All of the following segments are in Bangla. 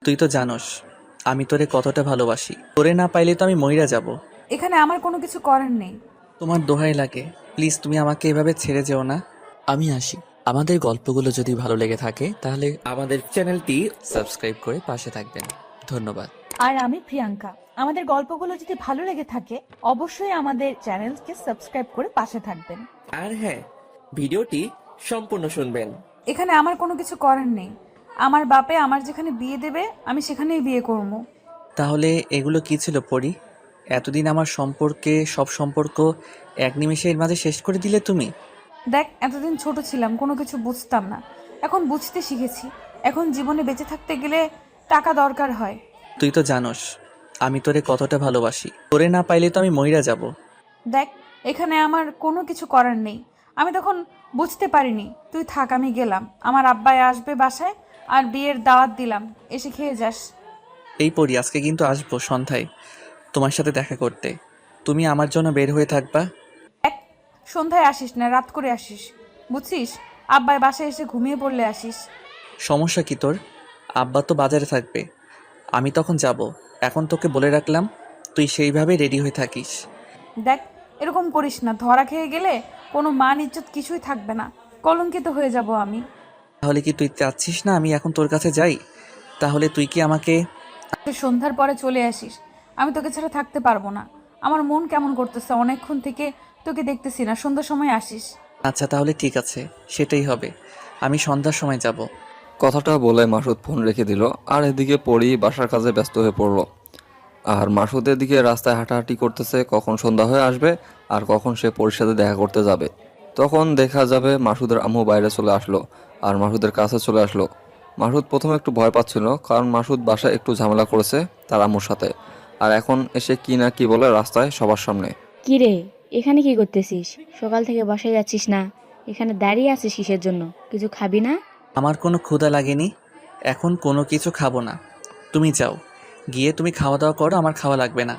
তুই তো জানোস আমি তোরে কতটা ভালোবাসি। তোরে না পাইলে তো আমি মইরা যাব। এখানে আমার কোনো কিছু করার নেই। তোমার দোহাই লাগে, প্লিজ তুমি আমাকে এভাবে ছেড়ে যেও না। আমি আসি। আমাদের গল্পগুলো যদি ভালো লেগে থাকে তাহলে আমাদের চ্যানেলটি সাবস্ক্রাইব করে পাশে থাকবেন। ধন্যবাদ। আর আমি প্রিয়াঙ্কা। আমাদের গল্পগুলো যদি ভালো লেগে থাকে অবশ্যই আমাদের চ্যানেলকে সাবস্ক্রাইব করে পাশে থাকবেন। আর হ্যাঁ, ভিডিওটি সম্পূর্ণ শুনবেন। এখানে আমার কোনো কিছু করার নেই। আমার বাপে আমার যেখানে বিয়ে দেবে আমি সেখানেই বিয়ে করবো। তাহলে এগুলো কি ছিল পরি? এতদিন আমার সম্পর্কে সব সম্পর্ক এক নিমেষে এর মাঝে শেষ করে দিলে তুমি। দেখ, এতদিন ছোট ছিলাম, কোনো কিছু বুঝতাম না। এখন বুঝতে শিখেছি। এখন জীবনে বেঁচে থাকতে গেলে টাকা দরকার হয়। তুই তো জানোস আমি তোরে কতটা ভালোবাসি। তোরে না পাইলে তো আমি মইরা যাব। দেখ, এখানে আমার কোনো কিছু করার নেই। আমি তখন বুঝতে পারিনি। তুই থাক, আমি গেলাম। আমার আব্বাই আসবে বাসায়, আর বিয়ের দাওয়াত দিলাম, এসে খেয়ে যাস। এই পরি, আজকে কিন্তু আসবো সন্ধ্যায় তোমার সাথে দেখা করতে। তুমি আমার জন্য বের হয়ে থাকবা। দেখ, সন্ধ্যায় আসিস না, রাত করে আসিস, বুঝছিস? আব্বাই বাসায় এসে ঘুমিয়ে পড়লে আসিস। সমস্যা কি তোর? আব্বা তো বাজারে থাকবে, আমি তখন যাব। এখন তোকে বলে রাখলাম, তুই সেইভাবে রেডি হয়ে থাকিস। দেখ, এরকম করিস না। ধরা খেয়ে গেলে কোনো মান ইজ্জত কিছুই থাকবে না। কলঙ্কিত হয়ে যাব আমি। তাহলে কি তুই চাচ্ছিস না আমি এখন তোর কাছে যাই? তাহলে তুই কি আমাকে... তুই সন্ধ্যার পরে চলে আসিস। আমি তোকে ছাড়া থাকতে পারবো না। আমার মন কেমন করতেছে, অনেকক্ষণ থেকে তোকে দেখতেছি না। সন্ধ্যার সময় আসিস। আচ্ছা তাহলে ঠিক আছে, সেটাই হবে। আমি সন্ধ্যার সময় যাব। কথাটা বলে মাসুদ ফোন রেখে দিল। আর এদিকে পরি বাসার কাজে ব্যস্ত হয়ে পড়ল। আর মাসুদ এদিকে রাস্তায় হাঁটাহাঁটি করতেছে, কখন সন্ধ্যা হয়ে আসবে আর কখন সে পরির সাথে দেখা করতে যাবে। তখন দেখা যাবে মাসুদের আম্মু বাইরে চলে আসলো আর মাসুদের কাছে চলে আসলো। মাসুদ প্রথমে একটু ভয় পাচ্ছিল, কারণ মাসুদ বাসায় একটু ঝামেলা করেছে তার আম্মুর সাথে। আর এখন এসে কি না কি বলে রাস্তায় সবার সামনে। কি রে, এখানে কি করতেছিস? সকাল থেকে বাসায় যাচ্ছিস না, এখানে দাঁড়িয়ে আছিস কিসের জন্য? কিছু খাবি না? আমার কোনো ক্ষুধা লাগেনি, এখন কোনো কিছু খাবো না। তুমি যাও, গিয়ে তুমি খাওয়া দাওয়া করো, আমার খাওয়া লাগবে না।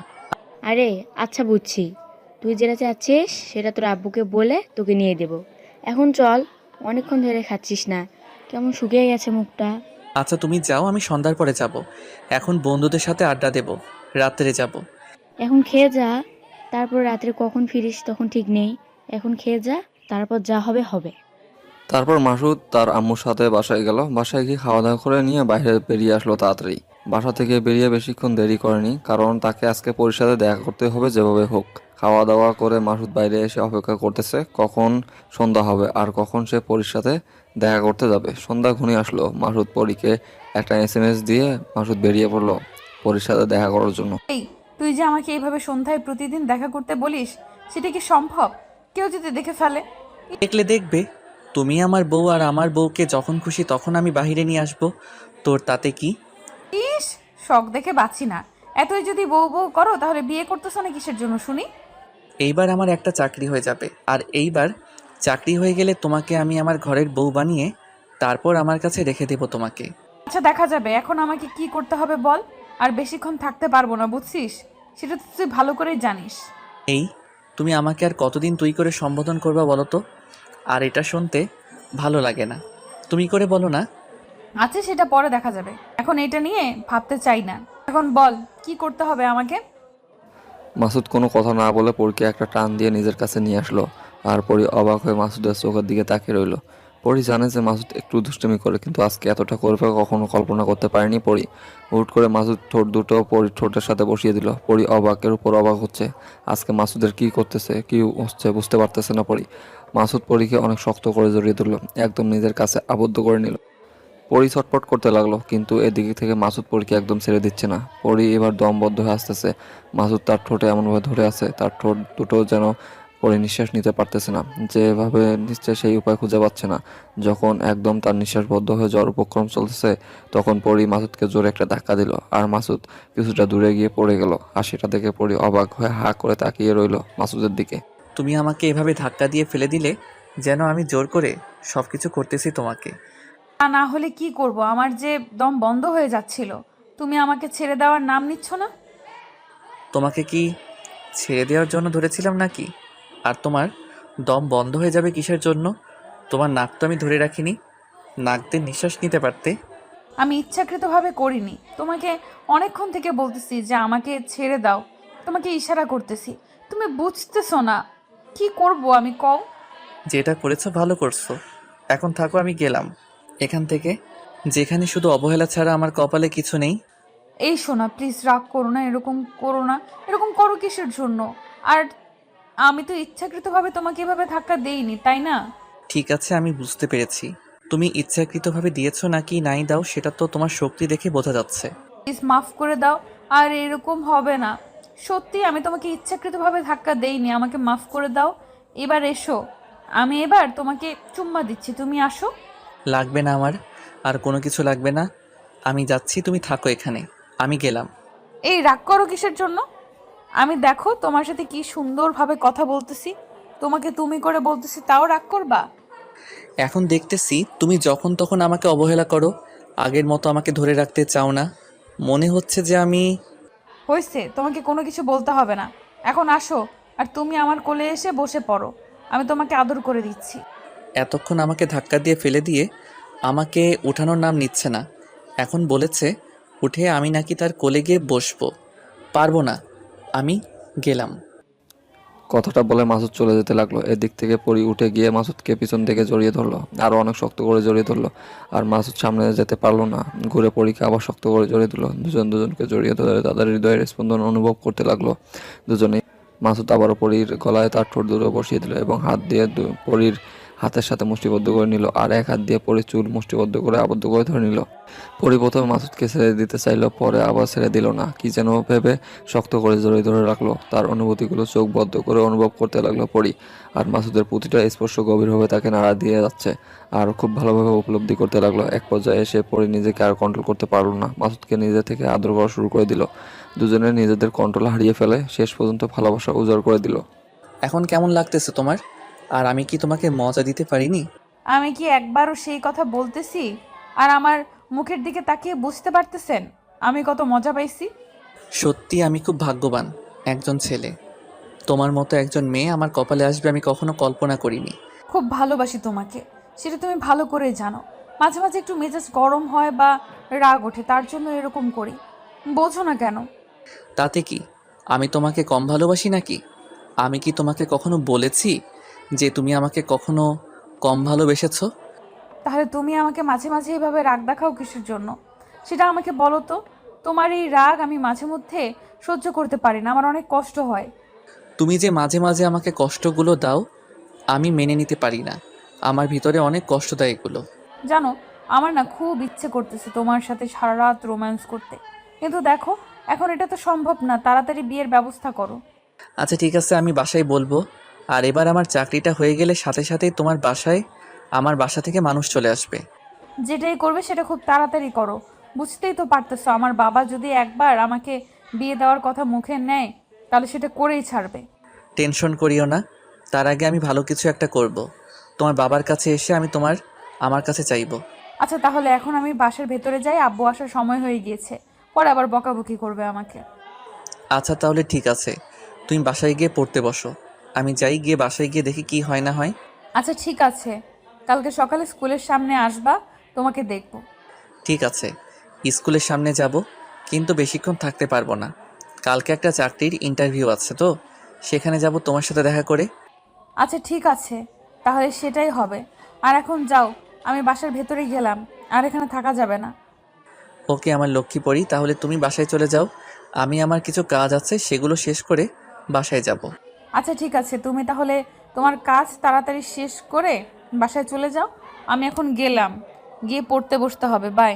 আরে আচ্ছা, বুঝছি। তুই যেটা চাচ্ছিস সেটা তোর আব্বুকে বলে তোকে নিয়ে দেব। এখন চল, অনেকক্ষণ ধরে খাচ্ছিস না, কেমন শুকিয়ে গেছে মুখটা। আচ্ছা তুমি যাও, আমি সন্ধ্যার পরে যাব। এখন বন্ধুদের সাথে আড্ডা দেব, রাত্রে যাব। এখন খেয়ে যা, তারপর রাত্রে কখন ফিরিস তখন ঠিক নেই। এখন খেয়ে যা, তারপর যা হবে হবে। তারপর মাসুদ তার আম্মুর সাথে বাসায় গেল। বাসায় গিয়ে খাওয়া দাওয়া করে নিয়ে বাইরে বেরিয়ে আসলো তাড়াতাড়ি। বাসা থেকে বেরিয়ে বেশিক্ষণ দেরি করেনি, কারণ তাকে আজকে পরির সাথে দেখা করতে হবে যেভাবে হোক। খাওয়া দাওয়া করে মাসুদ বাইরে এসে অপেক্ষা করতেছে কখন সন্ধ্যা হবে আর কখন সে পরির সাথে দেখা করতে যাবে। সন্ধ্যা ঘনিয়ে আসলো। মাসুদ পরীকে একটা এসএমএস দিয়ে মাসুদ বেরিয়ে পড়লো পরির সাথে দেখা করার জন্য। এই, তুই যে আমাকে এইভাবে সন্ধ্যায় প্রতিদিন দেখা করতে বলিস, সেটা কি সম্ভব? কেউ যদি দেখে ফেলে? দেখলে দেখবে, তুমি আমার বউ, আর আমার বউকে যখন খুশি তখন আমি বাহিরে নিয়ে আসবো। তোর তাতে কি? ইস, শখ দেখে বাঁচি না। এতই যদি বউ বউ করো তাহলে বিয়ে করতেছ না কিসের জন্য শুনি? এইবার আমার একটা চাকরি হয়ে যাবে, আর এইবার চাকরি হয়ে গেলে তোমাকে আমি আমার ঘরের বউ বানিয়ে তারপর আমার কাছে রেখে দেবো তোমাকে। আচ্ছা, দেখা যাবে। এখন আমাকে কি করতে হবে বল। আর বেশিক্ষণ থাকতে পারবো না, বুঝছিস? সেটা তো তুই ভালো করেই জানিস। এই, তুমি আমাকে আর কতদিন তুই করে সম্বোধন করবা বলো তো? আর এটা শুনতে ভালো লাগে না, তুমি করে বলো না। আচ্ছা, সেটা পরে দেখা যাবে। এখন এটা নিয়ে ভাবতে চাই না। এখন বল, কি করতে হবে আমাকে? মাসুদ কোনো কথা না বলে পরীকে একটা টান দিয়ে নিজের কাছে নিয়ে আসলো। আর পরি অবাক হয়ে মাসুদের চোখের দিকে তাকিয়ে রইল। পরি জানে যে মাসুদ একটু দুষ্টুমি করে, কিন্তু আজকে এতটা করবে কখনো কল্পনা করতে পারেনি পরি। হুট করে মাসুদ ঠোঁট দুটো পরির ঠোঁটের সাথে বসিয়ে দিল। পরি অবাকের উপর অবাক হচ্ছে। আজকে মাসুদের কি করতেছে, কি হচ্ছে বুঝতে পারতেছে না পরি। মাসুদ পরীকে অনেক শক্ত করে জড়িয়ে ধরল, একদম নিজের কাছে আবদ্ধ করে নিল। পরি ছটফট করতে লাগলো, কিন্তু এদিকে থেকে মাসুদ পরীকে একদম ছেড়ে দিচ্ছে না। পরি এবার দমবদ্ধ হয়ে আসতেছে। মাসুদ তার ঠোঁটে এমনভাবে ধরে আছে, তার ঠোঁট দুটো যেন পরি নিঃশ্বাস নিতে পারতেছে না। যেভাবে নিচ্ছে সেই উপায় খুঁজে পাচ্ছে না। যখন একদম তার নিঃশ্বাস বদ্ধ হয়ে যাওয়ার উপক্রম চলতেছে, তখন পরি মাসুদকে জোরে একটা ধাক্কা দিল, আর মাসুদ কিছুটা দূরে গিয়ে পড়ে গেল। আর সেটা দেখে পরি অবাক হয়ে হা করে তাকিয়ে রইল মাসুদের দিকে। তুমি আমাকে এভাবে ধাক্কা দিয়ে ফেলে দিলে যেন আমি জোর করে সব কিছু করতেছি তোমাকে। তা না হলে কি করব? আমার যে দম বন্ধ হয়ে যাচ্ছিল। তুমি আমাকে ছেড়ে দেওয়ার নাম নিচ্ছ না। তোমাকে কি ছেড়ে দেওয়ার জন্য ধরেছিলাম নাকি? আর তোমার দম বন্ধ হয়ে যাবে কিসের জন্য? তোমার নাক তো আমি ধরে রাখিনি, নাক দিয়ে নিঃশ্বাস নিতে পারতে। আমি ইচ্ছাকৃতভাবে করিনি। তোমাকে অনেকক্ষণ থেকে বলতেছি যে আমাকে ছেড়ে দাও, তোমাকে ইশারা করতেছি, তুমি বুঝতেছো না। কি করব আমি, কও? যেটা করেছো ভালো করছো। এখন থাকো, আমি গেলাম এখান থেকে, যেখানে শুধু অবহেলা ছাড়া আমার কপালে কিছু নেই। এই শোনা, প্লিজ রাগ করো না, এরকম করো না। এরকম করো কিসের জন্য? আর আমি তো ইচ্ছাকৃতভাবে তোমাকে এভাবে ধাক্কা দেইনি, তাই না? ঠিক আছে, আমি বুঝতে পেরেছি। তুমি ইচ্ছাকৃতভাবে দিয়েছো নাকি নাই দাও সেটা তো তোমার শক্তি দেখে বোঝা যাচ্ছে। প্লিজ মাফ করে দাও। আর এরকম হবে না। সত্যি আমি তোমাকে ইচ্ছাকৃতভাবে ধাক্কা দেইনি, আমাকে মাফ করে দাও। এবার এসো, আমি এবার তোমাকে চুম্মা দিচ্ছি, তুমি আসো। লাগবে না আমার, আর কোনো কিছু লাগবে না। আমি যাচ্ছি, তুমি থাকো এখানে, আমি গেলাম। এই রাগ করো কিসের জন্য? আমি দেখো তোমার সাথে কি সুন্দরভাবে কথা বলতেছি, তোমাকে তুমি করে বলতেছি, তাও রাগ করবা? এখন দেখতেছি তুমি যখন তখন আমাকে অবহেলা করো, আগের মতো আমাকে ধরে রাখতে চাও না। মনে হচ্ছে যে আমি... হয়েছে, তোমাকে কোনো কিছু বলতে হবে না। এখন আসো, আর তুমি আমার কোলে এসে বসে পড়ো, আমি তোমাকে আদর করে দিচ্ছি। এতক্ষণ আমাকে ধাক্কা দিয়ে ফেলে দিয়ে আমাকে উঠানোর নাম নিচ্ছে না, এখন বলেছে উঠে আমি নাকি তার কোলে গিয়ে বসবো। পারবো না, আমি গেলাম। কথাটা বলে মাসুদ চলে যেতে লাগলো। এদিক থেকে পরি উঠে গিয়ে মাসুদকে পিছন থেকে জড়িয়ে ধরলো, আরও অনেক শক্ত করে জড়িয়ে ধরলো। আর মাসুদ সামনে যেতে পারলো না, ঘুরে পরীকে আবার শক্ত করে জড়িয়ে দিল। দুজনকে জড়িয়ে ধরে তাদের হৃদয়ের স্পন্দন অনুভব করতে লাগলো দুজনেই। মাসুদ আবারও পরীর গলায় তার ঠোঁট দূরে বসিয়ে দিল এবং হাত দিয়ে পরীর হাতের সাথে মুষ্টিবদ্ধ করে নিল, আর এক হাত দিয়ে পরীর চুল মুষ্টিবদ্ধ করে আবদ্ধ করে ধরে নিল। পরি প্রথমে মাসুদকে ছেড়ে দিতে চাইলো, পরে আবার ছেড়ে দিল না, কি যেন ভেবে শক্ত করে জড়িয়ে ধরে রাখলো। তার অনুভূতিগুলো চোখ বদ্ধ করে অনুভব করতে লাগলো পরি। আর মাসুদের প্রতিটা স্পর্শ গভীরভাবে তাকে নাড়া দিয়ে যাচ্ছে, আর খুব ভালোভাবে উপলব্ধি করতে লাগলো। এক পর্যায়ে এসে পরি নিজেকে আর কন্ট্রোল করতে পারলো না, মাসুদকে নিজে থেকে আদর করা শুরু করে দিল। দুজনে নিজেদের কন্ট্রোল হারিয়ে ফেলে শেষ পর্যন্ত ভালোবাসা উজাড় করে দিল। এখন কেমন লাগতেছে তোমার? আর আমি কি তোমাকে মজা দিতে পারিনি? আমি কি একবারও সেই কথা বলতেছি? আর আমার মুখের দিকে তাকিয়ে বুঝতে পারতেছেন আমি কত মজা পাইছি? সত্যি আমি খুব ভাগ্যবান একজন ছেলে। তোমার মতো একজন মেয়ে আমার কপালে আসবে আমি কখনো কল্পনা করিনি। খুব ভালোবাসি তোমাকে, সেটা তুমি ভালো করেই জানো। মাঝে মাঝে একটু মেজাজ গরম হয় বা রাগ ওঠে, তার জন্য এরকম করি। বোঝো না কেন? তাতে কি আমি তোমাকে কম ভালোবাসি নাকি? আমি কি তোমাকে কখনো বলেছি যে তুমি আমাকে কখনো কম ভালোবেসেছো? তাহলে তুমি আমাকে মাঝে মাঝে এভাবে রাগ দেখাও কিসের জন্য? সেটা আমাকে বলো তো। তোমার এই রাগ আমি মাঝে মধ্যে সহ্য করতে পারি না, আমার অনেক কষ্ট হয়। তুমি যে মাঝে মাঝে আমাকে কষ্টগুলো দাও আমি মেনে নিতে পারি না, আমার ভিতরে অনেক কষ্ট দেয় এগুলো। জানো, আমার না খুব ইচ্ছে করতেছে তোমার সাথে সারা রাত রোম্যান্স করতে, কিন্তু দেখো এখন এটা তো সম্ভব না। তাড়াতাড়ি বিয়ের ব্যবস্থা করো। আচ্ছা ঠিক আছে, আমি বাসায় বলবো। আর এবার আমার চাকরিটা হয়ে গেলে সাথে সাথেই তোমার বাসায় আমার বাসা থেকে মানুষ চলে আসবে। যেটাই করবে সেটা খুব তাড়াতাড়ি করো। বুঝতেই তো পারতেছো, আমার বাবা যদি একবার আমাকে বিয়ে দেওয়ার কথা মুখে নেয় তাহলে সেটা করেই ছাড়বে। টেনশন করিও না, তার আগে আমি ভালো কিছু একটা করব। তোমার বাবার কাছে এসে আমি আমার কাছে চাইবো। আচ্ছা তাহলে এখন আমি বাসার ভেতরে যাই, আব্বু আসার সময় হয়ে গিয়েছে, পরে আবার বকাবকি করবে আমাকে। আচ্ছা তাহলে ঠিক আছে, তুমি বাসায় গিয়ে পড়তে বসো, আমি যাই, গিয়ে বাসায় গিয়ে দেখি কি হয় না হয়। আচ্ছা ঠিক আছে, কালকে সকালে স্কুলের সামনে আসবা, তোমাকে দেখবো। ঠিক আছে, স্কুলের সামনে যাব, কিন্তু বেশিক্ষণ থাকতে পারবো না। কালকে একটা চাকরির ইন্টারভিউ আছে তো, সেখানে যাব তোমার সাথে দেখা করে। আচ্ছা ঠিক আছে, তাহলে সেটাই হবে। আর এখন যাও, আমি বাসার ভেতরে গেলাম, আর এখানে থাকা যাবে না। ওকে আমার লক্ষ্মী পড়ি, তাহলে তুমি বাসায় চলে যাও, আমি আমার কিছু কাজ আছে সেগুলো শেষ করে বাসায় যাব। আচ্ছা ঠিক আছে, তুমি তাহলে তোমার কাজ তাড়াতাড়ি শেষ করে বাসায় চলে যাও। আমি এখন গেলাম, গিয়ে পড়তে বসতে হবে। বাই।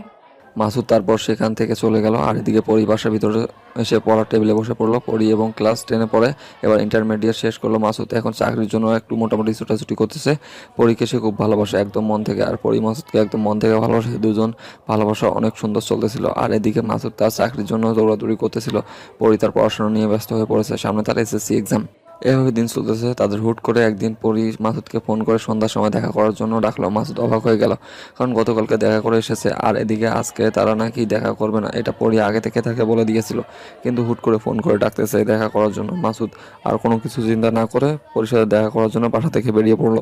মাসুদ তারপর সেখান থেকে চলে গেল। আর এদিকে পরি বাসার ভিতরে এসে পড়ার টেবিলে বসে পড়লো। পরি এবং ক্লাস 10-এ পড়ে, এবার ইন্টারমিডিয়েট শেষ করলো। মাসুদ এখন চাকরির জন্য একটু মোটামুটি ছুটাছুটি করতেছে। পরীকে সে খুব ভালোবাসে একদম মন থেকে, আর পরি মাসুদকে একদম মন থেকে ভালোবাসে। দুজন ভালোবাসা অনেক সুন্দর চলতেছিল। আর এদিকে মাসুদ তার চাকরির জন্য দৌড়াদৌড়ি করতেছিল, পরি তার পড়াশোনা নিয়ে ব্যস্ত হয়ে পড়েছে, সামনে তার এসএসসি এক্সাম। এভাবে দিন চলতেছে তাদের। হুট করে একদিন পরি মাসুদকে ফোন করে সন্ধ্যার সময় দেখা করার জন্য ডাকলো। মাসুদ অবাক হয়ে গেল, কারণ গতকালকে দেখা করে এসেছে, আর এদিকে আজকে তারা নাকি দেখা করবে না, এটা পরি আগে থেকে তাকে বলে দিয়েছিল। কিন্তু হুট করে ফোন করে ডাকতেছে দেখা করার জন্য। মাসুদ আর কোনো কিছু চিন্তা না করে পরির সাথে দেখা করার জন্য বাসা থেকে বেরিয়ে পড়লো।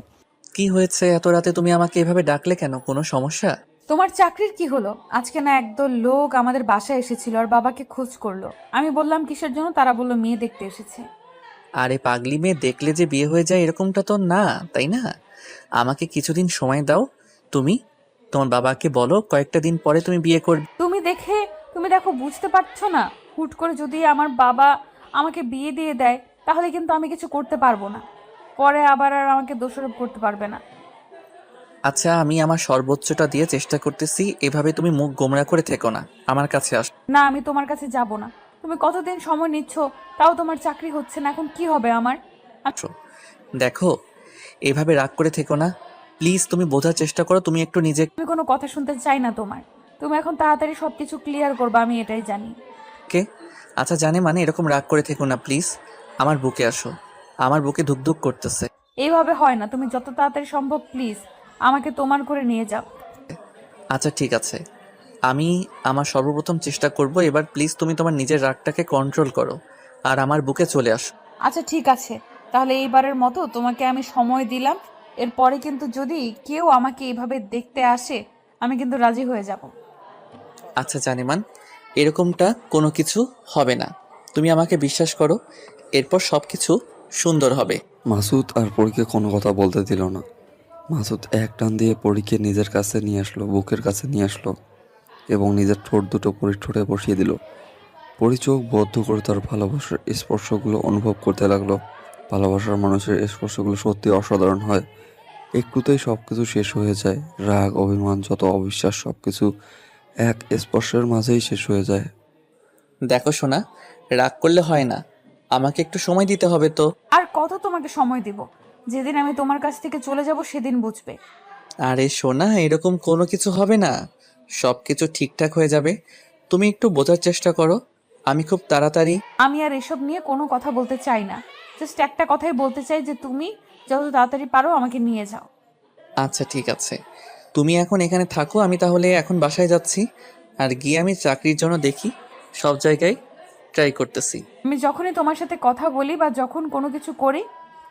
কি হয়েছে, এত রাতে তুমি আমাকে এভাবে ডাকলে কেন? কোনো সমস্যা? তোমার চাকরির কি হলো? আজকে না একদল লোক আমাদের বাসায় এসেছিল আর বাবাকে খোঁজ করলো। আমি বললাম কিসের জন্য, তারা বললো মেয়ে দেখতে এসেছে। আরে পাগলি মেয়ে দেখলে যে বিয়ে হয়ে যায় এরকমটা তো না, তাই না? আমাকে কিছুদিন সময় দাও। তুমি তোমার বাবাকে বলো কয়েকটা দিন পরে তুমি বিয়ে করবে। তুমি দেখো, বুঝতে পারছো না? হুট করে যদি আমার বাবা আমাকে বিয়ে দিয়ে দেয় তাহলে কিন্তু আমি কিছু করতে পারবো না। পরে আবার আর আমাকে দোষারোপ করতে পারবে না। আচ্ছা, আমি আমার সর্বোচ্চটা দিয়ে চেষ্টা করতেছি, এভাবে তুমি মুখ গোমড়া করে থেকো না, আমার কাছে আসো। না, আমি তোমার কাছে যাব না। তুমি কতদিন সময় নিচ্ছ, তাও তোমার চাকরি হচ্ছে না, এখন কি হবে আমার? দেখো, এভাবে রাগ করে থেকো না প্লিজ, তুমি বোঝার চেষ্টা করো, তুমি একটু নিজেকে। আমি কোনো কথা শুনতে চাই না তোমার। তুমি এখন তাড়াতাড়ি সবকিছু ক্লিয়ার করবা, আমি এটাই জানি। আচ্ছা জানে মানে এরকম রাগ করে থেকো না প্লিজ, আমার বুকে আসো, আমার বুকে ধুকধুক করতেছে। এইভাবে হয় না, তুমি যত তাড়াতাড়ি সম্ভব প্লিজ আমাকে তোমার করে নিয়ে যাও। আচ্ছা ঠিক আছে, আমি আমার সর্বপ্রথম চেষ্টা করব, এবার প্লিজ তুমি তোমার নিজের রাগটাকে কন্ট্রোল করো আর আমার বুকে চলে আসো। আচ্ছা ঠিক আছে, তাহলে এইবারের মতো তোমাকে আমি সময় দিলাম। এরপরে কিন্তু যদি কেউ আমাকে এইভাবে দেখতে আসে, আমি কিন্তু রাজি হয়ে যাব। আচ্ছা জানেমান, এরকমটা কোনো কিছু হবে না, তুমি আমাকে বিশ্বাস করো, এরপর সব কিছু সুন্দর হবে। মাসুদ আর পরীকে কোনো কথা বলতে দিল না। মাসুদ এক টান দিয়ে পরীকে নিজের কাছে নিয়ে আসলো, বুকের কাছে নিয়ে আসলো এবং নিজের ঠোঁট দুটো পরীর ঠোঁটে বসিয়ে দিল। পরী চোখ বদ্ধ করে তার ভালোবাসার স্পর্শগুলো অনুভব করতে লাগলো। ভালোবাসার মানুষের স্পর্শগুলো সত্যি অসাধারণ হয়। একটুতেই সব কিছু শেষ হয়ে যায়। রাগ, অভিমান, যত অবিশ্বাস সব কিছু এক স্পর্শের মাঝেই শেষ হয়ে যায়। দেখো সোনা, রাগ করলে হয় না, আমাকে একটু সময় দিতে হবে তো। আর কত তোমাকে সময় দিব? যেদিন আমি তোমার কাছ থেকে চলে যাব সেদিন বুঝবে। আরে সোনা, এরকম কোনো কিছু হবে না, সব কিছু ঠিকঠাক হয়ে যাবে, তুমি একটু বোঝার চেষ্টা করো, আমি খুব তাড়াতাড়ি। আমি আর এসব নিয়ে কোনো কথা বলতে চাই না। জাস্ট একটা কথাই বলতে চাই যে তুমি যত তাড়াতাড়ি পারো আমাকে নিয়ে যাও। আচ্ছা ঠিক আছে, তুমি এখন এখানে থাকো, আমি তাহলে এখন বাসায় যাচ্ছি, আর গিয়ে আমি চাকরির জন্য দেখি, সব জায়গায় ট্রাই করতেছি। আমি যখনই তোমার সাথে কথা বলি বা যখন কোনো কিছু করি,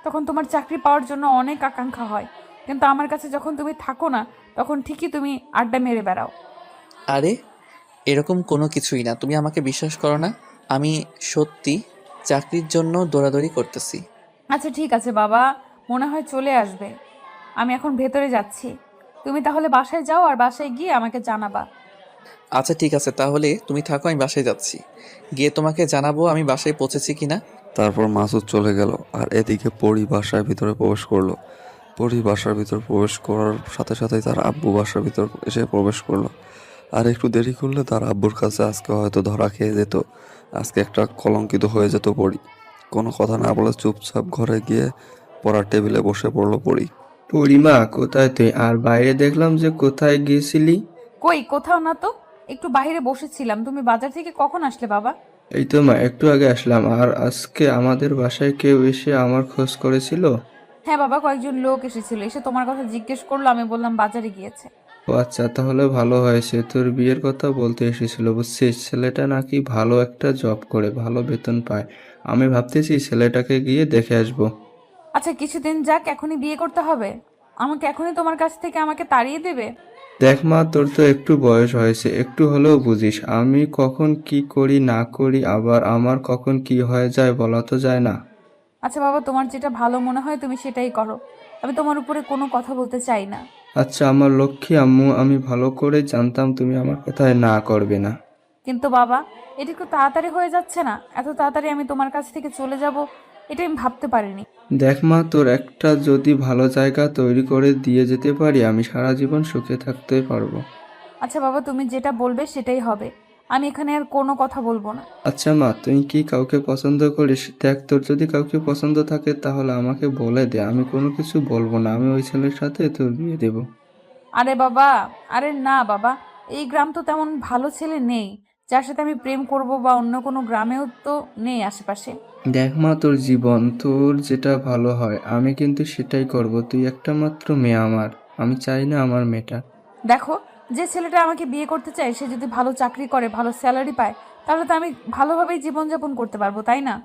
তখন তোমার চাকরি পাওয়ার জন্য অনেক আকাঙ্ক্ষা হয়, কিন্তু আমার কাছে যখন তুমি থাকো না, তখন ঠিকই তুমি আড্ডা মেরে বেড়াও। আরে এরকম কোনো কিছুই না, তুমি আমাকে বিশ্বাস করো না, আমি সত্যি চাকরির জন্য দৌড়াদৌড়ি করতেছি। আচ্ছা ঠিক আছে বাবা, মনে হয় চলে আসবে। আমি এখন ভেতরে যাচ্ছি, তুমি তাহলে বাসায় যাও আর বাসায় গিয়ে আমাকে জানাবা। আচ্ছা ঠিক আছে, তাহলে তুমি থাকো, আমি বাসায় যাচ্ছি, গিয়ে তোমাকে জানাবো আমি বাসায় পৌঁছেছি কিনা। তারপর মাসুদ চলে গেল আর এদিকে পরী বাসার ভিতরে প্রবেশ করলো। পরী বাসার ভিতর প্রবেশ করার সাথে সাথেই তার আব্বু বাসার ভিতর এসে প্রবেশ করলো। আর একটু দেরি করলে তার আব্বুর কাছে আজকে হয়তো ধরা খেয়ে যেত, আজকে একটা কলঙ্কিত হয়ে যেত পরী। কোনো কথা না বলে চুপচাপ ঘরে গিয়ে পড়ার টেবিলে বসে পড়লো পরী। পরিমা, কোথায় তুই? আর বাইরে দেখলাম যে কোথায় গিয়েছিলি? কই, কোথাও না তো, একটু বাইরে বসেছিলাম। তুমি বাজার থেকে কখন আসলে বাবা? এই তো মা, একটু আগে আসলাম। আর আজকে আমাদের বাসায় কেউ এসে আমার খোঁজ করেছিল? হ্যাঁ বাবা, কয়েকজন লোক এসেছিল, এসে তোমার কথা জিজ্ঞেস করলো, আমি বললাম বাজারে গিয়েছে। ও আচ্ছা, তাহলে ভালো হয়েছে। তোর বিয়ের কথা বলতে এসেছিল বুঝছিস। ছেলেটা নাকি ভালো একটা জব করে, ভালো বেতন পায়। আমি ভাবতেছি ছেলেটাকে গিয়ে দেখে আসবো। আচ্ছা কিছুদিন যাক, এখনই বিয়ে করতে হবে? আমাকে এখনই তোমার কাছ থেকে আমাকে তাড়িয়ে দেবে? দেখ মা, তোর তো একটু বয়স হয়েছে, একটু হলেও বুঝিস। আমি কখন কি করি না করি, আবার আমার কখন কি হয়ে যায় বলা তো যায় না। আচ্ছা বাবা, তোমার যেটা ভালো মনে হয় তুমি সেটাই করো, আমি তোমার উপরে কোনো কথা বলতে চাই না। আচ্ছা আমার লক্ষ্মী আম্মু, আমি ভালো করে জানতাম তুমি আমার কথায় না করবে না। কিন্তু বাবা, এটা একটু তাড়াতাড়ি হয়ে যাচ্ছে না? এত তাড়াতাড়ি আমি তোমার কাছ থেকে চলে যাব, এটা আমি ভাবতে পারিনি। দেখ মা, তোর একটা যদি ভালো জায়গা তৈরি করে দিয়ে যেতে পারি, আমি সারা জীবন সুখে থাকতে পারবো। আচ্ছা বাবা, তুমি যেটা বলবে সেটাই হবে, আমি এখানে আর কোনো কথা বলবো না। আচ্ছা মা, তুই কি কাউকে পছন্দ করিস? দেখ, তোর যদি কাউকে পছন্দ থাকে তাহলে আমাকে বলে দে, আমি কোনো কিছু বলবো না, আমি ওই ছেলের সাথে তোর বিয়ে দেবো। আরে বাবা, আরে না বাবা, এই গ্রাম তো তেমন ভালো ছেলে নেই যার সাথে আমি প্রেম করব, বা অন্য কোনো গ্রামেও তো নেই আশেপাশে। দেখ মা, তোর জীবন, তোর যেটা ভালো হয় আমি কিন্তু সেটাই করব। তুই একটা মাত্র মেয়ে আমার, আমি চাই না আমার মেয়েটা। দেখো, যে ছেলেটা আমাকে বিয়ে করতে চায় সে যদি ভালো চাকরি করে, ভালো স্যালারি পায়, তাহলে তো আমি ভালোভাবেই জীবনযাপন করতে পারবো, তাই না?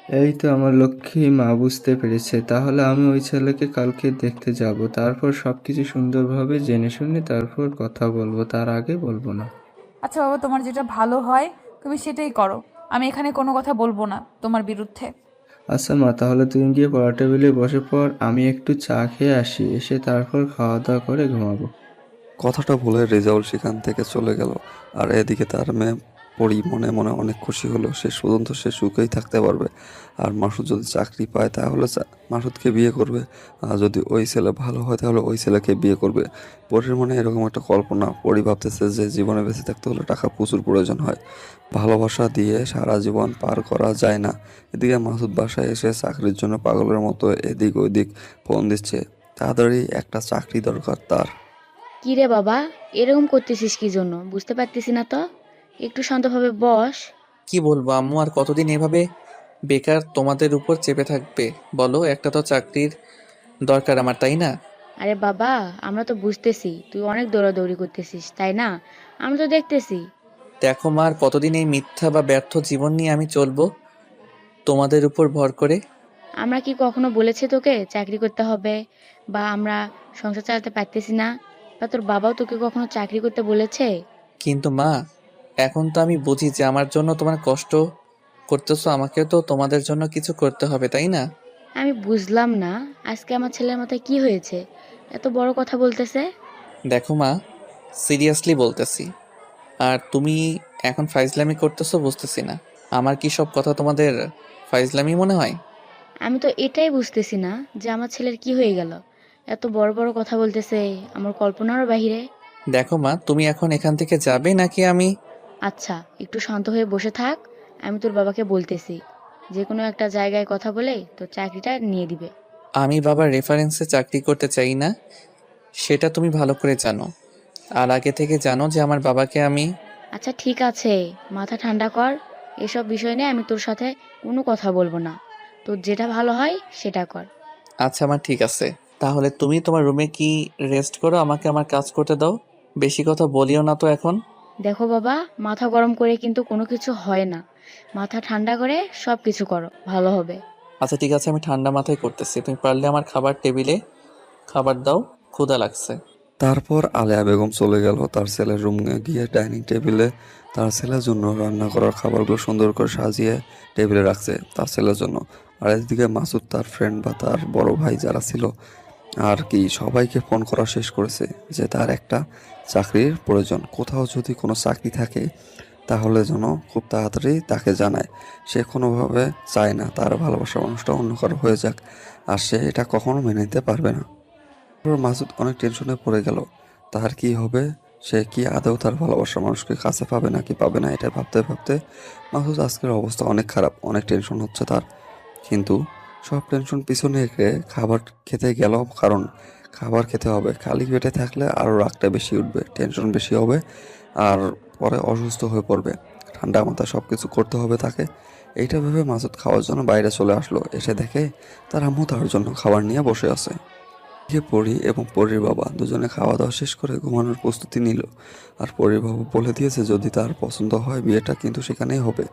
এই তো আমার লক্ষ্মী মা বুঝতে পেরেছে। তাহলে আমি ওই ছেলেকে কালকে দেখতে যাব। তারপর সবকিছু সুন্দরভাবে জেনে শুনে তারপর কথা বলবো, তার আগে বলবো না। আচ্ছা বাবা, তোমার যেটা ভালো হয় তুমি সেটাই করো। আমি এখানে কোনো কথা বলবো না তোমার বিরুদ্ধে। আচ্ছা মা, তাহলে তুমি গিয়ে পড়ার টেবিলে বসে পড়, আমি একটু চা খেয়ে আসি, এসে তারপর খাওয়া দাওয়া করে ঘুমাবো। কথাটা বলে রেজাউল সেখান থেকে চলে গেল। আর এদিকে তার মেয়ে পরি মনে মনে অনেক খুশি হলো, শেষ পর্যন্ত সে সুখেই থাকতে পারবে। আর মাসুদ যদি চাকরি পায় তাহলে মাসুদকে বিয়ে করবে, আর যদি ওই ছেলে ভালো হয় তাহলে ওই ছেলেকে বিয়ে করবে। পরির মনে এরকম একটা কল্পনা। পরি ভাবতেছে যে জীবনে বেঁচে থাকতে হলে টাকা প্রচুর প্রয়োজন হয়, ভালোবাসা দিয়ে সারা জীবন পার করা যায় না। এদিকে মাসুদ বাসায় এসে চাকরির জন্য পাগলের মতো এদিক ওইদিক ফোন দিচ্ছে। তাড়াতাড়ি একটা চাকরি দরকার তার। কি রে বাবা, এরকম করতেছিস কি জন্য বুঝতে পারতেছি না তো। একটু শান্তভাবে বস। কি বলবো আম্মু, আর কতদিন এভাবে বেকার তোমাদের উপর চেপে থাকবে বলো? একটা তো চাকরির দরকার আমার, তাই না? আরে বাবা, আমরা তো বুঝতেছি তুই অনেক দৌড়াদৌড়ি করতেছিস, তাই না? আমরা তো দেখতেছি। দেখো মা, আর কতদিন এই মিথ্যা বা ব্যর্থ জীবন নিয়ে আমি চলবো তোমাদের উপর ভর করে? আমরা কি কখনো বলেছি তোকে চাকরি করতে হবে, বা আমরা সংসার চালাতে পারতেছি না, বা তোর বাবাও তোকে কখনো চাকরি করতে বলেছে? কিন্তু মা, এখন তো আমি বুঝি যে আমার জন্য তোমার কষ্ট করতেছো, আমাকেও তো তোমাদের জন্য কিছু করতে হবে, তাই না? আমি বুঝলাম না, আজকে আমার ছেলের মাথায় কি হয়েছে, এত বড় কথা বলতেছে? দেখো মা, সিরিয়াসলি বলতেছি। আর তুমি এখন ফাইজলামি করতেছো বুঝতেছি না। আমার কি সব কথা তোমাদের ফাইজলামি মনে হয়? আমি তো এটাই বুঝতেছি না যে আমার ছেলের কি হয়ে গেল, এত বড় বড় কথা বলতেছে, আমার কল্পনারও বাহিরে। দেখো মা, তুমি এখন এখান থেকে যাবে নাকি আমি? আচ্ছা, একটু শান্ত হয়ে বসে থাক। আমি তোর বাবাকে বলতেছি, যে কোনো একটা জায়গায় কথা বলে তোর চাকরিটা নিয়ে দিবে। আমি বাবার রেফারেন্সে চাকরি করতে চাই না, সেটা তুমি ভালো করে জানো। আর আগে থেকে জানো যে আমার বাবাকে আমি... আচ্ছা ঠিক আছে, মাথা ঠান্ডা কর। এসব বিষয় নিয়ে আমি তোর সাথে কোনো কথা বলবো না। তোর যেটা ভালো হয় সেটা কর। আচ্ছা আমার ঠিক আছে, তাহলে তুমি তোমার রুমে কি রেস্ট করো, আমাকে আমার কাজ করতে দাও। বেশি কথা বলিও না তো এখন। দেখো বাবা, মাথা গরম করে কিন্তু কোনো কিছু হয় না। মাথা ঠান্ডা করে সব কিছু করো, ভালো হবে। আচ্ছা ঠিক আছে, আমি ঠান্ডা মাথায় করতেছি। তুমি পারলে আমার খাবার টেবিলে খাবার দাও, ক্ষুধা লাগছে। তারপর আলেয়া বেগম চলে গেল তার ছেলের রুমে গিয়ে ডাইনিং টেবিলে তার ছেলের জন্য রান্না করার খাবারগুলো সুন্দর করে সাজিয়ে টেবিলে রাখছে তার ছেলের জন্য। আর এদিকে মাসুদ তার ফ্রেন্ড বা তার বড় ভাই যারা ছিল আর কি সবাইকে ফোন করা শেষ করেছে যে তার একটা চাকরির প্রয়োজন। কোথাও যদি কোনো চাকরি থাকে তাহলে যেন খুব তাড়াতাড়ি তাকে জানায়। সে কোনোভাবে চায় না তার ভালোবাসার মানুষটা অন্য কারো হয়ে যাক, আর সে এটা কখনো মেনে নিতে পারবে না। তারপর মাসুদ অনেক টেনশনে পড়ে গেল, তার কি হবে, সে কি আদৌ তার ভালোবাসার মানুষকে কাছে পাবে নাকি পাবে না, এটা ভাবতে ভাবতে মাসুদ আজকের অবস্থা অনেক খারাপ, অনেক টেনশন হচ্ছে তার। কিন্তু সব টেনশন পিছনে রেখে খাবার খেতে গেল, কারণ খাবার খেতে হবে। খালি পেটে থাকলে আরও রাগটা বেশি উঠবে, টেনশন বেশি হবে, আর পরে অসুস্থ হয়ে পড়বে। ঠান্ডা মাথায় সব কিছু করতে হবে তাকে। এইটা ভেবে মাসুদ খাওয়ার জন্য বাইরে চলে আসলো। এসে দেখে তার আম্মু তার জন্য খাবার নিয়ে বসে আছে। গিয়ে পরি এবং পরির বাবা দুজনে খাওয়া দাওয়া শেষ করে ঘুমানোর প্রস্তুতি নিল। আর পরির বাবা বলে দিয়েছে যদি তার পছন্দ হয় বিয়েটা কিন্তু সেখানেই হবে।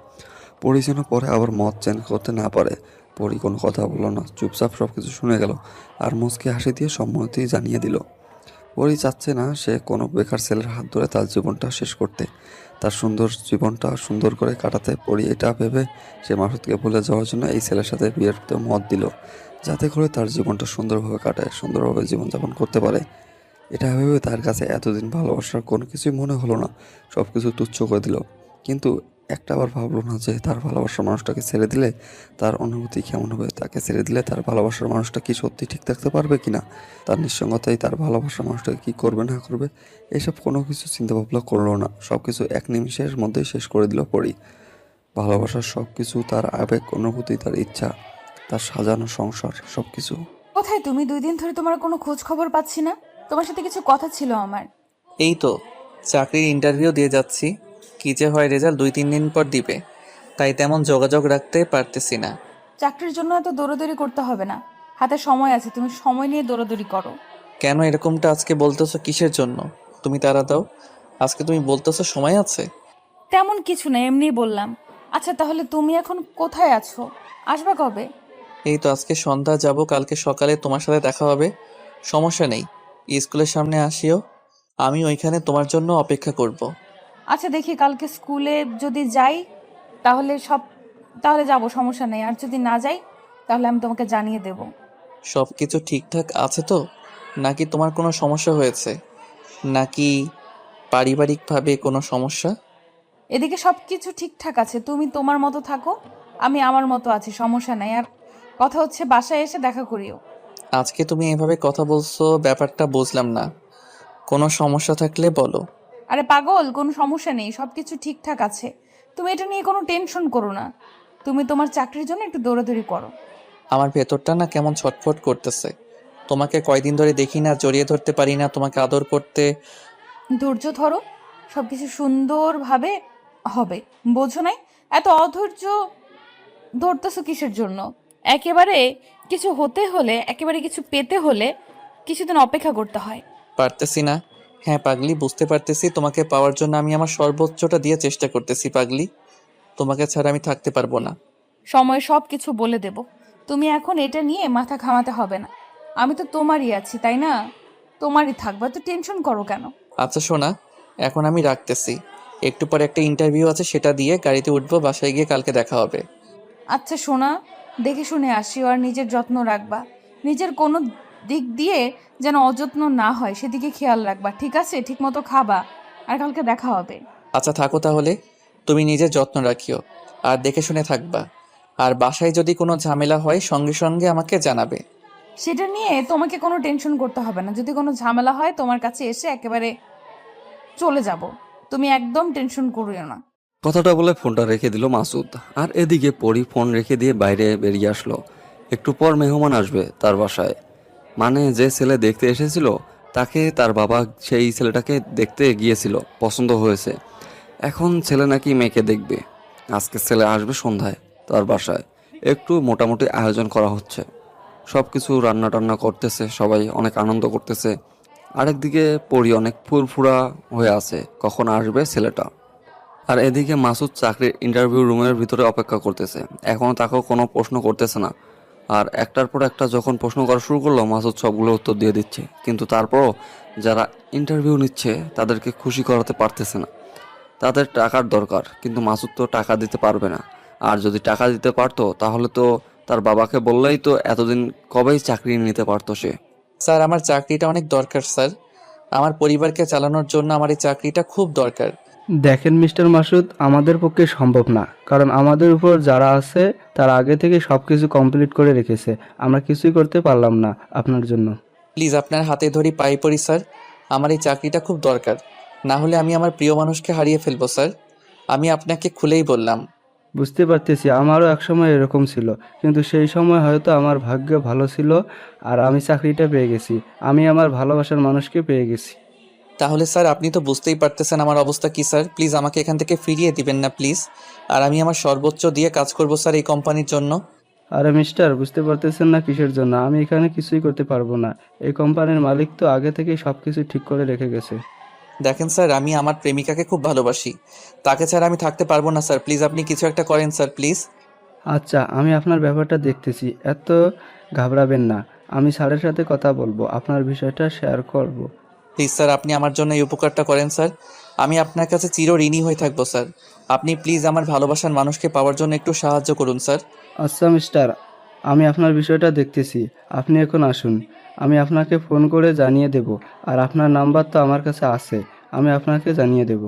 পরি যেন পরে আবার মত চেঞ্জ করতে না পারে। পরি কোনো কথা বলল না, চুপচাপ সব কিছু শুনে গেল আর মুচকি হাসি দিয়ে সম্মতি জানিয়ে দিল। পরি চাচ্ছে না সে কোনো বেকার ছেলের হাত ধরে তার জীবনটা শেষ করতে, তার সুন্দর জীবনটা সুন্দর করে কাটাতে। পরি এটা ভেবে সে মাসুদকে ভুলে যাওয়ার জন্য এই ছেলের সাথে বিয়ের মত দিল, যাতে করে তার জীবনটা সুন্দরভাবে কাটায়, সুন্দরভাবে জীবনযাপন করতে পারে। এটা ভেবে তার কাছে এতদিন ভালোবাসার কোনো কিছুই মনে হলো না, সব কিছু তুচ্ছ করে দিল। কিন্তু একটা আবার ভাবলো না যে তার ভালোবাসার মানুষটাকে ছেড়ে দিলে তার অনুভূতি কেমন হবে, তাকে ছেড়ে দিলে তার ভালোবাসার মানুষটা কি সত্যি ঠিক থাকতে পারবে কিনা, তার নিঃসঙ্গতাই তার ভালোবাসার মানুষটাকে কি করবে না করবে, এসব কোনো কিছু চিন্তা ভাবনা করলো না। সব কিছু এক নিমিষের মধ্যেই শেষ করে দিল পরি। ভালোবাসার সব কিছু, তার আবেগ অনুভূতি, তার ইচ্ছা, তার সাজানো সংসার, সব কিছু। কোথায় তুমি? 2 দিন ধরে তোমার কোনো খোঁজ খবর পাচ্ছি না। তোমার সাথে কিছু কথা ছিল আমার। এই তো চাকরির ইন্টারভিউ দিয়ে যাচ্ছি, কি যে হয় রেজাল্ট 2-3 দিন পর দিবে, তাই তেমন যোগাযোগ রাখতে পারতেছি না। চাকরির জন্য এত দৌড়াদৌড়ি করতে হবে না, হাতে সময় আছে, তুমি সময় নিয়ে দৌড়াদৌড়ি করো। কেন এরকমটা আজকে বলতেছো কিসের জন্য? তুমি তাড়া দাও, আজকে তুমি বলতেছো সময় আছে। তেমন কিছু না, এমনি বললাম। আচ্ছা তাহলে তুমি এখন কোথায় আছো? আসবে কবে? এই তো আজকে সন্ধ্যা যাব, কালকে সকালে তোমার সাথে দেখা হবে। সমস্যা নেই, স্কুলের সামনে আসিও, আমি ওইখানে তোমার জন্য অপেক্ষা করব। আচ্ছা দেখি কালকে স্কুলে যদি যাই তাহলে যাব, সমস্যা নেই। আর যদি না যাই তাহলে আমি তোমাকে জানিয়ে দেব। সব কিছু ঠিকঠাক আছে তো? নাকি তোমার কোনো সমস্যা হয়েছে? নাকি পারিবারিকভাবে কোনো সমস্যা? এদিকে সব কিছু ঠিকঠাক আছে, তুমি তোমার মতো থাকো, আমি আমার মতো আছি, সমস্যা নাই। আর কথা হচ্ছে বাসায় এসে দেখা করিও। আজকে তুমি এভাবে কথা বলছো, ব্যাপারটা বুঝলাম না। কোনো সমস্যা থাকলে বলো। আরে পাগল, কোনো সমস্যা নেই, সব কিছু ঠিকঠাক আছে। তুমি এটা নিয়ে কোনো টেনশন করো না। তুমি তোমার চাকরির জন্য একটু দৌড়াদৌড়ি করো। আমার ভেতরটা না কেমন ছটফট করতেছে। তোমাকে কয়দিন ধরে দেখি না, জড়িয়ে ধরতে পারি না, তোমাকে আদর করতে। ধৈর্য ধরো, সব কিছু সুন্দরভাবে হবে। বোঝো নাই? এত অধৈর্য ধরতেছো কিসের জন্য? একেবারে কিছু হতে হলে, একেবারে কিছু পেতে হলে কিছুদিন অপেক্ষা করতে হয়। পারতেছি না। হ্যাঁ পাগলি, বুঝতে পারতেছি। তোমাকে পাওয়ার জন্য আমি আমার সর্বোচ্চটা দিয়ে চেষ্টা করতেছি পাগলি। তোমাকে ছাড়া আমি থাকতে পারবো না। সময় সব কিছু বলে দেব। তুমি এখন এটা নিয়ে মাথা ঘামাতে হবে না। আমি তো তোমারই আছি, তাই না? তোমারই থাকবা, তো টেনশন করো কেন? আচ্ছা শোনা, এখন আমি রাখতেছি। একটু পরে একটা ইন্টারভিউ আছে, সেটা দিয়ে গাড়িতে উঠবো, বাসায় গিয়ে কালকে দেখা হবে। আচ্ছা সোনা, দেখে শুনে আসিও, আর নিজের যত্ন রাখবা। নিজের কোনো দিক দিয়ে যেন অযত্ন না হয় সেদিকে খেয়াল রাখবা, ঠিক আছে? ঠিক মতো খাবা। আর কালকে দেখা হবে। আচ্ছা থাকো তাহলে, তুমি নিজের যত্ন রাখিও, আর দেখে শুনে থাকবা। আর বাসায় যদি কোনো ঝামেলা হয় সঙ্গে সঙ্গে আমাকে জানাবে। সেটা নিয়ে তোমাকে কোনো টেনশন করতে হবে না। যদি কোনো ঝামেলা হয় তোমার কাছে এসে একেবারে চলে যাব। তুমি একদম টেনশন করিও না। কথাটা বলে ফোনটা রেখে দিল মাসুদ। আর এদিকে পরি ফোন রেখে দিয়ে বাইরে বেরিয়ে আসলো। একটু পর মেহমান আসবে তার বাসায়। মানে যে ছেলে দেখতে এসেছিল, তাকে তার বাবা সেই ছেলেটাকে দেখতে গিয়েছিল, পছন্দ হয়েছে। এখন ছেলে নাকি মেয়েকে দেখবে। আজকে ছেলে আসবে সন্ধ্যায় তার বাসায়। একটু মোটামুটি আয়োজন করা হচ্ছে, সব কিছু রান্না টান্না করতেছে, সবাই অনেক আনন্দ করতেছে। আরেকদিকে পরি অনেক ফুরফুরা হয়ে আছে, কখন আসবে ছেলেটা। আর এদিকে মাসুদ চাকরির ইন্টারভিউ রুমের ভিতরে অপেক্ষা করতেছে। এখনও তাকেও কোনো প্রশ্ন করতেছে না। আর একটার পর একটা যখন প্রশ্ন করা শুরু করলো, মাসুদ সবগুলো উত্তর দিয়ে দিচ্ছে। কিন্তু তারপরও যারা ইন্টারভিউ নিচ্ছে তাদেরকে খুশি করাতে পারতেছে না। তাদের টাকার দরকার, কিন্তু মাসুদ তো টাকা দিতে পারবে না। আর যদি টাকা দিতে পারতো তাহলে তো তার বাবাকে বললেই তো এতদিন কবেই চাকরি নিতে পারতো সে। স্যার আমার চাকরিটা অনেক দরকার স্যার। আমার পরিবারকে চালানোর জন্য আমার এই চাকরিটা খুব দরকার। দেখেন মিস্টার মাসুদ, আমাদের পক্ষে সম্ভব না, কারণ আমাদের উপর যারা আছে তারা আগে থেকে সব কিছু কমপ্লিট করে রেখেছে। আমরা কিছুই করতে পারলাম না আপনার জন্য। প্লিজ আপনার হাতে ধরি, পাই পড়ি স্যার। আমার এই চাকরিটা খুব দরকার, না হলে আমি আমার প্রিয় মানুষকে হারিয়ে ফেলবো স্যার। আমি আপনাকে খুলেই বললাম। বুঝতে পারতেছি, আমারও একসময় এরকম ছিল, কিন্তু সেই সময় হয়তো আমার ভাগ্য ভালো ছিল আর আমি চাকরিটা পেয়ে গেছি। আমি আমার ভালোবাসার মানুষকে পেয়ে গেছি। তাহলে স্যার আপনি তো বুঝতেই পারতেছেন আমার অবস্থা কি স্যার। প্লিজ আমাকে এখান থেকে ফিরিয়ে দিবেন না প্লিজ। আর আমি আমার সর্বোচ্চ দিয়ে কাজ করব স্যার এই কোম্পানির জন্য। আরে মিস্টার, বুঝতে পারতেছেন না কিসের জন্য? আমি এখানে কিছুই করতে পারবো না। এই কোম্পানির মালিক তো আগে থেকেই সব কিছু ঠিক করে রেখে গেছে। দেখেন স্যার, আমি আমার প্রেমিকাকে খুব ভালোবাসি, তাকে ছাড়া আমি থাকতে পারবো না স্যার। প্লিজ আপনি কিছু একটা করেন স্যার প্লিজ। আচ্ছা, আমি আপনার ব্যাপারটা দেখতেছি, এত ঘাবড়াবেন না। আমি স্যারের সাথে কথা বলবো, আপনার বিষয়টা শেয়ার করব। প্লিজ স্যার আপনি আমার জন্য এই উপকারটা করেন স্যার। আমি আপনার কাছে চির ঋণী হয়ে থাকবো স্যার। আপনি প্লিজ আমার ভালোবাসার মানুষকে পাওয়ার জন্য একটু সাহায্য করুন স্যার। আচ্ছা মিস্টার, আমি আপনার বিষয়টা দেখতেছি। আপনি এখন আসুন, আমি আপনাকে ফোন করে জানিয়ে দেব। আর আপনার নাম্বার তো আমার কাছে আছে, আমি আপনাকে জানিয়ে দেব।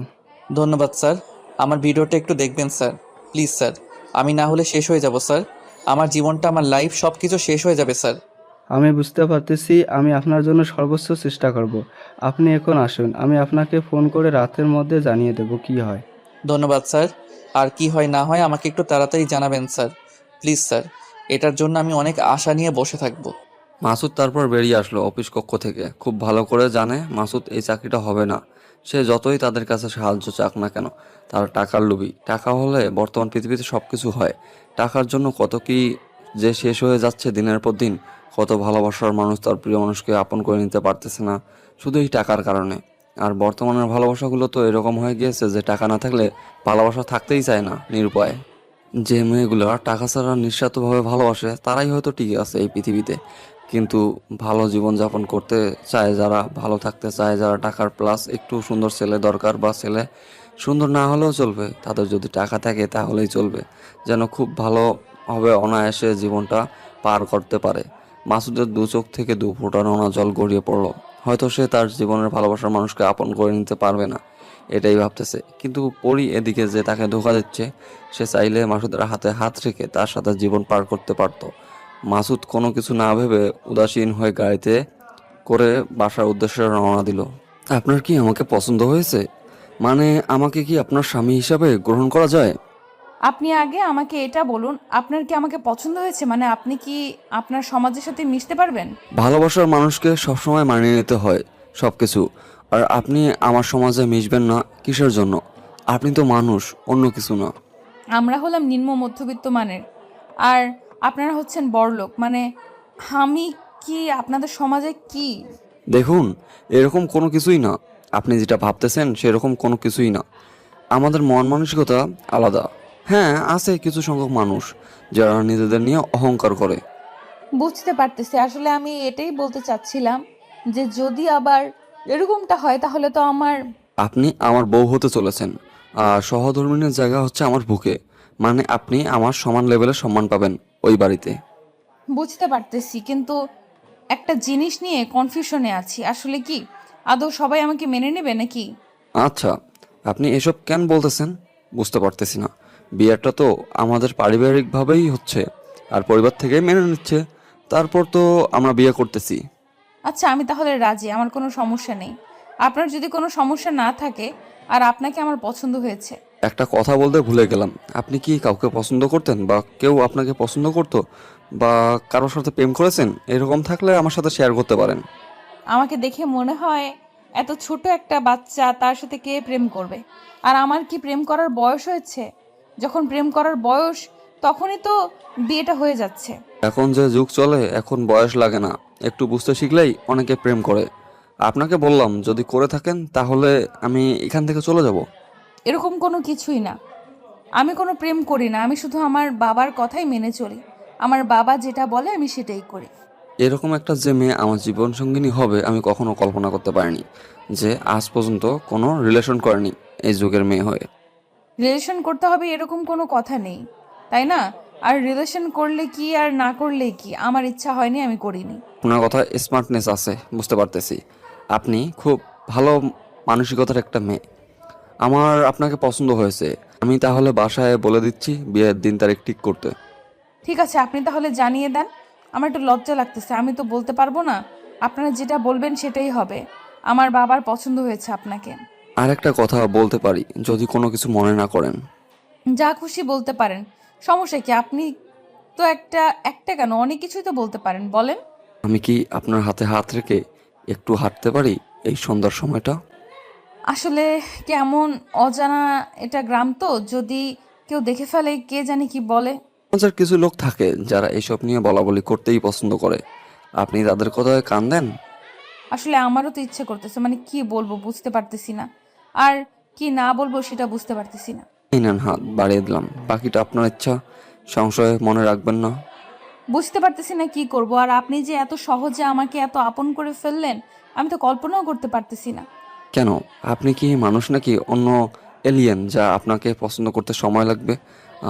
ধন্যবাদ স্যার। আমার ভিডিওটা একটু দেখবেন স্যার প্লিজ স্যার। আমি না হলে শেষ হয়ে যাব স্যার। আমার জীবনটা, আমার লাইফ সব কিছু শেষ হয়ে যাবে স্যার। আমি বুঝতে পারতেছি, আমি আপনার জন্য সর্বোচ্চ চেষ্টা করব। আপনি এখন আসুন, আমি আপনাকে ফোন করে রাতের মধ্যে জানিয়ে দেব কি হয়। ধন্যবাদ স্যার। আর কি হয় না হয় আমাকে একটু তাড়াতাড়ি জানাবেন স্যার প্লিজ স্যার। এটার জন্য আমি অনেক আশা নিয়ে বসে থাকবো। মাসুদ তারপর বেরিয়ে আসলো অফিস কক্ষ থেকে। খুব ভালো করে জানে মাসুদ এই চাকরিটা হবে না। সে যতই তাদের কাছে সাহায্য চাক না কেন, তার টাকার লোভী। টাকা হলে বর্তমান পৃথিবীতে সব কিছু হয়। টাকার জন্য কত কি যে শেষ হয়ে যাচ্ছে দিনের পর দিন। কত ভালোবাসার মানুষ তার প্রিয় মানুষকে আপন করে নিতে পারতেছে না, শুধু এই টাকার কারণে। আর বর্তমানের ভালোবাসাগুলো তো এরকম হয়ে গিয়েছে যে টাকা না থাকলে ভালোবাসা থাকতেই চায় না, নিরুপায়। যে মেয়েগুলো টাকা ছাড়া নিঃস্বার্থভাবে ভালোবাসে তারাই হয়তো টিকে আছে এই পৃথিবীতে, কিন্তু ভালো জীবনযাপন করতে চায় যারা, ভালো থাকতে চায় যারা, টাকার প্লাস একটু সুন্দর ছেলে দরকার, বা ছেলে সুন্দর না হলেও চলবে, তাদের যদি টাকা থাকে তাহলেই চলবে, যেন খুব ভালোভাবে অনায়াসে জীবনটা পার করতে পারে। মাসুদের দু চোখ থেকে দু ফোঁটা নোনা জল গড়িয়ে পড়লো। হয়তো সে তার জীবনের ভালোবাসার মানুষকে আপন করে নিতে পারবে না, এটাই ভাবতেছে। কিন্তু পরি এদিকে যে তাকে ধোঁকা দিচ্ছে, সে চাইলে মাসুদের হাতে হাত রেখে তার সাথে জীবন পার করতে পারতো। মাসুদ কোনো কিছু না ভেবে উদাসীন হয়ে গাড়িতে করে বাসার উদ্দেশ্যে রওনা দিল। আপনার কি আমাকে পছন্দ হয়েছে? মানে আমাকে কি আপনার স্বামী হিসাবে গ্রহণ করা যায়? আপনি আগে আমাকে এটা বলুন, আপনার কি আমাকে পছন্দ হয়েছে? মানে আপনি কি আপনার সমাজের সাথে মিশতে পারবেন? ভালোবাসার মানুষকে সবসময় মানিয়ে নিতে হয় সবকিছু। আর আপনি আমার সমাজে মিশবেন না কিসের জন্য? আপনি তো মানুষ, অন্য কিছু না। আমরা হলাম নিম্ন মধ্যবিত্ত মানের, আর আপনারা হচ্ছেন বড়লোক। মানে আমি কি আপনাদের সমাজে কি? দেখুন, এরকম কোনো কিছুই না। আপনি যেটা ভাবতেছেন সেরকম কোনো কিছুই না। আমাদের মন মানসিকতা আলাদা। হ্যাঁ, আছে কিছু সংখ্যক মানুষ যারা নিজেদের নিয়ে অহংকার করে। বুঝতে পারতেছি। আসলে আমি এটাই বলতে চাচ্ছিলাম যে যদি আবার এরকমটা হয় তাহলে তো আমার... আপনি আমার বউ হতে চলেছেন, আর সহধর্মিণীর জায়গা হচ্ছে আমার বুকে। মানে আপনি আমার সমান লেভেলের সম্মান পাবেন ওই বাড়িতে। বুঝতে পারতেছি, কিন্তু একটা জিনিস নিয়ে কনফিউশনে আছি। আসলে কি আদৌ সবাই আমাকে মেনে নেবে নাকি? আচ্ছা, আপনি এসব কেন বলতেছেন বুঝতে পারতেছি না। বিয়েটা তো আমাদের পারিবারিকভাবেই হচ্ছে, আর পরিবার থেকেই মেনে নিচ্ছে। তারপর তো আমরা বিয়ে করতেছি। আচ্ছা, আমি তাহলে রাজি, আমার কোনো সমস্যা নেই। আপনার যদি কোনো সমস্যা না থাকে আর আপনাকে আমার পছন্দ হয়েছে... একটা কথা বলতে ভুলে গেলাম, আপনি কি কাউকে পছন্দ করতেন, বা কেউ আপনাকে পছন্দ করতো, বা কারোর সাথে প্রেম করেছেন? এরকম থাকলে আমার সাথে শেয়ার করতে পারেন। আমাকে দেখে মনে হয় এত ছোট একটা বাচ্চা, তার সাথে কে প্রেম করবে? আর আমার কি প্রেম করার বয়স হয়েছে? যখন প্রেম করার বয়স তখনই তো বিয়েটা হয়ে যাচ্ছে। এখন যে যুগ চলে, এখন বয়স লাগে না, একটু বুঝতে শিখলেই অনেকে প্রেম করে। আপনাকে বললাম, যদি করে থাকেন তাহলে আমি এখান থেকে চলে যাব। এরকম কোনো কিছুই না। আমি কোনো প্রেম করি না, আমি শুধু আমার বাবার কথাই মেনে চলি। আমার বাবা যেটা বলে আমি সেটাই করি। এরকম একটা যে মেয়ে আমার জীবন সঙ্গিনী হবে আমি কখনো কল্পনা করতে পারিনি, যে আজ পর্যন্ত কোনো রিলেশন করেনি এই যুগের মেয়ে হয়ে। রিলেশন করতে হবে এরকম কোনো কথা নেই, তাই না? আর রিলেশন করলে কি আর না করলে কি, আমার ইচ্ছা হয়নি, আমি করিনি। আপনার কথা স্মার্টনেস আছে, বুঝতে পারতেছি। আপনি খুব ভালো মানসিকতার একটা মেয়ে। আমার আপনাকে পছন্দ হয়েছে। আমি তাহলে বাসায় বলে দিচ্ছি বিয়ের দিন তারিখ ঠিক করতে। ঠিক আছে, আপনি তাহলে জানিয়ে দেন। আমার একটু লজ্জা লাগতেছে, আমি তো বলতে পারবো না। আপনারা যেটা বলবেন সেটাই হবে। আমার বাবার পছন্দ হয়েছে আপনাকে। আর একটা কথা বলতে পারি, যদি কোনো কিছু মনে না করেন? যা খুশি বলতে পারেন, সমস্যা কি? আপনি তো একটা একটা কেন, অনেক কিছুই তো বলতে পারেন, বলেন। আমি কি আপনার হাতে হাত রেখে একটু হাঁটতে পারি এই সন্ধ্যার সময়টা? আসলে কেমন অজানা এটা গ্রাম তো, যদি কেউ দেখে ফেলে কে জানি কি বলে। সমাজের কিছু লোক থাকে যারা এসব নিয়ে বলাবলি করতেই পছন্দ করে। আপনি তাদের কথায় কান দেন? আসলে আমারও তো ইচ্ছে করতেছে, মানে কি বলবো বুঝতে পারতেছি না, আর কি না বলবো সেটা বুঝতে পারতেছি না। এই নেন, হাত বাড়িয়ে দিলাম, বাকিটা আপনার ইচ্ছা, সংশয় মনে রাখবেন না। বুঝতে পারতেছি না কি করব। আর আপনি যে এত সহজে আমাকে এত আপন করে ফেললেন, আমি তো কল্পনাও করতে পারতেছি না। কেন, আপনি কি মানুষ নাকি অন্য এলিয়েন যা আপনাকে পছন্দ করতে সময় লাগবে?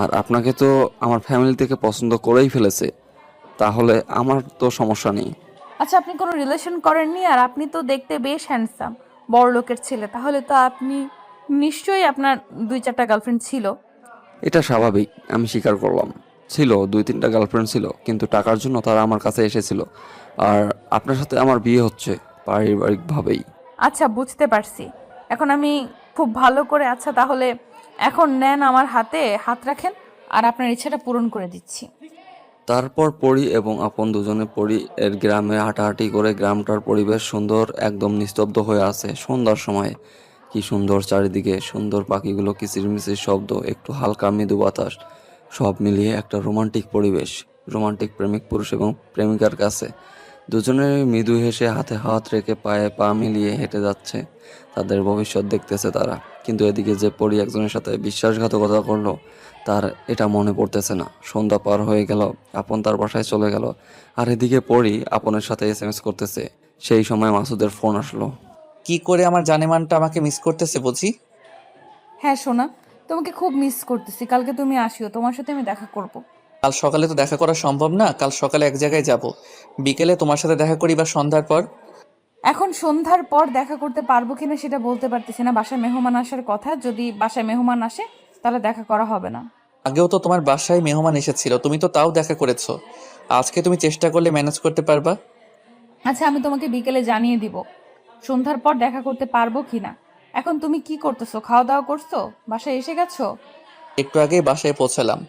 আর আপনাকে তো আমার ফ্যামিলি থেকে পছন্দ করেই ফেলেছে, তাহলে আমার তো সমস্যা নেই। আচ্ছা, আপনি কোনো রিলেশন করেননি, আর আপনি তো দেখতে বেশ হ্যান্ডসাম, বড় লোকের ছেলে, তাহলে তো আপনি নিশ্চয়ই আপনার 2-4টা গার্লফ্রেন্ড ছিল। এটা স্বাভাবিক, আমি স্বীকার করলাম। ছিল, 2-3টা গার্লফ্রেন্ড ছিল, কিন্তু টাকার জন্য তারা আমার কাছে এসেছিল। আর আপনার সাথে আমার বিয়ে হচ্ছে পারিবারিকভাবেই। আচ্ছা, বুঝতে পারছি। এখন আমি খুব ভালো করে... আচ্ছা তাহলে এখন নেন, আমার হাতে হাত রাখেন, আর আপনার ইচ্ছাটা পূরণ করে দিচ্ছি। তারপর পরি এবং আপন দুজনে পরি এর গ্রামে হাঁটাহাঁটি করে। গ্রামটার পরিবেশ সুন্দর, একদম নিস্তব্ধ হয়ে আছে সন্ধ্যার সময়। কি সুন্দর চারিদিকে, সুন্দর পাখিগুলো কিচিরমিচির শব্দ, একটু হালকা মৃদু বাতাস, সব মিলিয়ে একটা রোমান্টিক পরিবেশ। রোমান্টিক প্রেমিক পুরুষ এবং প্রেমিকার কাছে দুজনের মৃদু হেসে হাতে হাত রেখে পায়ে পা মিলিয়ে হেঁটে যাচ্ছে। তাদের ভবিষ্যৎ দেখতেছে তারা। কিন্তু এদিকে যে পরি একজনের সাথে বিশ্বাসঘাতকতা করলো তার এটা মনে পড়তেছে না। সন্ধ্যা পার হয়ে গেল, আপন তার বাসায় চলে গেল। আর এদিকে পরি আপনের সাথে এসএমএস করতেছে। সেই সময় মাসুদের ফোন আসলো। কি করে আমার জানেমানটা আমাকে মিস করতেছে বুঝি? হ্যাঁ সোনা, তোমাকে খুব মিস করতেছি। কালকে তুমি আসিও, তোমার সাথে আমি দেখা করব। কাল সকালে তো দেখা করা সম্ভব না। কাল সকালে এক জায়গায় যাব, বিকেলে তোমার সাথে দেখা করি বা সন্ধ্যার পর। এখন সন্ধ্যার পর দেখা করতে পারবো কিনা সেটা বলতে পারতেছি না। বাসায় মেহমান আসার কথা, যদি বাসায় মেহমান আসে তাহলে দেখা করা হবে না। আগেও তো তোমার বাসায় মেহমান এসেছিল, তুমি তো তাও দেখা করেছো। আজকে তুমি চেষ্টা করলে ম্যানেজ করতে পারবা। আচ্ছা, আমি তোমাকে বিকেলে জানিয়ে দিব সন্ধ্যার পর দেখা করতে পারবো কিনা। এখন তুমি কি করতেছো? খাওয়া দাওয়া করছো? বাসায় এসে গেছো? একটু আগেই বাসায় পৌঁছালাম,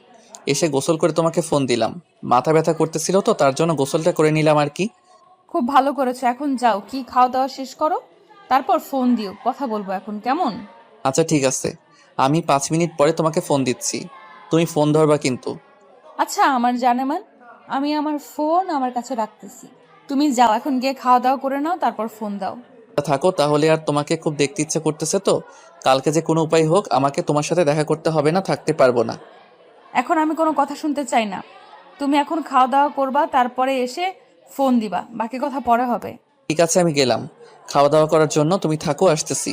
এসে গোসল করে তোমাকে ফোন দিলাম। মাথা ব্যথা করতেছিল তো, তার জন্য গোসলটা করে নিলাম আর কি। খুব ভালো করেছো। এখন যাও, কি খাওয়া দাওয়া শেষ করো, তারপর ফোন দিও, কথা বলবো এখন, কেমন? আচ্ছা ঠিক আছে, আমি 5 মিনিট পরে তোমাকে ফোন দিচ্ছি, তুমি ফোন ধরবা কিন্তু। আচ্ছা আমার জানেমান, আমি আমার ফোন আমার কাছে রাখতেছি। তুমি যাও, এখন গিয়ে খাওয়া দাওয়া করে নাও, তারপর ফোন দাও। থাকো তাহলে। আর তোমাকে খুব দেখতে ইচ্ছে করতেছে তো, কালকে যে কোনো উপায় হোক আমাকে তোমার সাথে দেখা করতে হবে না, থাকতে পারবো না। এখন আমি কোনো কথা শুনতে চাই না। তুমি এখন খাওয়া দাওয়া করবা, তারপরে এসে ফোন দিবা, বাকি কথা পরে হবে। ঠিক আছে আমি গেলাম খাওয়া দাওয়া করার জন্য, তুমি থাকো, আসতেছি।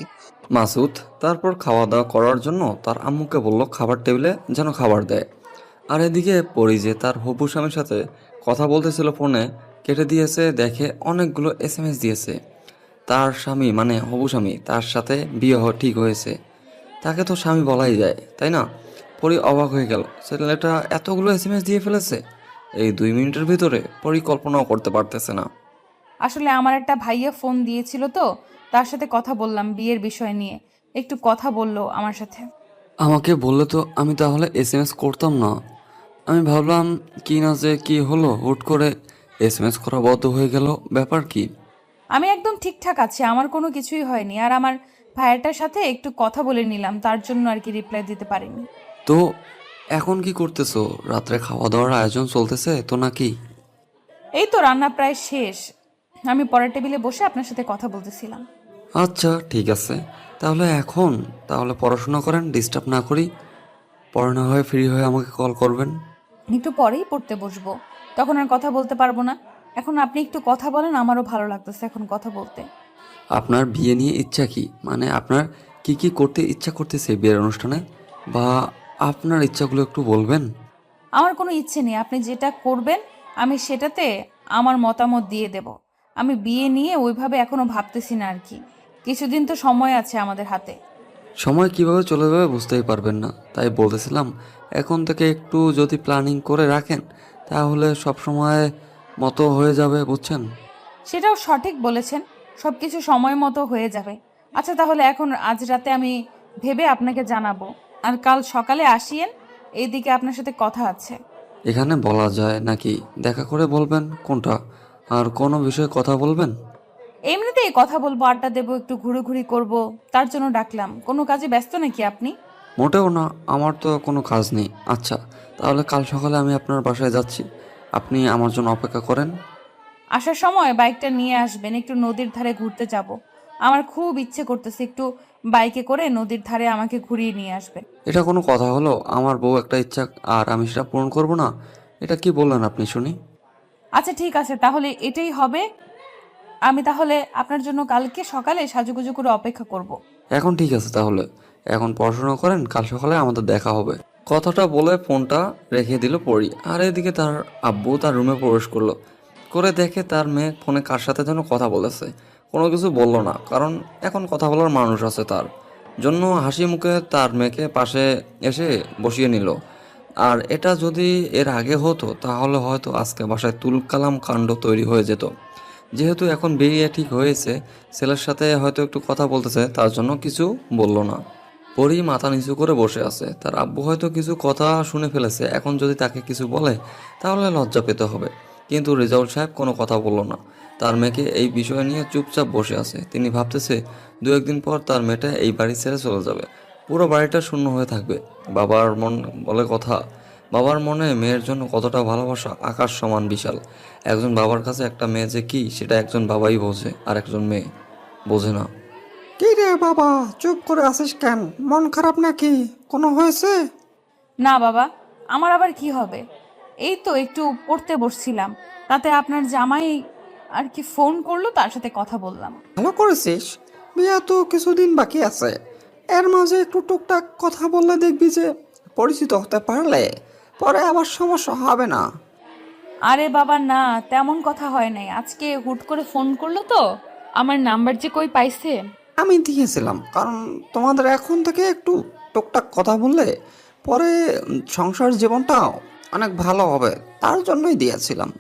মাসুদ তারপর খাওয়া দাওয়া করার জন্য তার আম্মুকে বলল খাবার টেবিলে যেন খাবার দেয়। আর এদিকে পরি যে তার হবু স্বামীর সাথে কথা বলতেছিল ফোনে কেটে দিয়েছে, দেখে অনেকগুলো এসএমএস দিয়েছে। তার স্বামী মানে হবু স্বামী, তার সাথে বিয়ে ঠিক হয়েছে। তাকে তো স্বামী বলাই যায়, তাই না? পরি অবাক হয়ে গেল, ছেলেটা এতগুলো এসএমএস দিয়ে ফেলেছে এই 2 মিনিটের ভিতরে। পরিকল্পনাও করতে পারতেছে না। আসলে আমার একটা ভাইয়া ফোন দিয়েছিল তো, তার সাথে কথা বললাম বিয়ের বিষয় নিয়ে। একটু কথা বললো আমার সাথে। আমাকে বললে তো আমি তাহলে এসএমএস করতাম না। আমি ভাবলাম কি না যে কি হলো, হুট করে এসএমএস করা বন্ধ হয়ে গেল, ব্যাপার কি? আমি একদম ঠিকঠাক আছি, আমার কোনো কিছুই হয়নি। আর আমার ভাইয়াটার সাথে একটু কথা বলে নিলাম, তার জন্য আর কি রিপ্লাই দিতে পারিনি। তো এখন কি করতেছো? রাত্রে খাওয়া দাওয়ার আয়োজন চলতেছে তো নাকি? এই তো রান্না প্রায় শেষ, আমি পরের টেবিলে বসে আপনার সাথে কথা বলতেছিলাম। আচ্ছা ঠিক আছে, তাহলে পড়াশোনা করেন, ডিস্টার্ব না করি। পরে না হয় ফ্রি হয়ে আমাকে কল করবেন। একটু পরেই পড়তে বসবো, তখন আর কথা বলতে পারবো না। এখন আপনি একটু কথা বলেন, আমারও ভালো লাগতেছে এখন কথা বলতে। আপনার বিয়ে নিয়ে ইচ্ছা কি? মানে আপনার কি কি করতে ইচ্ছা করতেছে বিয়ের অনুষ্ঠানে, বা আপনার ইচ্ছাগুলো একটু বলবেন? আমার কোনো ইচ্ছে নেই, আপনি যেটা করবেন আমি সেটাতে আমার মতামত দিয়ে দেব। আমি বিয়ে নিয়ে ওইভাবে এখনো ভাবতেছি না আর কি। কিছুদিন তো সময় আছে আমাদের হাতে। সময় কিভাবে চলে যাবে বুঝতেই পারবেন না, তাই বলতেছিলাম এখন থেকে একটু যদি প্ল্যানিং করে রাখেন তাহলে সব সময় মতো হয়ে যাবে, বুঝছেন? সেটাও সঠিক বলেছেন, সব কিছু সময় মতো হয়ে যাবে। আচ্ছা তাহলে এখন আজ রাতে আমি ভেবে আপনাকে জানাবো, আর কাল সকালে আসিয়েন, এইদিকে আপনার সাথে কথা আছে। এখানে বলা যায় নাকি দেখা করে বলবেন কোনটা? আর কোনো বিষয়ে কথা বলবেন? এমনিতেই কথা বলবো, আড্ডা দেবো, একটু ঘুরোঘুরি করব, তার জন্য ডাকলাম। কোনো কাজে ব্যস্ত নাকি আপনি? মোটেও না, আমার তো কোনো কাজ নেই। আচ্ছা তাহলে কাল সকালে আমি আপনার বাসায় যাচ্ছি, আপনি আমার জন্য অপেক্ষা করেন। আসার সময় বাইকটা নিয়ে আসবেন, একটু নদীর ধারে ঘুরতে যাব। আমার খুব ইচ্ছে করতেছে একটু বাইকে করে নদীর ধারে আমাকে ঘুরিয়ে নিয়ে আসবেন। এটা কোনো কথা হলো? আমার বউ একটা ইচ্ছা আর আমি সেটা পূরণ করব না? এটা কি বললেন আপনি শুনি? আচ্ছা ঠিক আছে, তাহলে এটাই হবে। আমি তাহলে আপনার জন্য কালকে সকালে সাজুগুজু করে অপেক্ষা করব। এখন ঠিক আছে তাহলে, এখন পড়াশোনা করেন, কাল সকালে আমাদের দেখা হবে। কথাটা বলে ফোনটা রেখে দিল পরি। আর এদিকে তার আব্বু তার রুমে প্রবেশ করলো, করে দেখে তার মেয়ে ফোনে কার সাথে যেন কথা বলেছে। কোনো কিছু বলল না, কারণ এখন কথা বলার মানুষ আছে তার জন্য। হাসি মুখে তার মেয়েকে পাশে এসে বসিয়ে নিল। আর এটা যদি এর আগে হতো তাহলে হয়তো আজকে বাসায় তুলকালাম কাণ্ড তৈরি হয়ে যেত। যেহেতু এখন বিয়ে ঠিক হয়েছে, ছেলের সাথে হয়তো একটু কথা বলতেছে, তার জন্য কিছু বলল না। পরি মাথা নিচু করে বসে আছে, তার আব্বু হয়তো কিছু কথা শুনে ফেলেছে, এখন যদি তাকে কিছু বলে তাহলে লজ্জা পেতে হবে। কিন্তু রেজাউল সাহেব কোনো কথা বলল না, তার মেয়েকে এই বিষয় নিয়ে চুপচাপ বসে আছে। তিনি ভাবতেছে 2-1 দিন পর তার মেয়েটা এই বাড়ি ছেড়ে চলে যাবে, পুরো বাড়িটা শূন্য হয়ে থাকবে। বাবার মন বলে কথা, বাবার মনে মেয়ের জন্য কতটা ভালোবাসা আকাশ সমান বিশাল। একজন বাবার কাছে একটা মেয়ে যে কি সেটা একজন বাবাই বোঝে, আর একজন মেয়ে বোঝে না। কি রে বাবা, চুপ করে আছিস কেন? মন খারাপ নাকি? কোনো হয়েছে? না বাবা, আমার আবার কি হবে? এই তো একটু পড়তে বসছিলাম, তাতে আপনার জামাই আর কি ফোন করলো, তার সাথে কথা বললাম। ভালো করেছিস। বিয়ে তো কিছুদিন বাকি আছে, এর মাঝে একটু টুকটাক কথা বললে দেখবি যে পরিচিত হতে পারলে পরে আবার সমস্যা হবে না। আরে বাবা না, তেমন কথা হয় নাই, আজকে হুট করে ফোন করলো তো। আমার নাম্বার যে কই পাইছে? আমি দিয়েছিলাম, কারণ তোমাদের এখন থেকে একটু টুকটাক কথা বললে পরে সংসার জীবনটাও অনেক ভালো হবে, তার জন্যই দিয়েছিলাম।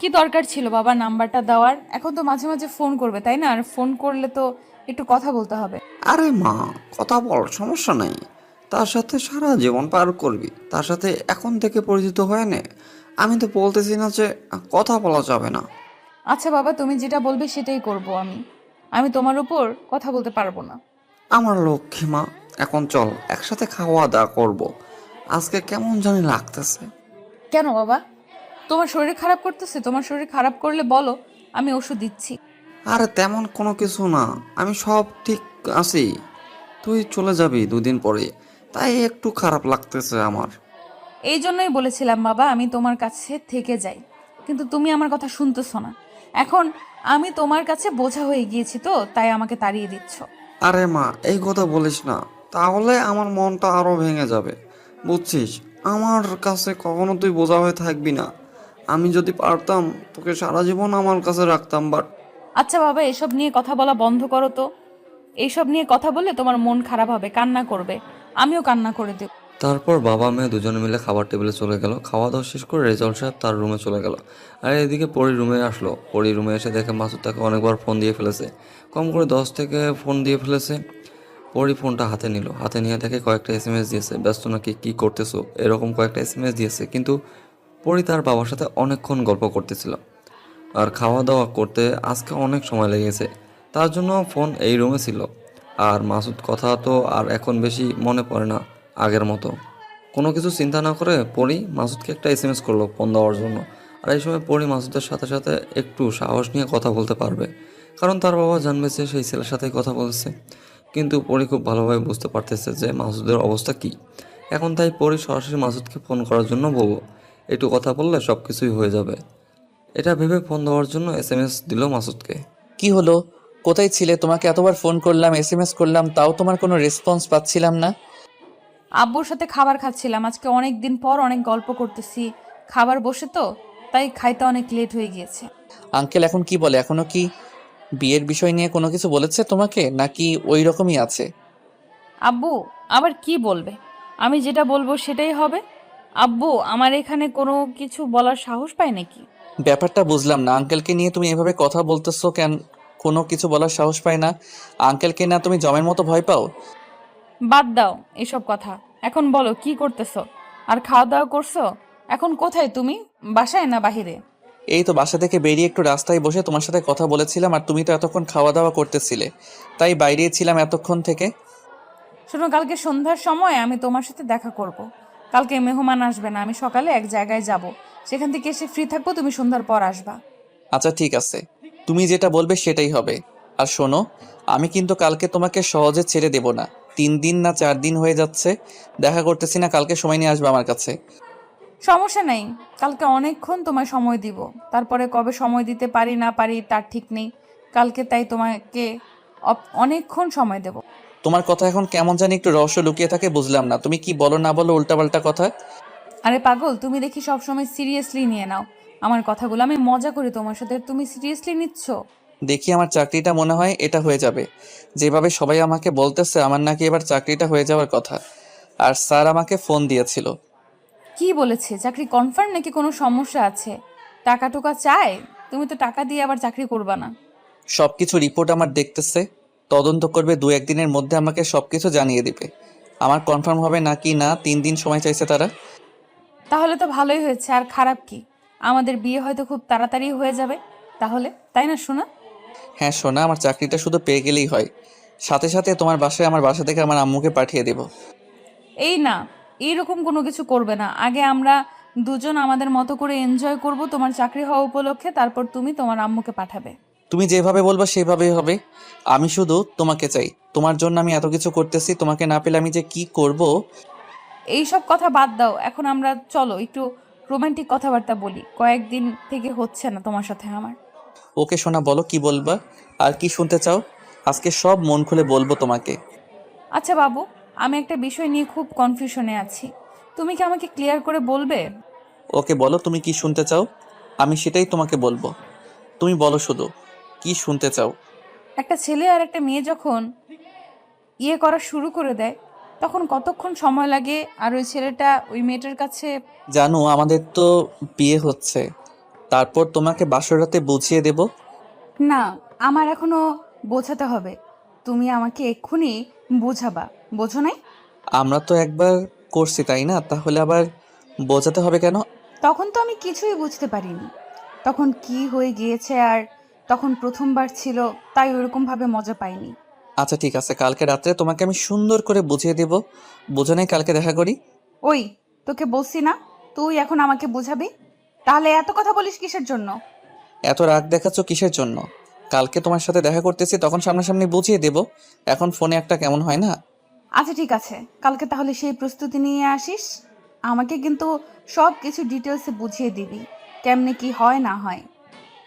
কি দরকার ছিল বাবা নাম্বারটা দেওয়ার? এখন তো মাঝে মাঝে ফোন করবে তাই না? আর ফোন করলে তো একটু কথা বলতে হবে। আরে মা, কথা বল, সমস্যা নেই। তার সাথে সারা জীবন পার করবি, তার সাথে এখন থেকে পরিচিত হয়ে নে। আমি তো বলতেছি না যে কথা বলা যাবে না। আচ্ছা বাবা, তুমি যেটা বলবে সেটাই করব। আমি তোমার উপর কথা বলতে পারবো না। আমার লক্ষ্মী মা, এখন চল একসাথে খাওয়া দাওয়া করবো। আজকে কেমন জানি লাগতেছে। কেন বাবা, তোমার শরীর খারাপ করতেছে? তোমার শরীর খারাপ করলে বলো, আমি ওষুধ দিচ্ছি। আরে তেমন কোনো কিছু না, আমি সব ঠিক আছি। তুই চলে যাবি দুদিন পরে, তাই একটু খারাপ লাগতেছে আমার। এই জন্যই বলেছিলাম বাবা, আমি তোমার কাছে থেকে যাই, কিন্তু তুমি আমার কথা শুনতেছো না। এখন আমি তোমার কাছে বোঝা হয়ে গিয়েছি তো, তাই আমাকে তাড়িয়ে দিচ্ছ। আরে মা, এই কথা বলিস না, তাহলে আমার মনটা আরো ভেঙে যাবে, বুঝছিস? আমার কাছে কখনো তুই বোঝা হয়ে থাকবি না। আমি যদি পারতাম তোকে সারা জীবন আমার কাছে রাখতাম, বাট আচ্ছা বাবা, এসব নিয়ে কথা বলা বন্ধ করো তো। এইসব নিয়ে কথা বললে তোমার মন খারাপ হবে, কান্না করবে, আমিও কান্না করে দেব। তারপর বাবা মেয়ে দুজনে মিলে খাবার টেবিলে চলে গেল। খাওয়া দাওয়া শেষ করে রেজাউল সাহেব তার রুমে চলে গেল। আর এদিকে পরি রুমে আসলো। পরি রুমে এসে দেখে মাসুদ তাকে অনেকবার ফোন দিয়ে ফেলেছে, কম করে 10 থেকে ফোন দিয়ে ফেলেছে। পরি ফোনটা হাতে নিল, হাতে নিয়ে দেখে কয়েকটা এসএমএস দিয়েছে, ব্যস্ত নাকি, কি করতেছো, এরকম কয়েকটা এসএমএস দিয়েছে। কিন্তু পরি তার বাবার সাথে অনেকক্ষণ গল্প করতেছিল, আর খাওয়া দাওয়া করতে আজকে অনেক সময় লেগেছে, তার জন্য ফোন এই রুমে ছিল। আর মাসুদ কথা তো আর এখন বেশি মনে পড়ে না আগের মতো। কোনো কিছু চিন্তা না করে পরি মাসুদকে একটা এসএমএস করলো ফোন দেওয়ার জন্য। আর এই সময় পরি মাসুদের সাথে সাথে একটু সাহস নিয়ে কথা বলতে পারবে, কারণ তার বাবা জানবে যে সেই ছেলের সাথেই কথা বলছে। কিন্তু পরি খুব ভালোভাবে বুঝতে পারতেছে যে মাসুদের অবস্থা কী এখন, তাই পরি সরাসরি মাসুদকে ফোন করার জন্য বলবো, একটু কথা বললে সব কিছুই হয়ে যাবে। এটা ভেবে ফোন দেওয়ার জন্য এসএমএস দিল মাসুদকে। কি হলো? কোথায় ছিলে? তোমাকে এতবার ফোন করলাম, এসএমএস করলাম, তাও তোমার কোনো রেসপন্স পাচ্ছিলাম না। আব্বুর সাথে খাবার খাচ্ছিলাম, আজকে অনেক দিন পর অনেক গল্প করতেছি, খাবার বসে তো, তাই খাইতে অনেক লেট হয়ে গিয়েছে। আঙ্কেল এখন কি বলে? এখনো কি বিয়ের বিষয় নিয়ে কোনো কিছু বলেছে তোমাকে, নাকি ওই রকমই আছে? আব্বু আবার কি বলবে? আমি যেটা বলবো সেটাই হবে। আব্বু আমার এখানে কোনো কিছু বলার সাহস পায় নাকি? ব্যাপারটা বুঝলাম না, আঙ্কেলকে নিয়ে তুমি এভাবে কথা বলতেছো কেন? কোনো কিছু বলার সাহস পায় না? আঙ্কেলকে না তুমি জমের মতো ভয় পাও? বাদ দাও এসব কথা, এখন বলো কি করতেছো? আর খাওয়া দাওয়া করছো? এখন কোথায় তুমি, বাসায় না বাহিরে? এই তো বাসা থেকে বেরিয়ে একটু রাস্তায় বসে তোমার সাথে কথা বলেছিলাম, আর তুমি তো এতক্ষণ খাওয়া দাওয়া করতেছিলে, তাই বাইরে ছিলাম এতক্ষণ থেকে। শোনো, কালকে সন্ধ্যার সময় আমি তোমার সাথে দেখা করব। কালকে মেহমান আসবে না, আমি সকালে এক জায়গায় যাব, সেখান থেকে এসে ফ্রি থাকবো, তুমি সন্ধ্যার পর আসবা। আচ্ছা ঠিক আছে, তুমি যেটা বলবে সেটাই হবে। আর শোনো, আমি কিন্তু কালকে তোমাকে সহজে ছেড়ে দেব না। 3 দিন না 4 দিন হয়ে যাচ্ছে দেখা করতেছি না, কালকে সময় নিয়ে আসবে আমার কাছে। সমস্যা নেই, কালকে অনেকক্ষণ তোমায় সময় দিব, তারপরে কবে সময় দিতে পারি না পারি তার ঠিক নেই। কালকে তাই তোমাকে অনেকক্ষণ সময় দেব। তোমার কথা এখন কেমন জানি একটু রহস্য লুকিয়ে থাকে, বুঝলাম না তুমি কি বলো না বলো উল্টাপাল্টা কথা। আরে পাগল, তুমি দেখি সবসময় সিরিয়াসলি নিয়ে নাও আমার কথাগুলো। আমি মজা করি তোমার সাথে, তুমি সিরিয়াসলি নিচ্ছ? দেখি আমার চাকরিটা মনে হয় এটা হয়ে যাবে। যেভাবে সবাই আমাকে বলতেছে আমার নাকি এবার চাকরিটা হয়ে যাওয়ার কথা। আর স্যার আমাকে ফোন দিয়েছিল। কি বলেছে? চাকরি কনফার্ম নাকি কোনো সমস্যা আছে? টাকা টুকা চায়? তুমি তো টাকা দিয়ে আবার চাকরি করবা না। সবকিছু রিপোর্ট আমার দেখতেছে, তদন্ত করবে, 2-1 দিনের মধ্যে আমাকে সবকিছু জানিয়ে দিবে। আমার কনফার্ম হবে নাকি না 3 দিন সময় চাইছে তারা। তাহলে তো ভালোই হয়েছে, আর খারাপ কি? আমাদের বিয়ে হয়তো খুব তাড়াতাড়ি হয়ে যাবে তাহলে, তাই না সোনা? হ্যাঁ সোনা, আমার চাকরিটা শুধু পেয়ে গেলেই হয়। সাথে সাথে তোমার বাসায় আমার বাসা থেকে আমার আম্মুকে পাঠিয়ে দেব। এই না, এইরকম কোনো কিছু করবে না। আগে আমরা দুজন আমাদের মতো করে এনজয় করব তোমার চাকরি হওয়া উপলক্ষে, তারপর তুমি তোমার আম্মুকে পাঠাবে। তুমি যেভাবে বলবা সেভাবেই হবে। আমি শুধু তোমাকে চাই, তোমার জন্য আমি এত কিছু করতেছি, তোমাকে না পেলে আমি যে কি করব। এই সব কথা বাদ দাও, এখন আমরা চলো একটু রোমান্টিক কথাবার্তা বলি, কয়েকদিন থেকে হচ্ছে না তোমার সাথে আমার। ওকে সোনা, বলো কি বলবা, আর কি শুনতে চাও। আজকে সব মন খুলে বলবো তোমাকে। আচ্ছা বাবু, আমি একটা বিষয় নিয়ে খুব কনফিউশনে আছি, তুমি কি আমাকে ক্লিয়ার করে বলবে? ওকে বলো, তুমি কি শুনতে চাও, আমি সেটাই তোমাকে বলবো। তুমি বলো শুধু, কি শুনতে চাও। একটা ছেলে আর একটা মেয়ে যখন করা শুরু করে দেয়, তখন কতক্ষণ সময় লাগে আর ওই ছেলেটা ওই মেয়েটার কাছে? জানো, আমাদের তো বিয়ে হচ্ছে, তারপর তোমাকে বাসর রাতে বুঝিয়ে দেব। না, আমার এখনো বোঝাতে হবে, তুমি আমাকে এক্ষুনি বোঝাবা, বোঝো নাই? আমরা তো একবার করছি তাই না, তাহলে আবার বোঝাতে হবে কেন? তখন তো আমি কিছুই বুঝতে পারিনি, তখন কি হয়ে গিয়েছে, আর তখন প্রথমবার ছিল, তাই ওরকম ভাবে মজা পাইনি। আচ্ছা ঠিক আছে, কালকে রাত্রে তোমাকে আমি সুন্দর করে বুঝিয়ে দেব। বোঝো নাই, কালকে দেখা করি। ওই, তোকে বলছি না তুই এখন আমাকে বোঝাবি? তাহলে এত কথা বলিস কিসের জন্য? এত রাগ দেখাচ্ছ কিসের জন্য? কালকে তোমার সাথে দেখা করতেছি, তখন সামনাসামনি বুঝিয়ে দেব। এখন ফোনে একটা কেমন হয় না? আচ্ছা ঠিক আছে, কালকে তাহলে সেই প্রস্তুতি নিয়ে আসিস, আমাকে কিন্তু সব কিছু ডিটেলসে বুঝিয়ে দিবি, কেমনে কি হয় না হয়।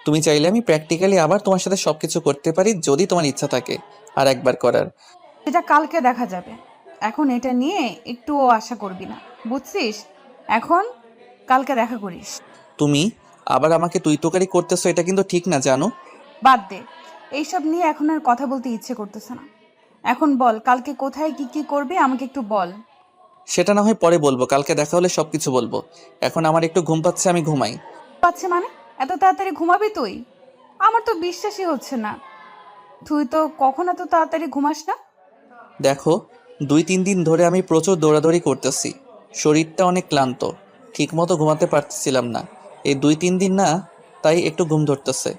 তুমি চাইলে আমি প্র্যাকটিক্যালি আবার তোমার সাথে সবকিছু করতে পারি, যদি তোমার ইচ্ছা থাকে আর একবার করার। এটা কালকে দেখা যাবে, এখন এটা নিয়ে একটুও আশা করবি না, বুঝছিস? এখন কালকে দেখা করিস। তুমি আবার আমাকে তুই তোকারি করতেছো, এটা কিন্তু ঠিক না, জানো। বাদ দে, এইসব নিয়ে এখন আর কথা বলতে ইচ্ছে করতেছে না। এখন বল, কালকে কোথায় কি কি করবি আমাকে একটু বল। সেটা না হয় পরে বলবো, কালকে দেখা হলে সবকিছু বলবো। এখন আমার একটু ঘুম পাচ্ছে, আমি ঘুমাই। পাচ্ছে মানে? এত তাড়াতাড়ি ঘুমাবি তুই? আমার তো বিশ্বাসই হচ্ছে না, তুই তো কখন এত তাড়াতাড়ি ঘুমাস না। দেখো, 2-3 দিন ধরে আমি প্রচুর দৌড়াদৌড়ি করতেছি, শরীরটা অনেক ক্লান্ত, ঠিকমতো ঘুমাতে পারতেছিলাম না। এই 2-3 দিন না, তাই একটু ঘুম ধরতেছে।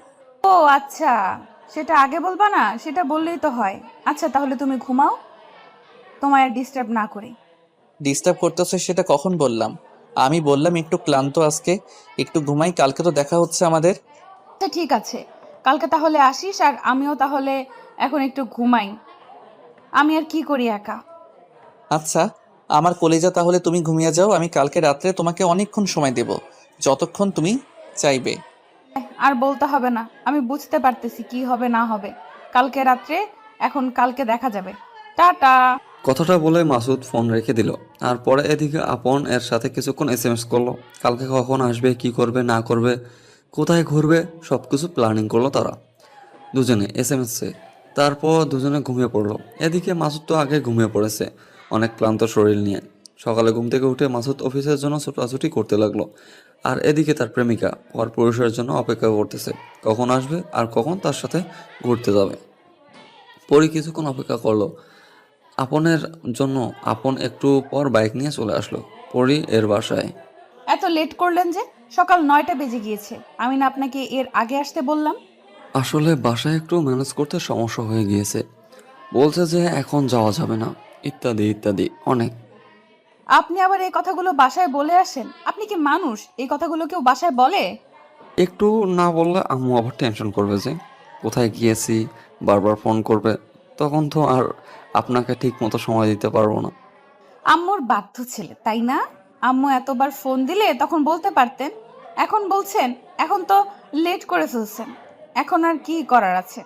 ও আচ্ছা, সেটা আগে বলবা না, সেটা বললেই তো হয়। আচ্ছা তাহলে তুমি ঘুমাও, তোমায় আর ডিস্টার্ব না করি। ডিস্টার্ব করতেছে সেটা কখন বললাম? আমি বললাম একটু ক্লান্ত আজকে, একটু ঘুমাই, কালকে তো দেখা হচ্ছে আমাদের। আচ্ছা ঠিক আছে, কালকে তাহলে আসিস, আর আমিও তাহলে এখন একটু ঘুমাই, আমি আর কি করি একা। আচ্ছা, আমার কলেজা, তাহলে তুমি ঘুমিয়ে যাও, আমি কালকে রাত্রে তোমাকে অনেকক্ষণ সময় দেব, যতক্ষণ তুমি চাইবে। আর বলতে হবে না, আমি বুঝতে পারতেছি কি হবে না হবে, কালকে রাত্রে, এখন কালকে দেখা যাবে। টাটা। কথাটা বলে মাসুদ ফোন রেখে দিল। আর পরে এদিকে আপন এর সাথে কিছুক্ষণ এসএমএস করলো। কালকে কখন আসবে, কি করবে না করবে, কোথায় ঘুরবে, সব কিছু প্ল্যানিং করলো তারা দুজনে এসএমএসে। তারপর দুজনে ঘুমিয়ে পড়লো। এদিকে মাসুদ তো আগে ঘুমিয়ে পড়েছে অনেক ক্লান্ত শরীর নিয়ে। সকালে ঘুম থেকে উঠে মাসুদ অফিসের জন্য ছোটাছুটি করতে লাগলো। আর এদিকে তার প্রেমিকা পর পুরুষের জন্য অপেক্ষা করতেছে, কখন আসবে আর কখন তার সাথে ঘুরতে যাবে। পরি কিছুক্ষণ অপেক্ষা করলো আপনের জন্য। আপন একটু পর বাইক নিয়ে চলে আসলো পরি এর বাসায়। এত লেট করলেন যে? সকাল 9টা বেজে গিয়েছে, আমি না আপনাকে এর আগে আসতে বললাম? আসলে বাসায় একটু ম্যানেজ করতে সমস্যা হয়ে গিয়েছে, বলছে যে এখন যাওয়া যাবে না, ইত্যাদি ইত্যাদি অনেক। আপনি আবার এই কথাগুলো বাসায় বলে আসেন? আপনি কি মানুষ, এই কথাগুলো কেউ বাসায় বলে? একটু না বললে আম্মু আবার টেনশন করবে যে কোথায় গিয়েছি, বারবার ফোন করবে, তখন তো আর আপনাকে ঠিক মতো সময় দিতে পারবো না। আম্মুর বাধ্য ছেলে তাই না? আম্মু এতবার ফোন দিলে তখন বলতে পারতেন, এখন বলছেন, এখন তো লেট করে ফেলছেন, এখন আর কি করার আছে?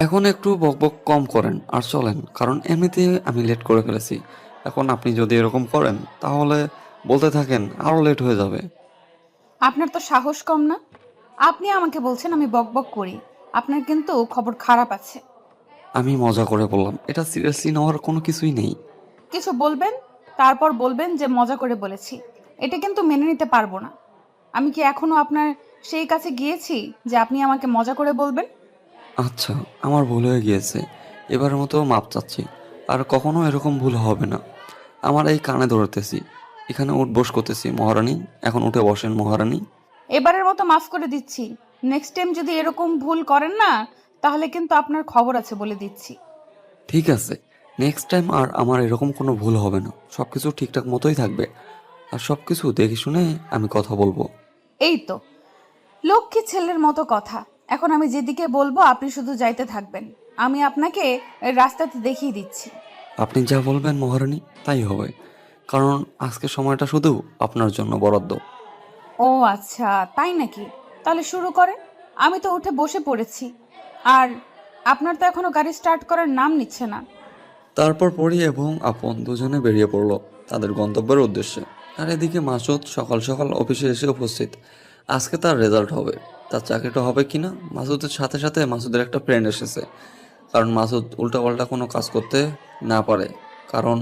এখন একটু বকবক কম করেন আর চলেন, কারণ এমনিতে আমি লেট করে ফেলেছি। এখন আপনি যদি এরকম করেন তাহলে বলতে থাকেন আরো লেট হয়ে যাবে। আপনার তো সাহস কম না, আপনি আমাকে বলছেন আমি বকবক করি, আপনার কিন্তু খবর খারাপ আছে। আমি মজা করে বললাম, এটা সিরিয়াসলি নেওয়ার কোনো কিছুই নেই। কিছু বলবেন, তারপর বলবেন যে মজা করে বলেছি, এটা কিন্তু মেনে নিতে পারবো না। আমি কি এখনো আপনার সেই কাছে গিয়েছি যে আপনি আমাকে মজা করে বলবেন? আচ্ছা, আমার ভুল হয়ে গিয়েছে, এবারের মতো মাপ চাচ্ছি, আর কখনো এরকম ভুল হবে না। আমার এই কানে ধরতেছি, এখানে উঠ বস করতেছি মহারানী, এখন উঠে বসেন মহারানী। এবারের মতো মাফ করে দিচ্ছি, নেক্সট টাইম যদি এরকম ভুল করেন না, তাহলে কিন্তু আপনার খবর আছে বলে দিচ্ছি। ঠিক আছে, নেক্সট টাইম আর আমার এরকম কোনো ভুল হবে না, সব কিছু ঠিকঠাক মতোই থাকবে, আর সব কিছু দেখে শুনে আমি কথা বলবো। এই তো লক্ষ্মী ছেলের মতো কথা। এখন আমি যেদিকে বলবো আপনি শুধু যাইতে থাকবেন। আমি আপনাকে রাস্তাতে দেখিয়ে দিচ্ছি। আপনি যা বলবেন মহারানী তাই হবে, কারণ আজকে সময়টা শুধু আপনার জন্য বরাদ্দ। ও আচ্ছা, তাই নাকি? তাহলে শুরু করেন। আমি তো উঠে বসে পড়েছি, আর আপনার তো এখনো গাড়ি স্টার্ট করার নাম নিচ্ছে না। তারপর পরি এবং আপন দুজনে বেরিয়ে পড়লো তাদের গন্তব্যের উদ্দেশ্যে। আর এদিকে মাসুদ সকাল সকাল অফিসে এসে উপস্থিত। আজকে তার রেজাল্ট হবে, তার চাকরিটা হবে কিনা। মাসুদের সাথে সাথে মাসুদের একটা ফ্রেন্ড এসেছে, কারণ মাসুদ উল্টাপাল্টা কোনো কাজ করতে না পারে। কারণ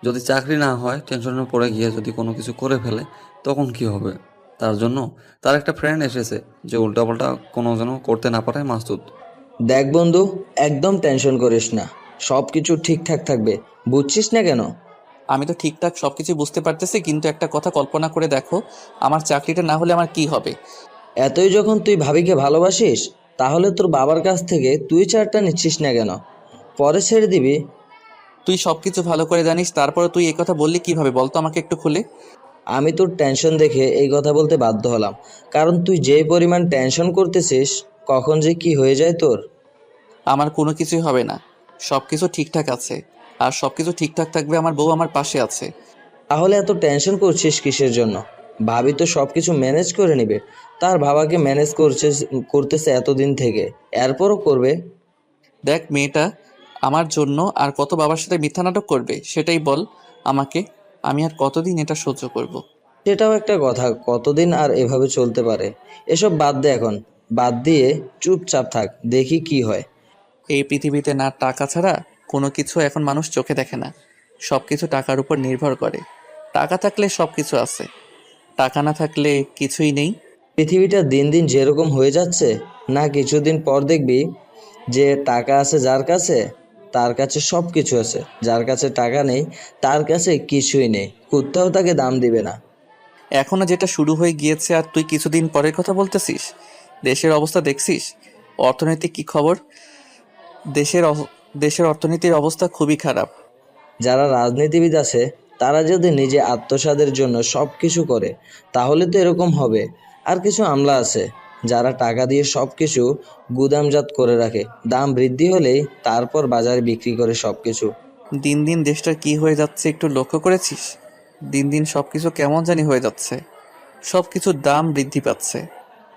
যদি চাকরি না হয়, টেনশনে পড়ে গিয়ে যদি কোনো কিছু করে ফেলে তখন কি হবে। তার জন্য তার একটা ফ্রেন্ড এসেছে যে উল্টাপাল্টা কোনো যেন করতে না পারে মাসুদ। দেখ বন্ধু, একদম টেনশন করিস না, সব কিছু ঠিকঠাক থাকবে, বুঝছিস না কেন? আমি তো ঠিকঠাক সবকিছু বুঝতে পারতেছি, কিন্তু একটা কথা কল্পনা করে দেখো, আমার চাকরিটা না হলে আমার কি হবে? এতই যখন তুই ভাবিকে ভালোবাসিস, তাহলে তোর বাবার কাছ থেকে তুই চারটা নিচ্ছিস না কেন? পরে ছেড়ে দিবি। তুই সবকিছু ভালো করে জানিস, তারপরে তুই এই কথা বললি কিভাবে বলতো আমাকে একটু খুলে? আমি তোর টেনশন দেখে এই কথা বলতে বাধ্য হলাম, কারণ তুই যেই পরিমাণ টেনশন করতেছিস, কখন যে কি হয়ে যায় তোর। আমার কোনো কিছুই হবে না, সবকিছু ঠিকঠাক আছে, আর সবকিছু ঠিকঠাক থাকবে, আমার বউ আমার পাশে আছে। তাহলে এত টেনশন করছিস কিসের জন্য? ভাবি তো সব কিছু ম্যানেজ করে নিবে, তার বাবাকে ম্যানেজ করতেছে এতদিন থেকে, এরপরও করবে। দেখ, মেয়েটা আমার জন্য আর কত বাবার সাথে মিথ্যা নাটক করবে সেটাই বল আমাকে। আমি আর কতদিন এটা সহ্য করব? সেটাও একটা কথা, কতদিন আর এভাবে চলতে পারে। এসব বাদ দে এখন, বাদ দিয়ে চুপচাপ থাক, দেখি কি হয়। এই পৃথিবীতে না টাকা ছাড়া কোনো কিছু এখন মানুষ চোখে দেখে না, সব কিছু টাকার উপর নির্ভর করে। টাকা থাকলে সব কিছু আছে, টাকা না থাকলে কিছুই নেই। পৃথিবীটা দিন দিন যেরকম হয়ে যাচ্ছে, না কিছুদিন পর দেখবি যে টাকা আছে যার কাছে, তার কাছে সব কিছু আছে, যার কাছে টাকা নেই তার কাছে কিছুই নেই, কোথাও তাকে দাম দিবে না। এখনো যেটা শুরু হয়ে গিয়েছে আর তুই কিছুদিন পরের কথা বলতেছিস? দেশের অবস্থা দেখছিস? অর্থনৈতিক কি খবর? দেশের দেশের অর্থনীতির অবস্থা খুবই খারাপ। যারা রাজনীতিবিদ আছে, তারা যদি নিজে আত্মসাদের জন্য সব কিছু করে, তাহলে তো এরকম হবে। আর কিছু আমলা আছে, যারা টাকা দিয়ে সব কিছু গুদামজাত করে রাখে, দাম বৃদ্ধি হলেই তারপর বাজারে বিক্রি করে সব কিছু। দিন দিন দেশটার কি হয়ে যাচ্ছে একটু লক্ষ্য করেছিস? দিন দিন সব কিছু কেমন জানি হয়ে যাচ্ছে, সব কিছুর দাম বৃদ্ধি পাচ্ছে।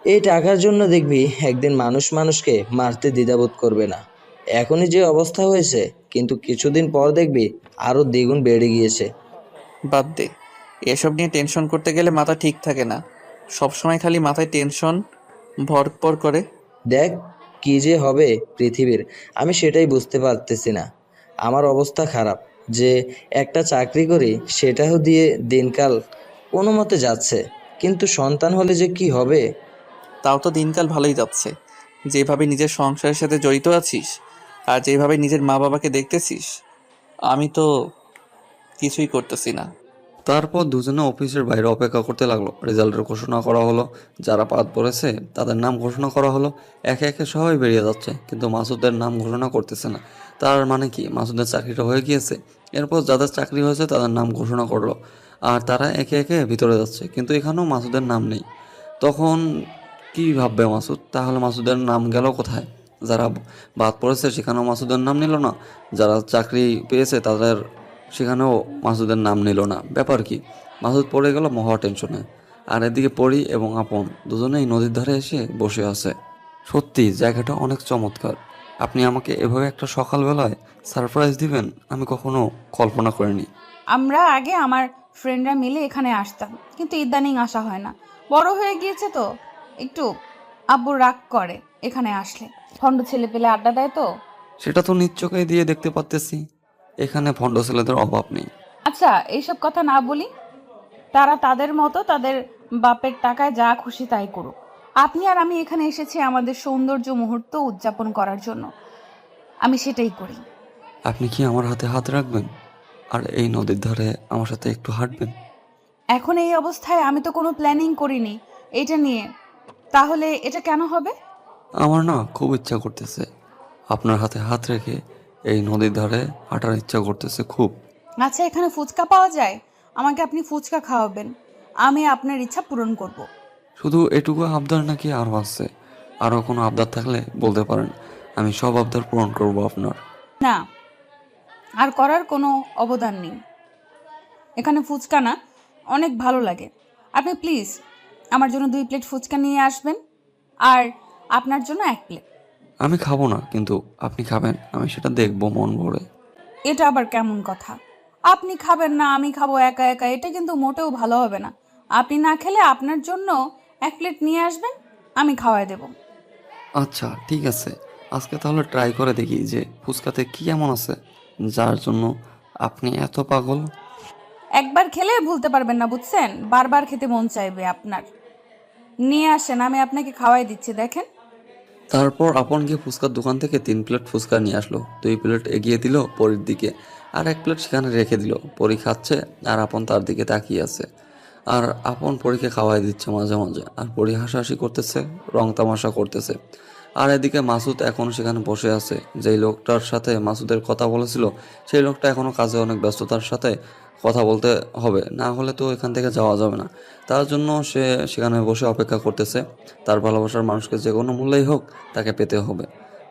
এই টাকার জন্য দেখবি একদিন মানুষ মানুষকে মারতে দ্বিধাবোধ করবে না। এখনই যে অবস্থা হয়েছে, কিন্তু কিছুদিন পর দেখবি আরো দ্বিগুণ বেড়ে গিয়েছে। বাদ দে, এসব নিয়ে টেনশন করতে গেলে মাথা ঠিক থাকে না, সবসময় খালি মাথায় টেনশন ভরপর করে। দেখ কি যে হবে পৃথিবীর, আমি সেটাই বুঝতে পারতেছি না। আমার অবস্থা খারাপ, যে একটা চাকরি করি সেটাও দিয়ে দিনকাল কোনো মতে যাচ্ছে, কিন্তু সন্তান হলে যে কি হবে। তাও তো দিনকাল ভালোই যাচ্ছে, যেভাবে নিজের সংসারের সাথে জড়িত আছিস আর যেভাবে নিজের মা বাবাকে দেখতেছিস, আমি তো কিছুই করতেছি না। তারপর দুজনে অফিসের বাইরে অপেক্ষা করতে লাগলো। রেজাল্টের ঘোষণা করা হলো, যারা বাদ পড়েছে তাদের নাম ঘোষণা করা হলো। একে একে সবাই বেরিয়ে যাচ্ছে, কিন্তু মাসুদের নাম ঘোষণা করতেছে না। তার মানে কি মাসুদের চাকরিটা হয়ে গিয়েছে? এরপর যাদের চাকরি হয়েছে তাদের নাম ঘোষণা করলো, আর তারা একে একে ভিতরে যাচ্ছে, কিন্তু এখানেও মাসুদের নাম নেই। তখন কি ভাববে মাসুদ? তাহলে মাসুদের নাম গেল কোথায়? যারা বাদ পড়েছে সেখানেও মাসুদের নাম নিল না, যারা চাকরি পেয়েছে তাদের সেখানেও মাসুদের নাম নিল না। ব্যাপার কি? মাসুদ পড়ে গেল মহা টেনশনে। আর এদিকে পরি এবং আপন দুজনেই নদীর ধারে এসে বসে আছে। সত্যি জায়গাটা অনেক চমৎকার। আপনি আমাকে এভাবে একটা সকালবেলায় সারপ্রাইজ দিবেন আমি কখনো কল্পনা করিনি। আমরা আগে আমার ফ্রেন্ডরা মিলে এখানে আসতাম, কিন্তু ইদানিং আসা হয় না। বড় হয়ে গিয়েছে তো একটু আব্বু রাগ করে এখানে আসলে। ভণ্ড ছেলে পেলে আড্ডা দেয় তো। সেটা তো নিজ চোখে দিয়ে দেখতে পাচ্তেছি, এখানে ভণ্ড ছেলেদের অভাব নেই। আচ্ছা, এইসব কথা না বলি, তারা তাদের মতো তাদের বাপের টাকায় যা খুশি তাই করুক। আপনি আর আমি এখানে এসেছি আমাদের সৌন্দর্য মুহূর্ত উদযাপন করার জন্য, আমি সেটাই করি। আপনি কি আমার হাতে হাত রাখবেন আর এই নদীর ধারে আমার সাথে একটু হাঁটবেন? এখন এই অবস্থায় আমি তো কোনো প্ল্যানিং করিনি এটা নিয়ে, তাহলে এটা কেন হবে? আমার না খুব ইচ্ছা করতেছে আপনার হাতে হাত রেখে এই নদীর ধারে হাঁটার ইচ্ছা করতেছে খুব। আচ্ছা, এখানে ফুচকা পাওয়া যায়? আমাকে আপনি ফুচকা খাওয়াবেন, আমি আপনার ইচ্ছা পূরণ করব। শুধু এটুকু আবদার নাকি আরও আছে? আরও কোনো আবদার থাকলে বলতে পারেন, আমি সব আবদার পূরণ করব আপনার। না, আর করার কোনো অবদান নেই। এখানে ফুচকা না অনেক ভালো লাগে। আপনি প্লিজ আমার জন্য 2 প্লেট ফুচকা নিয়ে আসবেন, আর আপনার জন্য 1 প্লেট। আমি খাবো না, কিন্তু আপনি খাবেন, আমি সেটা দেখবো মন ভরে। এটা আবার কেমন কথা? আপনি খাবেন না, আমি খাবো একা একা, এটা কিন্তু মোটেও ভালো হবে না। আপনি না খেলে আপনার জন্য 1 প্লেট নিয়ে আসবেন, আমি খাওয়াই দেব। আচ্ছা ঠিক আছে, আজকে তাহলে ট্রাই করে দেখি যে ফুচকাতে কি এমন আছে যার জন্য আপনি এত পাগল। একবার খেলে ভুলতে পারবেন না, বুঝছেন? বারবার খেতে মন চাইবে আপনার। নিয়ে আসেন, আমি আপনাকে খাওয়াই দিচ্ছি, দেখেন। তারপর আপন গিয়ে ফুচকার দোকান থেকে 3 প্লেট ফুচকা নিয়ে আসলো। 2 প্লেট এগিয়ে দিল পরীর দিকে, আর 1 প্লেট সেখানে রেখে দিল। পরী খাচ্ছে আর আপন তার দিকে তাকিয়ে আছে। আর আপন পরীকে খাওয়াই দিচ্ছে মাঝে মাঝে, আর পরী হাসাহাসি করতেছে, রং তামাশা করতেছে। আর এদিকে মাসুদ এখনো সেখানে বসে আছে। যেই লোকটার সাথে মাসুদের কথা বলেছিল, সেই লোকটা এখনো কাজে অনেক ব্যস্ততার সাথে কথা বলতে হবে, না হলে তো এখান থেকে যাওয়া যাবে না। তার জন্য সে সেখানে বসে অপেক্ষা করতেছে। তার ভালোবাসার মানুষকে যে কোনো মূল্যেই হোক তাকে পেতে হবে।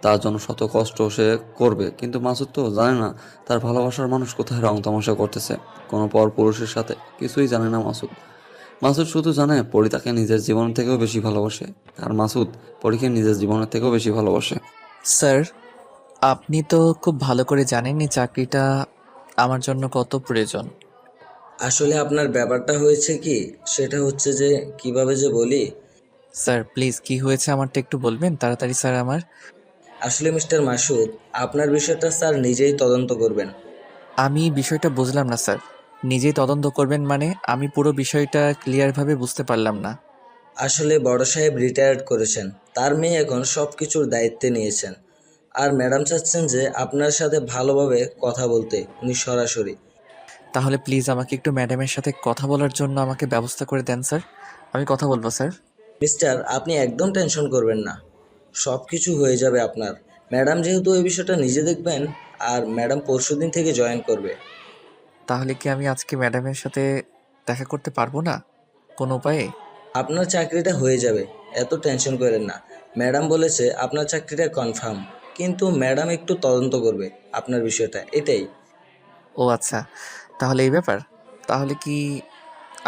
তার জন্য শত কষ্ট সে করবে, কিন্তু মাসুদ তো জানে না তার ভালোবাসার মানুষ কোথায় রং তামাশা করতেছে, কোনো পর পুরুষের সাথে। কিছুই জানে না মাসুদ। মাসুদ শুধু জানে পরি তাকে নিজের জীবন থেকেও বেশি ভালোবাসে, আর মাসুদ পরীকে নিজের জীবনের থেকেও বেশি ভালোবাসে। স্যার, আপনি তো খুব ভালো করে জানেন এই চাকরিটা আমার জন্য কত প্রয়োজন। আসলে আপনার ব্যাপারটা হয়েছে কি, সেটা হচ্ছে যে কিভাবে যে বলি। স্যার প্লিজ, কি হয়েছে আমারটা একটু বলবেন তাড়াতাড়ি স্যার আমার। আসলে মিস্টার মাসুদ, আপনার বিষয়টা স্যার নিজেই তদন্ত করবেন। আমি বিষয়টা বুঝলাম না স্যার। নিজেই তদন্ত করবেন মানে? আমি পুরো বিষয়টা ক্লিয়ারভাবে বুঝতে পারলাম না। আসলে বড় সাহেব রিটায়ার্ড করেছেন, তার মেয়ে এখন সব কিছুর দায়িত্বে নিয়েছেন। আর ম্যাডাম চাচ্ছেন যে আপনার সাথে ভালোভাবে কথা বলতে, উনি সরাসরি। তাহলে প্লিজ আমাকে একটু ম্যাডামের সাথে কথা বলার জন্য আমাকে ব্যবস্থা করে দেন স্যার। আমি কথা বলবো স্যার। মিস্টার, আপনি একদম টেনশন করবেন না, সব কিছু হয়ে যাবে আপনার। ম্যাডাম যেহেতু এই বিষয়টা নিজে দেখবেন, আর ম্যাডাম পরশুদিন থেকে জয়েন করবে। তাহলে কি আমি আজকে ম্যাডামের সাথে দেখা করতে পারবো না কোনো উপায়ে? আপনার চাকরিটা হয়ে যাবে, এত টেনশন করেন না। ম্যাডাম বলেছে আপনার চাকরিটা কনফার্ম, কিন্তু ম্যাডাম একটু তদন্ত করবে আপনার বিষয়টা, এটাই। ও আচ্ছা, তাহলে এই ব্যাপার। তাহলে কি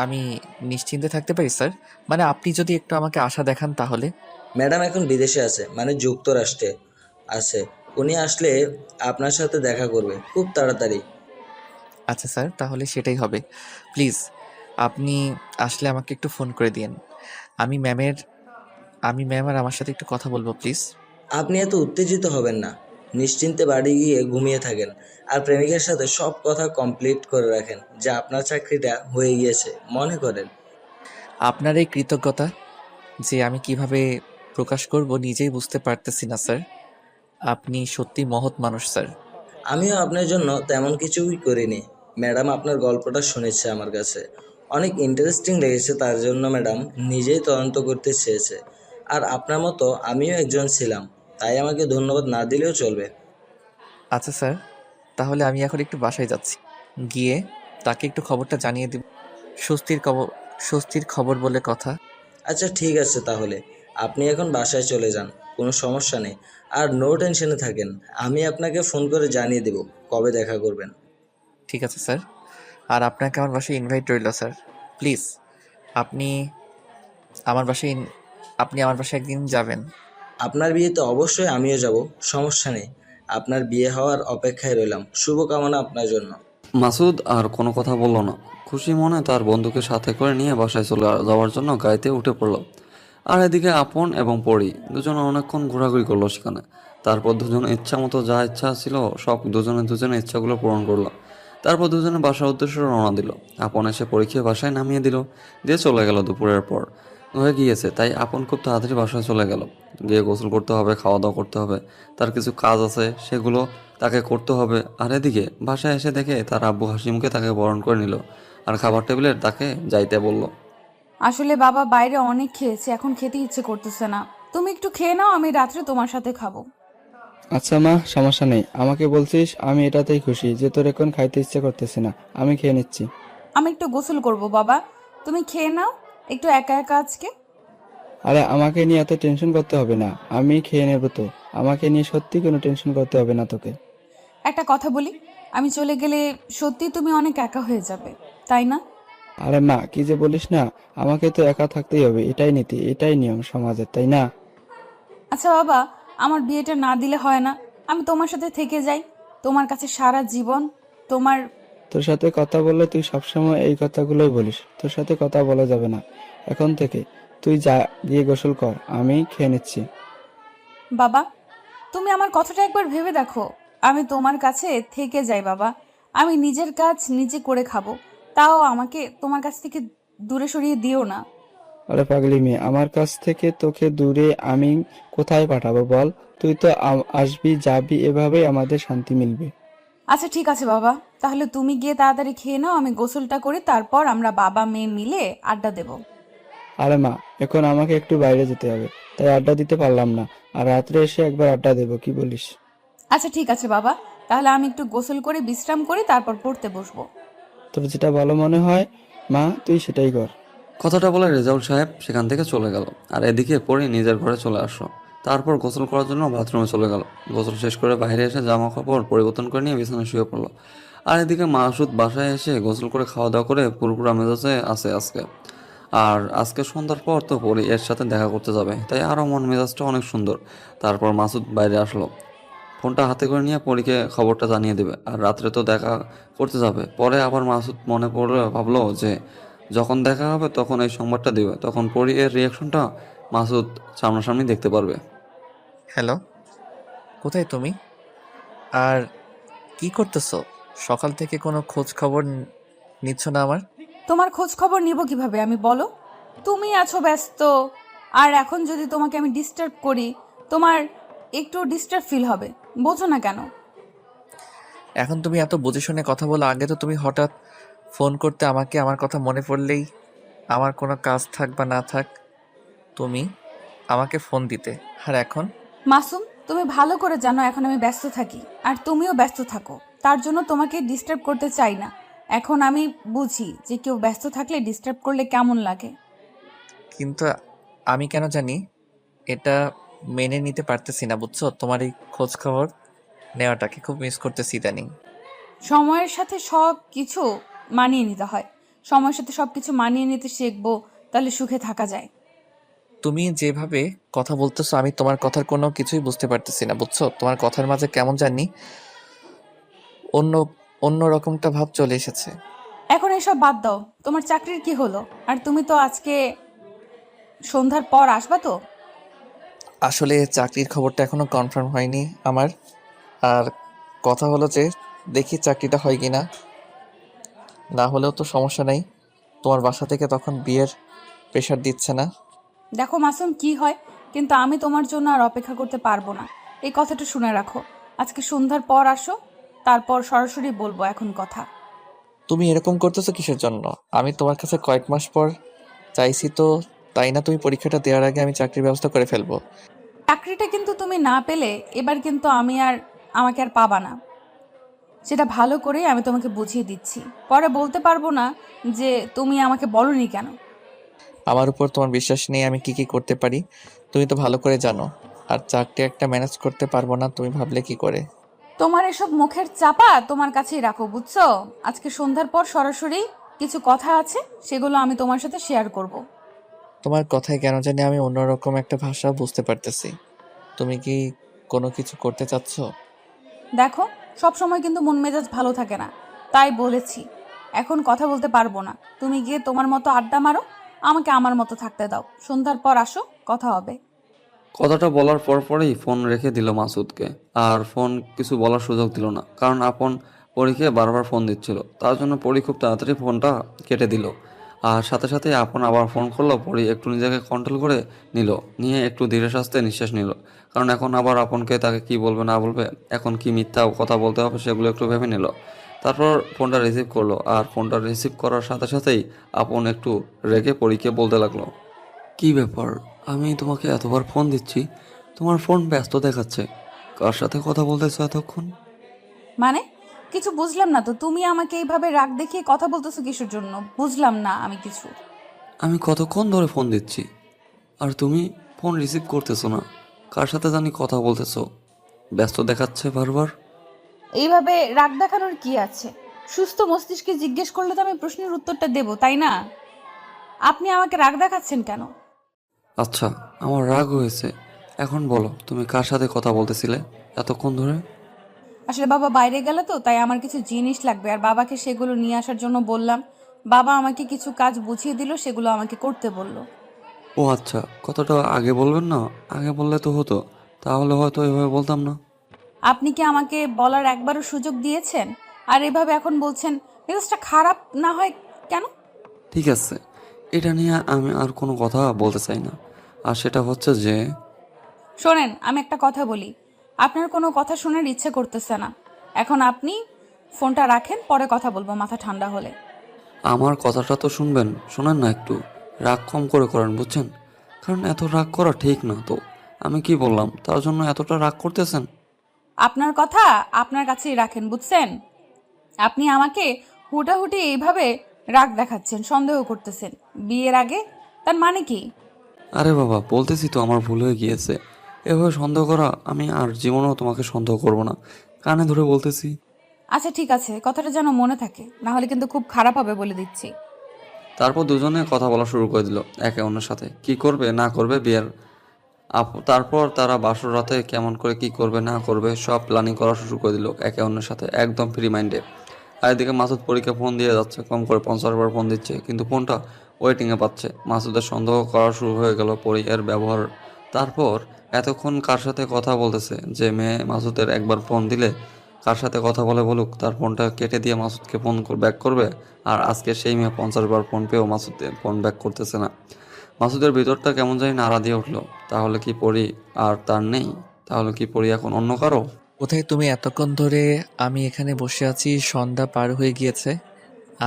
আমি নিশ্চিন্তে থাকতে পারি স্যার? মানে আপনি যদি একটু আমাকে আশা দেখান তাহলে। ম্যাডাম এখন বিদেশে আছে, মানে যুক্তরাষ্ট্রে আছে। উনি আসলে আপনার সাথে দেখা করবে খুব তাড়াতাড়ি। আচ্ছা স্যার, তাহলে সেটাই হবে। প্লিজ আপনি আসলে আমাকে একটু ফোন করে দিন। আমি ম্যামের আমি ম্যাম আর আমার সাথে একটু কথা বলবো প্লিজ। আপনি এত উত্তেজিত হবেন না, নিশ্চিন্তে বাড়ি গিয়ে ঘুমিয়ে থাকেন, আর প্রেমিকের সাথে সব কথা কমপ্লিট করে রাখেন যে আপনার চাকরিটা হয়ে গিয়েছে মনে করেন। আপনার এই কৃতজ্ঞতা যে আমি কিভাবে প্রকাশ করব নিজেই বুঝতে পারতেছি না স্যার। আপনি সত্যি মহৎ মানুষ স্যার। আমিও আপনার জন্য তেমন কিছুই করিনি। ম্যাডাম আপনার গল্পটা শুনেছে আমার কাছে, অনেক ইন্টারেস্টিং লেগেছে, তার জন্য ম্যাডাম নিজেই তদন্ত করতে চেয়েছে। আর আপনার মতো আমিও একজন ছিলাম, তাই আমাকে ধন্যবাদ না দিলেও চলবে। আচ্ছা স্যার, তাহলে আমি এখন একটু বাসায় যাচ্ছি। গিয়ে তাকে একটু খবরটা জানিয়ে দিব। স্বস্তির খবর, স্বস্তির খবর বলে কথা। আচ্ছা ঠিক আছে, তাহলে আপনি এখন বাসায় চলে যান, কোনো সমস্যা নেই। আর নো টেনশনে থাকেন, আমি আপনাকে ফোন করে জানিয়ে দেব কবে দেখা করবেন। ঠিক আছে স্যার। আর আপনাকে আমার বাসায় ইনভাইট রইল স্যার। প্লিজ আপনি আমার বাসায় আপনি আমার বাসায় একদিন যাবেন। আপনার বিয়েতে অবশ্যই আমিও যাব, সমস্যা নেই। আপনার বিয়ে হওয়ার অপেক্ষায় রইলাম, শুভকামনা আপনার জন্য। মাসুদ আর কোনো কথা বলল না। খুশি মনে তার বন্ধুকে সাথে করে নিয়ে বাসায় চলে যাওয়ার জন্য গাড়িতে উঠে পড়ল। আর এদিকে আপন এবং পরি দুজনে অনেকক্ষণ ঘোরাঘুরি করলো সেখানে। তারপর দুজনে ইচ্ছা মতো যা ইচ্ছা ছিল সব দুজনে ইচ্ছাগুলো পূরণ করলো। তারপর দুজনে বাসার উদ্দেশ্যে রওনা দিল। আপন এসে পরীক্ষা বাসায় নামিয়ে দিল, দিয়ে চলে গেল। দুপুরের পর হয়ে গিয়েছে, তাই আপন খুব তাড়াতাড়ি বাসায় চলে গেল। গিয়ে গোসল করতে হবে, খাওয়া দাওয়া করতে হবে, তার কিছু কাজ আছে সেগুলো তাকে করতে হবে। আর এদিকে বাসায় এসে দেখে তার আব্বু হাসি মুখে তাকে বরণ করে নিল, আর খাবার টেবিলের তাকে যাইতে বলল। আসলে বাবা বাইরে অনেক খেয়েছে, এখন খেতে ইচ্ছে করতেছে না। তুমি একটু খেয়ে নাও, আমি রাত্রে তোমার সাথে খাবো। আচ্ছা মা, সমস্যা নেই, আমাকে বলছিস, আমি এটাতেই খুশি যে তোর এখন খাইতে ইচ্ছে করতেছে না, আমি খেয়ে নিচ্ছি। আমি একটু গোসল করব বাবা, তুমি খেয়ে নাও একটু একা একা আজকে। আরে আমাকে নিয়ে এত টেনশন করতে হবে না, আমি খেয়ে নেবো তো। আমাকে নিয়ে সত্যি কোনো টেনশন করতে হবে না তোকে। একটা কথা বলি, আমি চলে গেলে সত্যি তুমি অনেক একা হয়ে যাবে, তাই না? আরে মা, কি যে বলিস না, আমাকে তো একা থাকতেই হবে, এটাই নীতি, এটাই নিয়ম সমাজের, তাই না? আচ্ছা বাবা, আমার বিয়েটা না দিলে হয় না? আমি তোমার সাথে থেকে যাই, তোমার কাছে সারা জীবন। তোমার তোর সাথে কথা বললে তুই সবসময় এই কথাগুলোই বলিস, তোর সাথে কথা বলা যাবে না এখন থেকে। তুই যা, গিয়ে গোসল কর, আমি খেয়ে নিচ্ছি। বাবা, তুমি আমার কথাটা একবার ভেবে দেখো। আমি তোমার কাছে থেকে যাই বাবা, আমি নিজের কাজ নিজে করে খাবো, তাও আমাকে তোমার কাছ থেকে দূরে সরিয়ে দিও না। আরে পাগলি মেয়ে, আমার কাছ থেকে তোকে দূরে আমি কোথায় পাঠাবো বল? তুই তো আসবি যাবি, এভাবেই আমাদের শান্তি মিলবে। আচ্ছা ঠিক আছে বাবা, তাহলে তুমি গিয়ে তাড়াতাড়ি খেয়ে নাও, আমি গোসলটা করি, তারপর আমরা বাবা মেয়ে মিলে আড্ডা দেব। আরে মা, এখন আমাকে একটু বাইরে যেতে হবে, তাই আড্ডা দিতে পারলাম না, আর রাত্রে এসে একবার আড্ডা দেবো, কি বলিস? আচ্ছা ঠিক আছে বাবা, তাহলে আমি একটু গোসল করে বিশ্রাম করি, তারপর পড়তে বসবো। তোর যেটা ভালো মনে হয় মা, তুই সেটাই কর। কথাটা বলে রেজাউল সাহেব সেখান থেকে চলে গেল। আর এদিকে পরি নিজের ঘরে চলে আসলো। তারপর গোসল করার জন্য বাথরুমে চলে গেল। গোসল শেষ করে বাইরে এসে জামা কাপড় পরিবর্তন করে নিয়ে বিছানায় শুয়ে পড়লো। আর এদিকে মাসুদ বাসায় এসে গোসল করে খাওয়া দাওয়া করে পুরোপুরা মেজাজে আছে আজকে। আর আজকে সন্ধ্যার পর তো পরি এর সাথে দেখা করতে যাবে, তাই আরও মন মেজাজটা অনেক সুন্দর। তারপর মাসুদ বাইরে আসলো, ফোনটা হাতে করে নিয়ে পরীকে খবরটা জানিয়ে দেবে। আর রাত্রে তো দেখা করতে যাবে। পরে আবার মাসুদ মনে পড়ে ভাবলো যে যখন দেখা হবে তখন এই সংবাদটা দেবে, তখন পরি এর রিয়াকশনটা মাসুদ সামনাসামনি দেখতে পারবে। হ্যালো, কোথায় তুমি? আর কি করতেছো? সকাল থেকে কোনো খোঁজ খবর নিচ্ছ না আমার। তোমার খোঁজ খবর নিব কিভাবে আমি, বলো? তুমি আছো ব্যস্ত, আর এখন যদি তোমাকে আমি ডিস্টার্ব করি, তোমার একটু ডিস্টার্ব ফিল হবে, বোঝো না কেন? এখন তুমি এত বুঝে শুনে কথা বলো, আগে তো তুমি হঠাৎ ফোন করতে আমাকে, আমার কথা মনে পড়লেই, আমার কোনো কাজ থাক বা না থাক তুমি আমাকে ফোন দিতে। আর এখন মাসুম, তুমি ভালো করে জানো এখন আমি ব্যস্ত থাকি, আর তুমিও ব্যস্ত থাকো, তার জন্য তোমাকে ডিস্টার্ব করতে চাই না। এখন আমি বুঝি যে কেউ ব্যস্ত থাকলে ডিস্টার্ব করলে কেমন লাগে। কিন্তু আমি কেন জানি এটা মেনে নিতে পারতেছি না, বুঝছো? তোমার এই খোঁজ খবর নেওয়াটাকে খুব মিস করতেছি ইদানিং। সময়ের সাথে সব কিছু মানিয়ে নিতে হয়, সময়ের সাথে সব কিছু মানিয়ে নিতে শিখবো, তাহলে সুখে থাকা যায়। তুমি যেভাবে কথা বলতেছো আমি তোমার কথার কোনো কিছুই বুঝতে পারতেছি না, বুঝছো? তোমার কথার মাঝে কেমন জানি অন্য অন্য রকমটা ভাব চলে এসেছে। এখন এসব বাদ দাও, তোমার চাকরির কি হলো? আর তুমি তো আজকে সন্ধ্যার পর আসবা তো? আসলে চাকরির খবরটা এখনো কনফার্ম হয়নি আমার। আর কথা হলো যে দেখি চাকরিটা হয় কিনা, না হলেও তো সমস্যা নেই। তোমার বাসা থেকে তখন বিয়ের প্রেশার দিচ্ছে না। দেখো মাসুম, কি হয়, কিন্তু আমি তোমার জন্য আর অপেক্ষা করতে পারবো না, এই কথাটা শুনে রাখো। আজকে সন্ধ্যার পর আসো, তারপর সরাসরি বলবো এখন কথা। তুমি এরকম করতেছো কিসের জন্য? আমি তোমার কাছে কয়েক মাস পর চাইছি তো, তাই না? তুমি পরীক্ষাটা দেওয়ার আগে আমি চাকরির ব্যবস্থা করে ফেলবো। চাকরিটা কিন্তু তুমি না পেলে এবার কিন্তু আমাকে আর পাবা না, সেটা ভালো করেই আমি তোমাকে বুঝিয়ে দিচ্ছি। পরে বলতে পারবো না যে তুমি আমাকে বলনি কেন। আমার উপর তোমার বিশ্বাস নেই আমি কি কি করতে পারি, তুমি তো ভালো করে জানো। আর চাকরি একটা ম্যানেজ করতে পারবো না তুমি ভাবলে কি করে? তোমার এসব মুখের চাপা তোমার কাছেই রাখো, বুঝছো? আজকে সন্ধ্যার পর সরাসরি কিছু কথা আছে, সেগুলো আমি তোমার সাথে শেয়ার করব। তোমার কথায় কেন জানি আমি অন্যরকম একটা ভাষা বুঝতে পারতেছি। তুমি কি কোনো কিছু করতে চাচ্ছ? দেখো, সব সময় কিন্তু মন মেজাজ ভালো থাকে না, তাই বলেছি এখন কথা বলতে পারবো না। তুমি গিয়ে তোমার মতো আড্ডা মারো, আমাকে আমার মতো থাকতে দাও। সন্ধ্যার পর আসো, কথা হবে। কথাটা বলার পরপরই ফোন রেখে দিল মাসুদকে। আর ফোন কিছু বলার সুযোগ দিল না, কারণ আপন পরীকে বারবার ফোন দিচ্ছিল। তার জন্য পরী খুব তাড়াতাড়ি ফোনটা কেটে দিল। আর সাথে সাথে আপন আবার ফোন করলো। পরী একটু নিজেকে কন্ট্রোল করে নিয়ে একটু ধীরে সাস্তে নিঃশ্বাস নিল। কারণ এখন আবার আপনকে তাকে কি বলবে না বলবে, এখন কি মিথ্যা কথা বলতে হবে সেগুলো একটু ভেবে নিল। তারপর ফোনটা রিসিভ করলো। আর ফোনটা রিসিভ করার সাথে সাথেই আপন একটু রেগে পরীকে বলতে লাগলো, কি ব্যাপার, আমি তোমাকে এতবার ফোন দিচ্ছি, তোমার ফোন ব্যস্ত দেখাচ্ছে, কার সাথে কথা বলতেছো এতক্ষণ? মানে কিছু বুঝলাম না তো, তুমি আমাকে এইভাবে রাগ দেখিয়ে কথা বলতেছো কিসের জন্য? বুঝলাম না আমি কিছু। আমি কতক্ষণ ধরে ফোন দিচ্ছি আর তুমি ফোন রিসিভ করতেছো না। কার সাথে জানি কথা বলতেছো, ব্যস্ত দেখাচ্ছে বারবার। এইভাবে রাগ দেখানোর কি আছে? সুস্থ মস্তিষ্কে জিজ্ঞেস করলে তো আমি প্রশ্নের উত্তরটা দেব, তাই না? আপনি আমাকে রাগ দেখাচ্ছেন কেন? আচ্ছা, আমার রাগ হয়েছে। এখন বলো, তুমি কার সাথে কথা বলতেছিলে এতক্ষণ ধরে? আসলে বাবা বাইরে গেল তো, তাই আমার কিছু জিনিস লাগবে, আর বাবাকে সেগুলো নিয়ে আসার জন্য বললাম। বাবা আমাকে কিছু কাজ বুঝিয়ে দিল, সেগুলো আমাকে করতে বলল। ও আচ্ছা, কথাটা আগে বলবেন না? আগে বললে তো হতো, তাহলে হয়তো এভাবে বলতাম না। আপনি কি আমাকে বলার একবারও সুযোগ দিয়েছেন? আর এভাবে এখন বলছেন, মেজাজটা খারাপ না হয় কেন? ঠিক আছে, এটা নিয়ে আমি আর কোনো কথা বলতে চাই না। আর সেটা হচ্ছে যে শোনেন, আমি একটা কথা বলি, আপনার কোনো কথা শোনার ইচ্ছে করতেছে না। এখন আপনি ফোনটা রাখেন, পরে কথা বলবো মাথা ঠান্ডা হলে। আমার কথাটা তো শুনবেন, শোনেন না একটু। রাগ কম করে করেন, বুঝছেন? কারণ এত রাগ করা ঠিক না তো। আমি কি বললাম তার জন্য এতটা রাগ করতেছেন? আপনার কথা আপনার কাছেই রাখেন, বুঝছেন? আপনি আমাকে হুটাহুটি এইভাবে রাগ দেখাচ্ছেন, সন্দেহ করতেছেন বিয়ের আগে, তার মানে কি? আরে বাবা, বলতেছি তো আমার ভুল হয়ে গিয়েছে। এভাবে সন্দেহ করা, আমি আর জীবনেও তোমাকে সন্দেহ করব না। কানে ধরে বলতেছি। আচ্ছা ঠিক আছে, কথাটা যেন মনে থাকে, না হলে কিন্তু খুব খারাপ হবে বলে দিচ্ছি। তারপর দুজনে কথা বলা শুরু করে দিল একে অন্যের সাথে, কি করবে না করবে বিয়ের। তারপর তারা বাসর রাতে কেমন করে কি করবে না করবে সব প্ল্যানিং করা শুরু করে দিল একে অন্যের সাথে, একদম ফ্রি মাইন্ডে। আর এদিকে মাসুদ পরীকে ফোন দিয়ে যাচ্ছে, কম করে 50 বার ফোন দিচ্ছে, কিন্তু ফোনটা ওয়েটিংয়ে পাচ্ছে। মাসুদের সন্দেহ করা শুরু হয়ে গেল পরী এর ব্যবহার। তারপর এতক্ষণ কার সাথে কথা বলতেছে যে মেয়ে, মাসুদের একবার ফোন দিলে কার সাথে কথা বলে বলুক, তার ফোনটা কেটে দিয়ে মাসুদকে ফোন ব্যাক করবে। আর আজকে সেই মেয়ে 50 বার ফোন পেয়েও মাসুদের ফোন ব্যাক করতেছে না। মাসুদের ভিতরটা কেমন জানি নাড়া দিয়ে উঠলো। তাহলে কি পরি আর তার নেই? তাহলে কি পরি এখন অন্য কারো? কোথায় তুমি এতক্ষণ ধরে? আমি এখানে বসে আছি, সন্ধ্যা পার হয়ে গিয়েছে।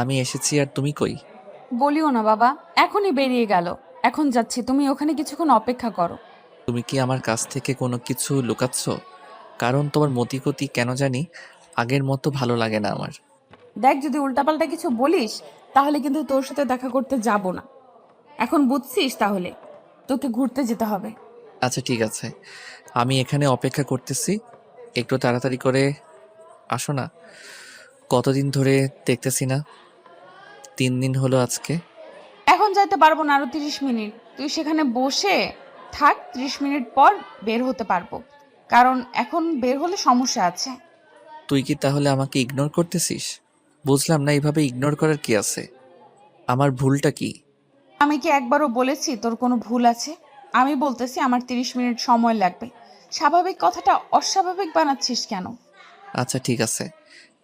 আমি এসেছি আর তুমি কই? বলিও না বাবা, এখনই বেরিয়ে গেল। এখন যাচ্ছি, তুমি ওখানে কিছুক্ষণ অপেক্ষা করো। তুমি কি আমার কাছ থেকে কোনো কিছু লুকাচ্ছ? কারণ তোমার মতিগতি কেন জানি আগের মতো ভালো লাগে না আমার। দেখ, যদি উল্টাপাল্টা কিছু বলিস তাহলে কিন্তু তোর সাথে দেখা করতে যাব না। এখন বুঝছিস? তাহলে তোকে ঘুরতে যেতে হবে। আচ্ছা ঠিক আছে, আমি এখানে অপেক্ষা করতেছি। একটু তাড়াতাড়ি করে আসো না। কতদিন ধরে দেখতেছি না, 3 দিন হলো আজকে। এখন যাইতে পারবো না, আরো 30 মিনিট তুই সেখানে বসে থাক। 30 মিনিট পর বের হতে পারবো, কারণ এখন বের হলে সমস্যা আছে। তুই কি তাহলে আমাকে ইগনোর করতেছিস? বুঝলাম না, এইভাবে ইগনোর করার কি আছে? আমার ভুলটা কি? আমি কি একবারও বলেছি তোর কোনো ভুল আছে? আমি বলতেছি আমার 30 মিনিট সময় লাগবে। স্বাভাবিক কথাটা অস্বাভাবিক বানাচ্ছিস কেন? আচ্ছা ঠিক আছে,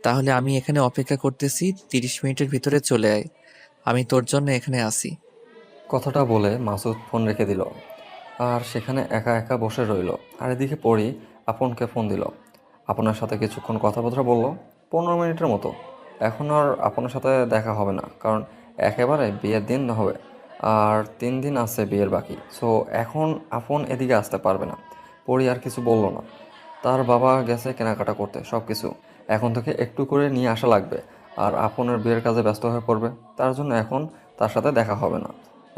তাহলে আমি এখানে অপেক্ষা করতেছি, 30 মিনিটের ভিতরে চলে আয়। আমি তোর জন্য এখানে আসি। কথাটা বলে মাসুদ ফোন রেখে দিল আর সেখানে একা একা বসে রইল। আর এদিকে পরি আপনকে ফোন দিল। আপনার সাথে কিছুক্ষণ কথাবার্তা বলল, 15 মিনিটের মতো। এখন আর আপনার সাথে দেখা হবে না, কারণ একেবারে বিয়ের দিন হবে আর 3 দিন আছে বিয়ের বাকি। সো এখন আপন এদিকে আসতে পারবে না। পরি আর কিছু বলল না। তার বাবা গেছে কেনাকাটা করতে, সব কিছু এখন থেকে একটু করে নিয়ে আসা লাগবে। আর আপনের বিয়ের কাজে ব্যস্ত হয়ে পড়বে, তার জন্য এখন তার সাথে দেখা হবে না।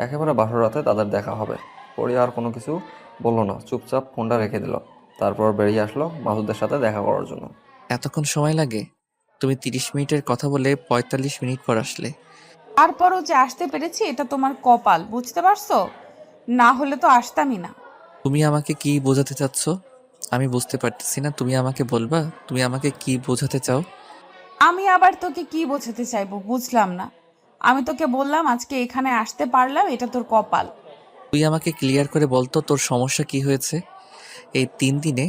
একেবারে বাসর রাতে তাদের দেখা হবে। পরি আর কোনো কিছু বলল না, চুপচাপ ফোনটা রেখে দিল। তারপর বেরিয়ে আসলো মাসুদের সাথে দেখা করার জন্য। এতক্ষণ সময় লাগে? তুমি 30 মিনিটের কথা বলে 45 মিনিট পর আসলে। তারপরও যে আসতে পেরেছি এটা তোমার কপাল, বুঝতে পারছো? না হলে তো আসতামই না। তুমি আমাকে কি বোঝাতে চাচ্ছ? আমি বুঝতে পারতেছি না, তুমি আমাকে বলবা তুমি আমাকে কি বোঝাতে চাও? আমি আবার তোকে কি বোঝাতে চাইবো বুঝলাম না। আমি তোকে বললাম আজকে এখানে আসতে পারলাম, এটা তোর কপাল। তুই আমাকে ক্লিয়ার করে বলতো তোর সমস্যা কি হয়েছে? এই 3 দিনে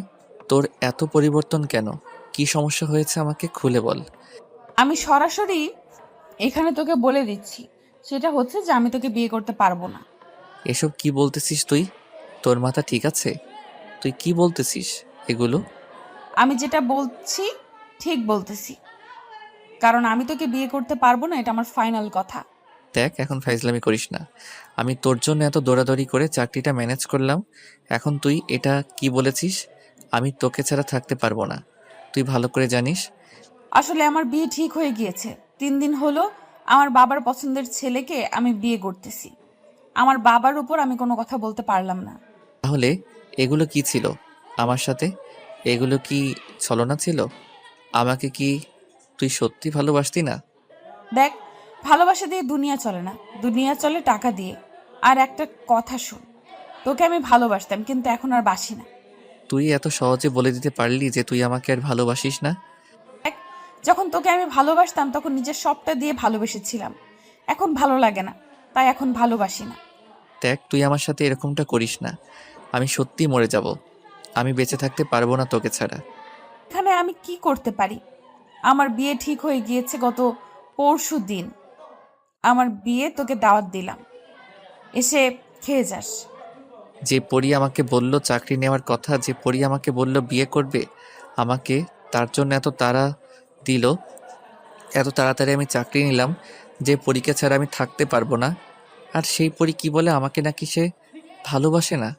তোর এত পরিবর্তন কেন? কি সমস্যা হয়েছে আমাকে খুলে বল। আমি সরাসরি এখানে তোকে বলে দিচ্ছি, সেটা হচ্ছে যে আমি তোকে বিয়ে করতে পারবো না। এসব কি বলতেছিস তুই? তোর মাথা ঠিক আছে? তুই কি বলতেছিস এগুলো? আমি যেটা বলছি ঠিক বলতেছি, কারণ আমি তোকে বিয়ে করতে পারবো না, এটা আমার ফাইনাল কথা। দেখ, এখন ফাইজলামি করিস না। আমি তোর জন্য এত দৌড়াদৌড়ি করে চাকরিটা ম্যানেজ করলাম, এখন তুই এটা কি বলেছিস? আমি তোকে ছাড়া থাকতে পারবো না, তুই ভালো করে জানিস। আসলে আমার বিয়ে ঠিক হয়ে গিয়েছে। 3 দিন হলো আমার বাবার পছন্দের ছেলেকে আমি বিয়ে করতেছি। আমার বাবার উপর আমি কোনো কথা বলতে পারলাম না। তাহলে এগুলো কি ছিল আমার সাথে? এগুলো কি ছলনা ছিল? আমাকে কি তুই সত্যি ভালোবাসতি না? দেখ, ভালোবাসা দিয়ে দুনিয়া চলে না, দুনিয়া চলে টাকা দিয়ে। আর একটা কথা শোন, তোকে আমি ভালোবাসতাম কিন্তু এখন আর বাসি না। তুই এত সহজে বলে দিতে পারলি যে তুই আমাকে আর ভালোবাসিস না? দেখ, যখন তোকে আমি ভালোবাসতাম তখন নিজের সবটা দিয়ে ভালোবেসেছিলাম। এখন ভালো লাগে না, তাই এখন ভালোবাসি না। দেখ, তুই আমার সাথে এরকমটা করিস না। আমি সত্যি মরে যাব, আমি বেঁচে থাকতে পারবো না তোকে ছাড়া। এখানে আমি কি করতে পারি? আমার বিয়ে ঠিক হয়ে গিয়েছে গত পরশু দিন। আমার বিয়ে তোকে দাওয়াত দিলাম, এসে খেয়ে যাস। যে পরি আমাকে বলল চাকরি নেওয়ার কথা, যে পরি আমাকে বলল বিয়ে করবে আমাকে, তার জন্য এত তাড়া দিল, এত তাড়াতাড়ি আমি চাকরি নিলাম, যে পরীকে ছাড়া আমি থাকতে পারবো না। আর সেই পরি কি বলে আমাকে নাকি সে ভালোবাসে না।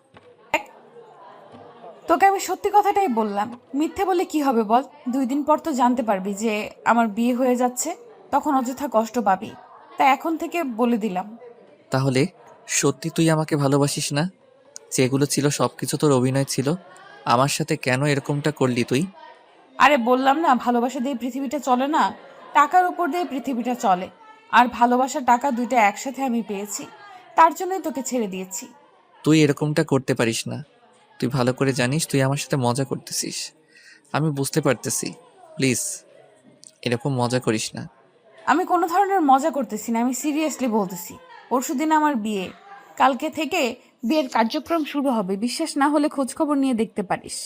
তোকে আমি সত্যি কথাটাই বললাম, মিথ্যে বলে কি হবে বল? 2 দিন পর তো জানতে পারবি যে আমার বিয়ে হয়ে যাচ্ছে, তখন অযথা কষ্ট পাবি। তাই এখন থেকে বলে দিলাম। তাহলে সত্যি তুই আমাকে ভালোবাসিস না? যেগুলো ছিল সব কিছু তোর অভিনয় ছিল, আমার সাথে কেন এরকমটা করলি তুই? আরে বললাম না, ভালোবাসা দিয়ে পৃথিবীটা চলে না, টাকার উপর দিয়ে পৃথিবীটা চলে। আর ভালোবাসা টাকা দুইটা একসাথে আমি পেয়েছি, তার জন্যই তোকে ছেড়ে দিয়েছি। তুই এরকমটা করতে পারিস না। তুই ভালো করে জানিস তুই আমার সাথে মজা করতেছিস। আমি বুঝতে পারতেছি, প্লিজ এরকম মজা করিস না। আমি কোনো ধরনের মজা করতেছি না, আমি সিরিয়াসলি বলতেছি। পরশুদিন আমার বিয়ে, কালকে থেকে বিয়ের কার্যক্রম শুরু হবে। বিশ্বাস না হলে খোঁজখবর নিয়ে দেখতে পারিস।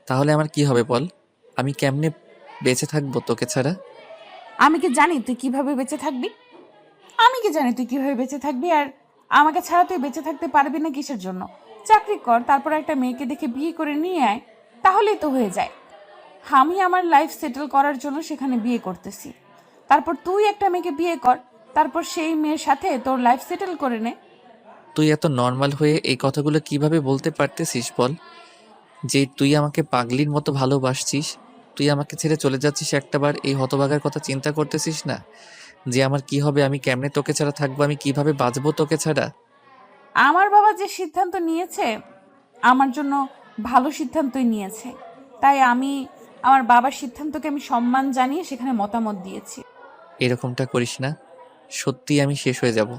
তাহলে আমার কি হবে বল? আমি কেমনে বেঁচে থাকবো তোকে ছাড়া? আমি কি জানি তুই কিভাবে বেঁচে থাকবি? আমি কি জানি তুই কিভাবে বেঁচে থাকবি? আর আমাকে ছাড়া তুই বেঁচে থাকতে পারবি না কিসের জন্য? চাকরি কর, তারপর একটা মেয়েকে দেখে বিয়ে করে নিয়ে আয়, তাহলেই তো হয়ে যায়। আমি আমার লাইফ সেটেল করার জন্য সেখানে বিয়ে করতেছি। তারপর তুই একটা মেয়েকে বিয়ে কর, তারপর সেই মেয়ের সাথে তোর লাইফ সেটেল করে নে। তুই এত নর্মাল হয়ে এই কথাগুলো কিভাবে বলতে পারতেছিস বল? যে তুই আমাকে পাগলির মতো ভালোবাসছিস, তুই আমাকে ছেড়ে চলে যাচ্ছিস, একটাবার এই হতভাগার কথা চিন্তা করতেছিস না? যে আমার কি হবে, আমি কেমনে তোকে ছাড়া থাকবো, আমি কিভাবে বাঁচবো তোকে ছাড়া? আমার বাবা যে সিদ্ধান্ত নিয়েছে আমার জন্য ভালো সিদ্ধান্তই নিয়েছে, তাই আমি আমার বাবার সিদ্ধান্তকে আমি সম্মান জানিয়ে সেখানে মতামত দিয়েছি। এরকমটা করিস না, সত্যি আমি শেষ হয়ে যাব।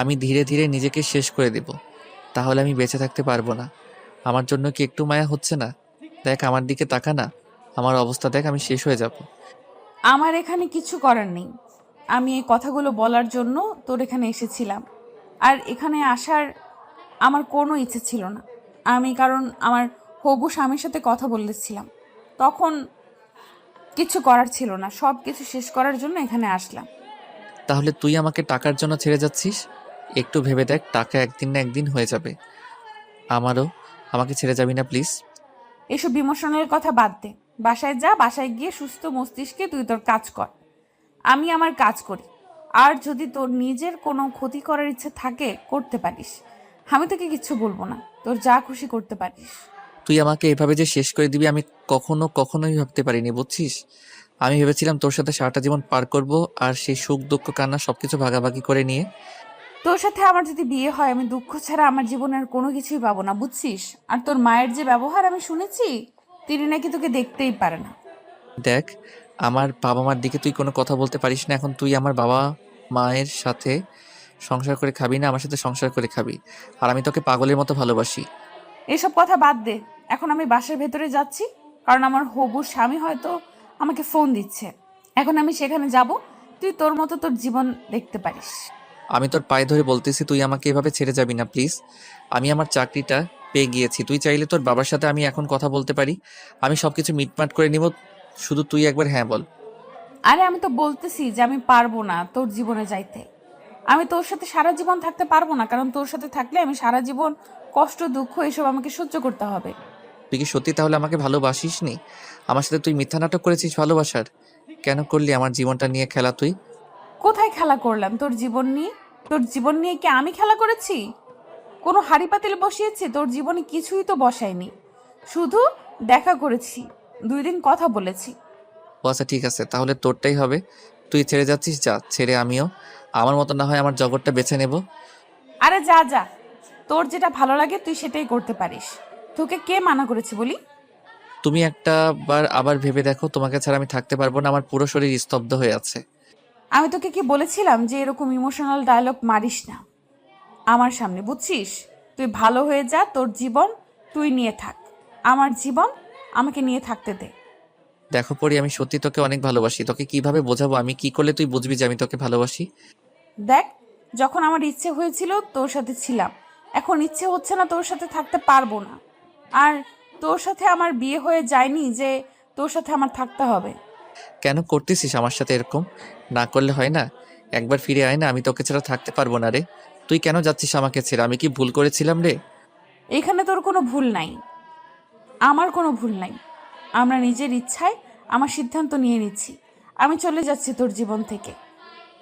আমি ধীরে ধীরে নিজেকে শেষ করে দেব, তাহলে আমি বেঁচে থাকতে পারবো না। আমার জন্য কি একটু মায়া হচ্ছে না? দেখ আমার দিকে তাকা না, আমার অবস্থা দেখ, আমি শেষ হয়ে যাব। আমার এখানে কিছু করার নেই। আমি এই কথাগুলো বলার জন্য তোর এখানে এসেছিলাম। আর এখানে আসার আমার কোনো ইচ্ছে ছিল না। আমি কারণ আমার হবু স্বামীর সাথে কথা বলেছিলাম, তখন কিছু করার ছিল না, সব কিছু শেষ করার জন্য এখানে আসলাম। তাহলে তুই আমাকে টাকার জন্য ছেড়ে যাচ্ছিস? একটু ভেবে দেখ, টাকা একদিন না একদিন হয়ে যাবে আমারও। আমাকে ছেড়ে যাবি না প্লিজ? এসব ইমোশনাল কথা বাদ দে, বাসায় যা, বাসায় গিয়ে সুস্থ মস্তিষ্কে তুই তোর কাজ কর। আমি আমার কাজ করি। আর যদি তোর নিজের কোনো ক্ষতি করার ইচ্ছে থাকে করতে পারিস, আমি তোকে কিচ্ছু বলবো না, তোর যা খুশি করতে পারিস। তুই আমাকে এভাবে যে শেষ করে দিবি আমি কখনোই ভাবতে পারিনি, বুঝছিস? আমি ভেবেছিলাম তোর সাথে সারাটা জীবন পার করব, আর সেই সুখ দুঃখ কান্না সবকিছু ভাগাভাগি করে নিয়ে। তোর সাথে আমার যদি বিয়ে হয় আমি দুঃখ ছাড়া আমার জীবনের কোনো কিছুই পাবো না, বুঝছিস? আর তোর মায়ের যে ব্যবহার আমি শুনেছি, তিনি নাকি তোকে দেখতেই পারে না। দেখ, আমার বাবা মার দিকে তুই কোনো কথা বলতে পারিস না। এখন তুই আমার বাবা মায়ের সাথে সংসার করে খাবি না, আমার সাথে সংসার করে খাবি। আর আমি তোকে পাগলের মতো ভালোবাসি। এসব কথা বাদ দে, এখন আমি বাসার ভেতরে যাচ্ছি, কারণ আমার হবু স্বামী হয়তো আমাকে ফোন দিচ্ছে। এখন আমি সেখানে যাব, তুই তোর মতো তোর জীবন দেখতে পারিস। আমি তোর পায়ে ধরে বলতেছি তুই আমাকে এভাবে ছেড়ে যাবি না প্লিজ। আমি আমার চাকরিটা পেয়ে গিয়েছি, তুই চাইলে তোর বাবার সাথে আমি এখন কথা বলতে পারি, আমি সবকিছু মিটমাট করে নিব। শুধু তুই একবার হ্যাঁ বল। আরে আমি তো বলতেছি যে আমি পারবো না তোর জীবনে যাইতে। আমি তোর সাথে সারা জীবন থাকতে পারবো না, কারণ তোর সাথে থাকলে আমি সারা জীবন কষ্ট দুঃখ এসব আমাকে সহ্য করতে হবে। তুই কি সত্যি তাহলে আমাকে ভালোবাসিস নি? আমার সাথে তুই মিথ্যা নাটক করেছিস ভালোবাসার? কেন করলি আমার জীবনটা নিয়ে খেলা তুই? কোথায় খেলা করলাম তোর জীবন নিয়ে? তোর জীবন নিয়ে কি আমি খেলা করেছি? কোনো হাড়ি পাতিল বসিয়েছি? তোর জীবনে কিছুই তো বসায়নি, শুধু দেখা করেছি, 2 দিন কথা বলেছি। ও আচ্ছা ঠিক আছে, তাহলে তোরটাই হবে। তুই ছেড়ে যাচ্ছিস, যা, ছেড়ে আমিও আমার মতো না হয় আমার জগৎটা বেছে নেব। আরে যা যা, তোর যেটা ভালো লাগে তুই সেটাই করতে পারিস। তোকে কে মানা করেছে বলি? তুমি একটা বার আবার ভেবে দেখো, তোমাকে ছাড়া আমি থাকতে পারবো না, আমার পুরো শরীর স্তব্ধ হয়ে আছে। আমি তোকে কি বলেছিলাম যে এরকম ইমোশনাল ডায়লগ মারিস না আমার সামনে, বুঝছিস? তুই ভালো হয়ে যা, তোর জীবন তুই নিয়ে থাক, আমার জীবন আমাকে নিয়ে থাকতে দে। দেখো পরি, আমি সত্যি তোকে অনেক ভালোবাসি। তোকে কিভাবে বোঝাবো, আমি কি করলে তুই বুঝবি যে আমি তোকে ভালোবাসি? দেখ, যখন আমার ইচ্ছে হয়েছিল তোর সাথে ছিলাম, এখন ইচ্ছে হচ্ছে না, তোর সাথে থাকতে পারবো না। আর তোর সাথে আমার বিয়ে হয়ে যায়নি যে তোর সাথে আমার থাকতে হবে। কেন করতেছিস আমার সাথে এরকম? না করলে হয় না? একবার ফিরে আয় না, আমি তোকে ছাড়া থাকতে পারবো না রে। তুই কেন যাচ্ছিস আমাকে ছেড়ে? আমি কি ভুল করেছিলাম রে? এখানে তোর কোনো ভুল নাই, আমার কোনো ভুল নাই। আমরা নিজের ইচ্ছায় আমার সিদ্ধান্ত নিয়ে নিচ্ছি। আমি চলে যাচ্ছি তোর জীবন থেকে।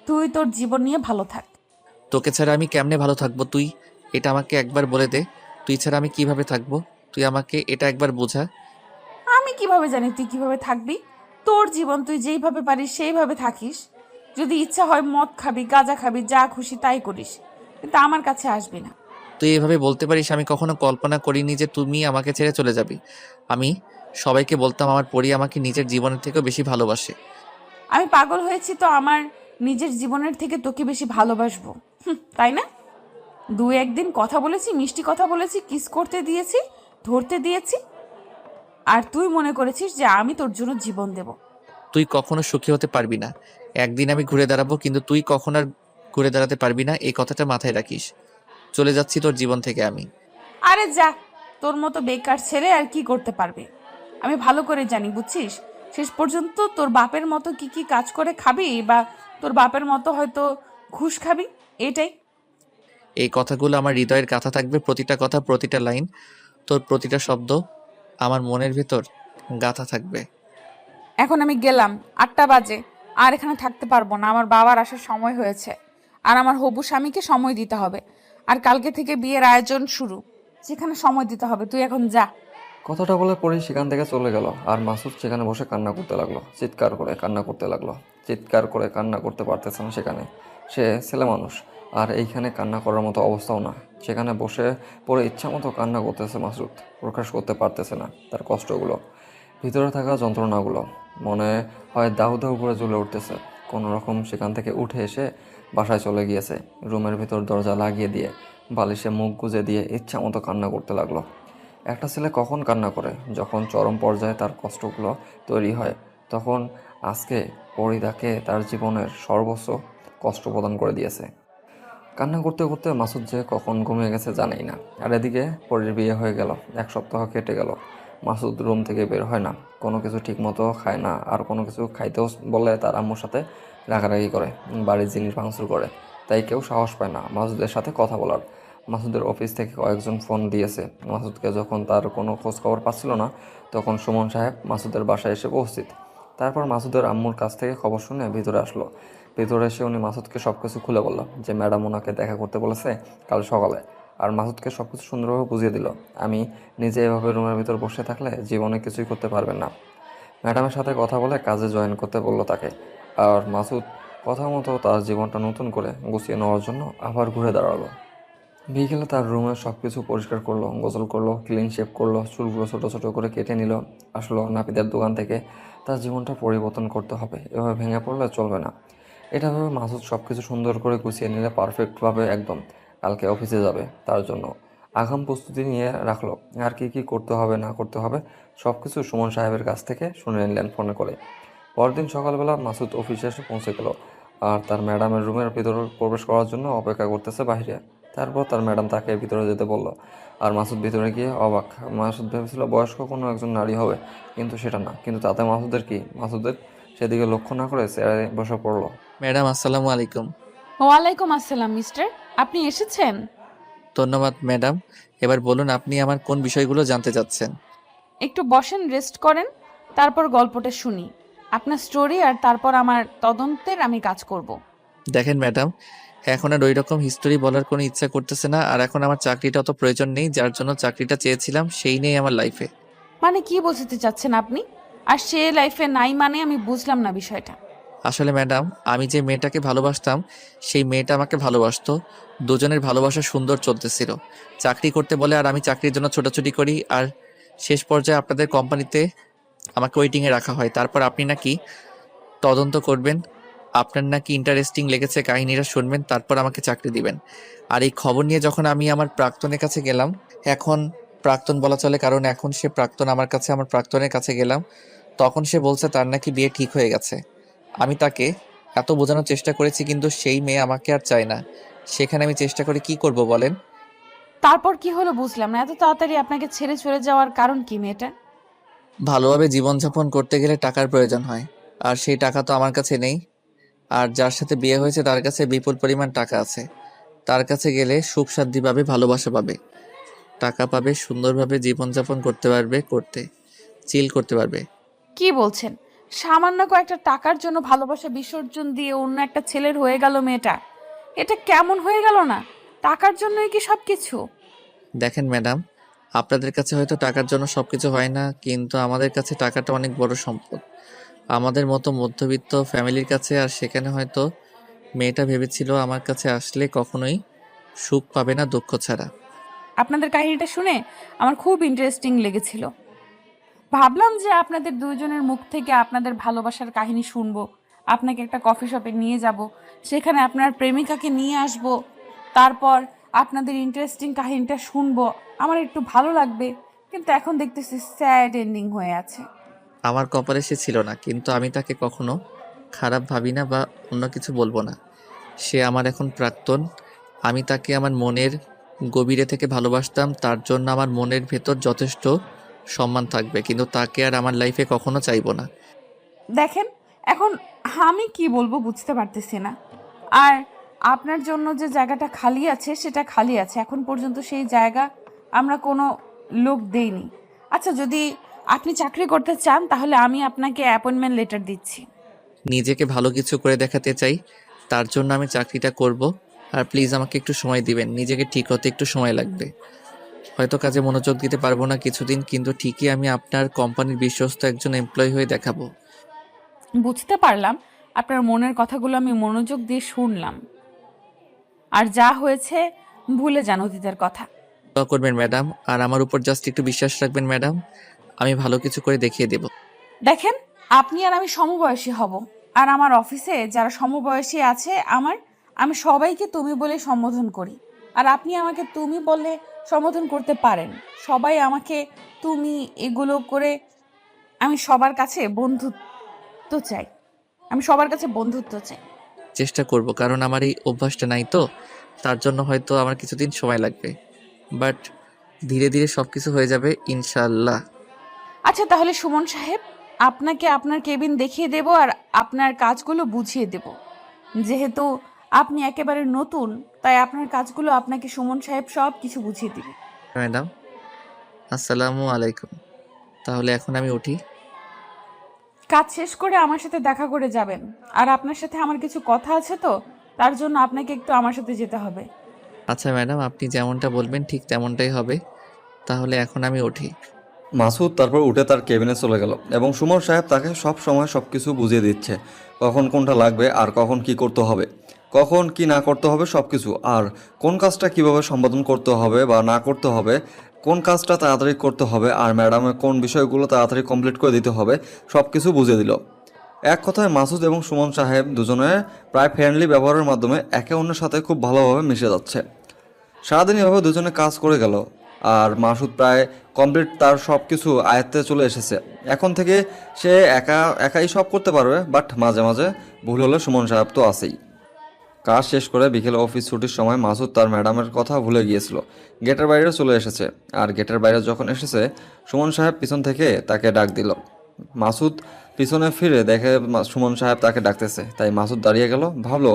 তুই তোর জীবন নিয়ে ভালো থাক। তোকে ছাড়া আমি কেমনে ভালো থাকবো? তুই এটা আমাকে একবার বলে দে, তুই ছাড়া আমি কিভাবে থাকবো? তুই আমাকে এটা একবার বোঝা। আমি কিভাবে জানি তুই কিভাবে থাকবি? তোর জীবন তুই যেইভাবে পারিস সেইভাবে থাকিস। যদি ইচ্ছা হয় মদ খাবি, গাঁজা খাবি, যা খুশি তাই করিস, কিন্তু আমার কাছে আসবি না। তুই এভাবে বলতে পারিস? আমি কখনো কল্পনা করিনি যে তুমি আমাকে ছেড়ে চলে যাবি। আমি সবাইকে বলতাম আমার পরি আমাকে নিজের জীবনের থেকেও বেশি ভালোবাসে। আমি পাগল হয়েছি তো আমার নিজের জীবনের থেকে তোকে বেশি ভালোবাসবো, তাই না? 2-1 দিন কথা বলেছি, মিষ্টি কথা বলেছি, কিস করতে দিয়েছি, ধরতে দিয়েছি, আর তুই মনে করেছিস যে আমি তোর জন্য জীবন দেব। তুই কখনো সুখী হতে পারবি না। একদিন আমি ঘুরে দাঁড়াবো, কিন্তু তুই কখনো আর ঘুরে দাঁড়াতে পারবি না, এই কথাটা মাথায় রাখিস। চলে যাচ্ছি তোর জীবন থেকে আমি। আরে যা, তোর মতো বেকার ছেলে আর কি করতে পারবে? আমি ভালো করে জানি, বুঝছিস? শেষ পর্যন্ত তোর বাপের মতো কি কি কাজ করে খাবি, বা তোর বাপের মতো হয়তো ঘুষ খাবি, এটাই। এই কথাগুলো আমার হৃদয়ের গাথা থাকবে, প্রতিটা কথা, প্রতিটা লাইন, তোর প্রতিটা শব্দ আমার মনের ভেতর গাথা থাকবে। এখন আমি গেলাম, 8টা বাজে, আর এখানে থাকতে পারবো না। আমার বাবার আসার সময় হয়েছে, আর আমার হবু স্বামীকে সময় দিতে হবে। আর কালকে থেকে বিয়ের আয়োজন শুরু, যেখানে সময় দিতে হবে। তুই এখন যা। কথাটা বলে পরি সেখান থেকে চলে গেল। আর মাসুদ সেখানে বসে কান্না করতে লাগলো, চিৎকার করে কান্না করতে লাগলো। চিৎকার করে কান্না করতে পারতেছে না সেখানে, সে ছেলে মানুষ। আর এইখানে কান্না করার মতো অবস্থাও না। সেখানে বসে পরে ইচ্ছা মতো কান্না করতেছে মাসুদ, প্রকাশ করতে পারতেছে না তার কষ্টগুলো, ভিতরে থাকা যন্ত্রণাগুলো। মনে হয় দাউ দাউ করে জ্বলে উঠতেছে। কোনো রকম সেখান থেকে উঠে এসে বাসায় চলে গিয়েছে। রুমের ভিতর দরজা লাগিয়ে দিয়ে বালিশে মুখ গুজে দিয়ে ইচ্ছা মতো কান্না করতে লাগলো। একটা ছেলে কখন কান্না করে? যখন চরম পর্যায়ে তার কষ্টগুলো তৈরি হয়, তখন। আজকে পরি তাকে তার জীবনের সর্বোচ্চ কষ্ট প্রদান করে দিয়েছে। কান্না করতে করতে মাসুদ যে কখন ঘুমিয়ে গেছে জানেই না। আর এদিকে পরির বিয়ে হয়ে গেল, 1 সপ্তাহ কেটে গেল। মাসুদ রুম থেকে বের হয় না, কোনো কিছু ঠিকমতো খায় না। আর কোনো কিছু খাইতেও বলে তার আম্মুর সাথে রাগারাগি করে, বাড়ির জিনিস ভাঙচুর করে। তাই কেউ সাহস পায় না মাসুদের সাথে কথা বলার। মাসুদের অফিস থেকে কয়েকজন ফোন দিয়েছে মাসুদকে। যখন তার কোনো খোঁজ খবর পাচ্ছিল না, তখন সুমন সাহেব মাসুদের বাসায় এসে উপস্থিত। তারপর মাসুদের আম্মুর কাছ থেকে খবর শুনে ভিতরে আসলো। ভিতরে এসে উনি মাসুদকে সব কিছু খুলে বলল যে ম্যাডাম ওনাকে দেখা করতে বলেছে কাল সকালে। আর মাসুদকে সব কিছু সুন্দরভাবে বুঝিয়ে দিল, আমি নিজে এভাবে রুমের ভিতর বসে থাকলে জীবনে কিছুই করতে পারবেন না। ম্যাডামের সাথে কথা বলে কাজে জয়েন করতে বললো তাকে। আর মাসুদ কথা মতো তার জীবনটা নতুন করে গুছিয়ে নেওয়ার জন্য আবার ঘুরে দাঁড়ালো। বিকেলে তার রুমে সব কিছু পরিষ্কার করলো, গোসল করলো, ক্লিন শেভ করলো, চুলগুলো ছোটো ছোটো করে কেটে নিল। আসলো নাপিতের দোকান থেকে। তার জীবনটা পরিবর্তন করতে হবে, এভাবে ভেঙে পড়লে চলবে না। এটা ভেবে মাসুদ সব কিছু সুন্দর করে গুছিয়ে নিলে পারফেক্টভাবে একদম কালকে অফিসে যাবে তার জন্য আগাম প্রস্তুতি নিয়ে রাখলো। আর কি কি করতে হবে না করতে হবে সব কিছু সুমন সাহেবের কাছ থেকে শুনে নিলেন ফোনে করে। পরদিন সকালবেলা মাসুদ অফিসে এসে পৌঁছে গেল। আর তার ম্যাডামের রুমের ভিতরে প্রবেশ করার জন্য অপেক্ষা করতেছে বাইরে। তারপর তার ম্যাডাম তাকে ভিতরে যেতে বলল। আর মাসুদ ভিতরে গিয়ে অবাক। মাসুদ ভেবেছিল বয়স্ক কোনো একজন নারী হবে, কিন্তু সেটা না। কিন্তু তাতে মাসুদের কি? মাসুদের সেদিকে লক্ষ্য না করে চেয়ারে বসে পড়লো। ম্যাডাম আসসালামু আলাইকুম। ওয়ালাইকুম আসসালাম মিস্টার, আপনি এসেছেন? ধন্যবাদ ম্যাডাম। এবার বলুন আপনি আমার কোন বিষয়গুলো জানতে চাচ্ছেন? একটু বসেন, রেস্ট করেন, তারপর গল্পটা শুনি, আপনার স্টোরি, আর তারপর আমার তদন্তের আমি কাজ করব। দেখেন ম্যাডাম, এখন আর ওই রকম হিস্টোরি বলার কোনো ইচ্ছা করতেছে না। আর এখন আমার চাকরিটা অত প্রয়োজন নেই, যার জন্য চাকরিটা চেয়েছিলাম সেই নেই আমার লাইফে। মানে কি বোঝাতে চাচ্ছেন আপনি? আর সে লাইফে নাই মানে আমি বুঝলাম না বিষয়টা। আসলে ম্যাডাম, আমি যে মেয়েটাকে ভালোবাসতাম সেই মেয়েটা আমাকে ভালোবাসতো। দুজনের ভালোবাসা সুন্দর চলতেছিল। চাকরি করতে বলে আর আমি চাকরির জন্য ছোটাছুটি করি, আর শেষ পর্যায়ে আপনাদের কোম্পানিতে আমাকে ওয়েটিংয়ে রাখা হয়। তারপর আপনি নাকি তদন্ত করবেন, আপনার নাকি ইন্টারেস্টিং লেগেছে, কাহিনীটা শুনবেন, তারপর আমাকে চাকরি দিবেন। আর এই খবর নিয়ে যখন আমি আমার প্রাক্তনের কাছে গেলাম, এখন প্রাক্তন বলা চলে কারণ এখন সে প্রাক্তন, আমার প্রাক্তনের কাছে গেলাম, তখন সে বলছে তার নাকি বিয়ে ঠিক হয়ে গেছে। আমি তাকে এত বোঝানোর চেষ্টা করেছি কিন্তু সেই মেয়ে আমাকে আর চায় না। সেখানে আমি চেষ্টা করে কি করব বলেন? তারপর কি হলো বুঝলাম না। এত তাড়াতাড়ি আপনাকে ছেড়ে চলে যাওয়ার কারণ কি মেয়েটা? ভালোভাবে জীবনযাপন করতে গেলে টাকার প্রয়োজন হয়, আর সেই টাকা তো আমার কাছে নেই। আর যার সাথে বিয়ে হয়েছে তার কাছে বিপুল পরিমাণ টাকা আছে। তার কাছে গেলে সুখ শান্তি পাবে, ভালোবাসা পাবে, টাকা পাবে, সুন্দরভাবে জীবনযাপন করতে পারবে, চিল করতে পারবে। কি বলছেন? সামান্য কয়েকটা টাকার জন্য ভালোবাসা বিসর্জন দিয়ে অন্য একটা ছেলের হয়ে গেল মেয়েটা। এটা কেমন হয়ে গেল না? টাকার জন্যই কি সবকিছু? দেখেন ম্যাডাম, আপনাদের কাছে হয়তো টাকার জন্য সবকিছু হয় না, কিন্তু আমাদের কাছে টাকাটা অনেক বড় সম্পদ। আমাদের মতো মধ্যবিত্ত ফ্যামিলির কাছে। আর সেখানে হয়তো মেয়েটা ভেবেছিল আমার কাছে আসলে কখনোই সুখ পাবে না, দুঃখ ছাড়া। আপনাদের কাহিনীটা শুনে আমার খুব ইন্টারেস্টিং লেগেছিল। ভাবলাম যে আপনাদের দুইজনের মুখ থেকে আপনাদের ভালোবাসার কাহিনী শুনবো, আপনাকে একটা কফি শপে নিয়ে যাব, সেখানে আপনার প্রেমিকাকে নিয়ে আসব, তারপর আপনাদের ইন্টারেস্টিং কাহিনীটা শুনবো, আমার একটু ভালো লাগবে। কিন্তু এখন দেখতেছি স্যাড এন্ডিং হয়ে আছে। আমার কপালে সে ছিল না, কিন্তু আমি তাকে কখনো খারাপ ভাবি না বা অন্য কিছু বলবো না। সে আমার এখন প্রাক্তন। আমি তাকে আমার মনের গভীরে থেকে ভালোবাসতাম, তার জন্য আমার মনের ভেতর যথেষ্ট সম্মান থাকবে, কিন্তু তাকে আর আমার লাইফে কখনো চাইবো না। দেখেন, এখন আমি কি বলবো বুঝতে পারতেছি না। আর আপনার জন্য যে জায়গাটা খালি আছে সেটা খালি আছে, এখন পর্যন্ত সেই জায়গা আমরা কোনো লোক দেইনি। আচ্ছা, যদি আপনি চাকরি করতে চান তাহলে আমি আপনাকে অ্যাপয়েন্টমেন্ট লেটার দিচ্ছি। নিজেকে ভালো কিছু করে দেখাতে চাই, তার জন্য আমি চাকরিটা করব। আর প্লিজ আমাকে একটু সময় দিবেন, নিজেকে ঠিক হতে একটু সময় লাগবে। হয়তো কাজে মনোযোগ দিতে পারবো না কিছুদিন, কিন্তু ঠিকই আমি আপনার কোম্পানির বিশ্বস্ত একজন এমপ্লয়ি হয়ে দেখাবো। বুঝতে পারলাম, আপনার মনের কথাগুলো আমি মনোযোগ দিয়ে শুনলাম। আর যা হয়েছে ভুলে যান অতীতের কথা। দোয়া করবেন ম্যাডাম, আর আমার উপর জাস্ট একটু বিশ্বাস রাখবেন ম্যাডাম, আমি ভালো কিছু করে দেখিয়ে দেব। দেখেন, আপনি আর আমি সমবয়সী হব, আর আমার অফিসে যারা সমবয়সী আছে আমি সবাইকে তুমি বলে সম্বোধন করি। আর আপনি আমাকে তুমি বলে সম্বোধন করতে পারেন। সবাই আমাকে তুমি এগুলো করে আমি সবার কাছে বন্ধুত্ব চাই। চেষ্টা করব, কারণ আমার এই অভ্যাসটা নাই তো, তার জন্য হয়তো আমার কিছুদিন সময় লাগবে, বাট ধীরে ধীরে সব কিছু হয়ে যাবে ইনশাল্লাহ। আচ্ছা, তাহলে সুমন সাহেব, আপনাকে আপনার কেবিন দেখিয়ে দেব আর আপনার কাজগুলো বুঝিয়ে দেব। যেহেতু আপনি একেবারে নতুন, তাই আপনার কাজগুলো আপনাকে সুমন সাহেব সব কিছু বুঝিয়ে দিবে। ম্যাডাম, আসসালামু আলাইকুম। তাহলে এখন আমি উঠি। কাজ শেষ করে আমার সাথে দেখা করে যাবেন। আর আপনার সাথে আমার কিছু কথা আছে, তো তার জন্য আপনাকে একটু আমার সাথে যেতে হবে। আচ্ছা ম্যাডাম, আপনি যেমনটা বলবেন ঠিক তেমনটাই হবে। তাহলে এখন আমি উঠি। মাসুদ তারপর উঠে তার কেবিনে চলে গেল এবং সুমন সাহেব তাকে সব সময় সব কিছু বুঝিয়ে দিচ্ছে, কখন কোনটা লাগবে আর কখন কি করতে হবে, কখন কি না করতে হবে সব কিছু, আর কোন কাজটা কিভাবে সম্পাদন করতে হবে বা না করতে হবে, কোন কাজটা তাড়াতাড়ি করতে হবে, আর ম্যাডামের কোন বিষয়গুলো তাড়াতাড়ি কমপ্লিট করে দিতে হবে, সব কিছু বুঝিয়ে দিল। এক কথায় মাসুদ এবং সুমন সাহেব দুজনে প্রায় ফ্রেন্ডলি ব্যবহারের মাধ্যমে একে অন্যের সাথে খুব ভালোভাবে মিশে যাচ্ছে। সারাদিন এভাবে দুজনে কাজ করে গেল আর মাসুদ প্রায় কমপ্লিট, তার সব কিছু আয়ত্তে চলে এসেছে। এখন থেকে সে একাই সব করতে পারবে, বাট মাঝে মাঝে ভুল হলে সুমন সাহেব তো আছেই। কাজ শেষ করে বিকেলে অফিস ছুটির সময় মাসুদ তার ম্যাডামের কথা ভুলে গিয়েছিল। গেটের বাইরে চলে এসেছে, আর গেটের বাইরে যখন এসেছে সুমন সাহেব পিছন থেকে তাকে ডাক দিল। মাসুদ পিছনে ফিরে দেখে সুমন সাহেব তাকে ডাকতেছে, তাই মাসুদ দাঁড়িয়ে গেল, ভাবলো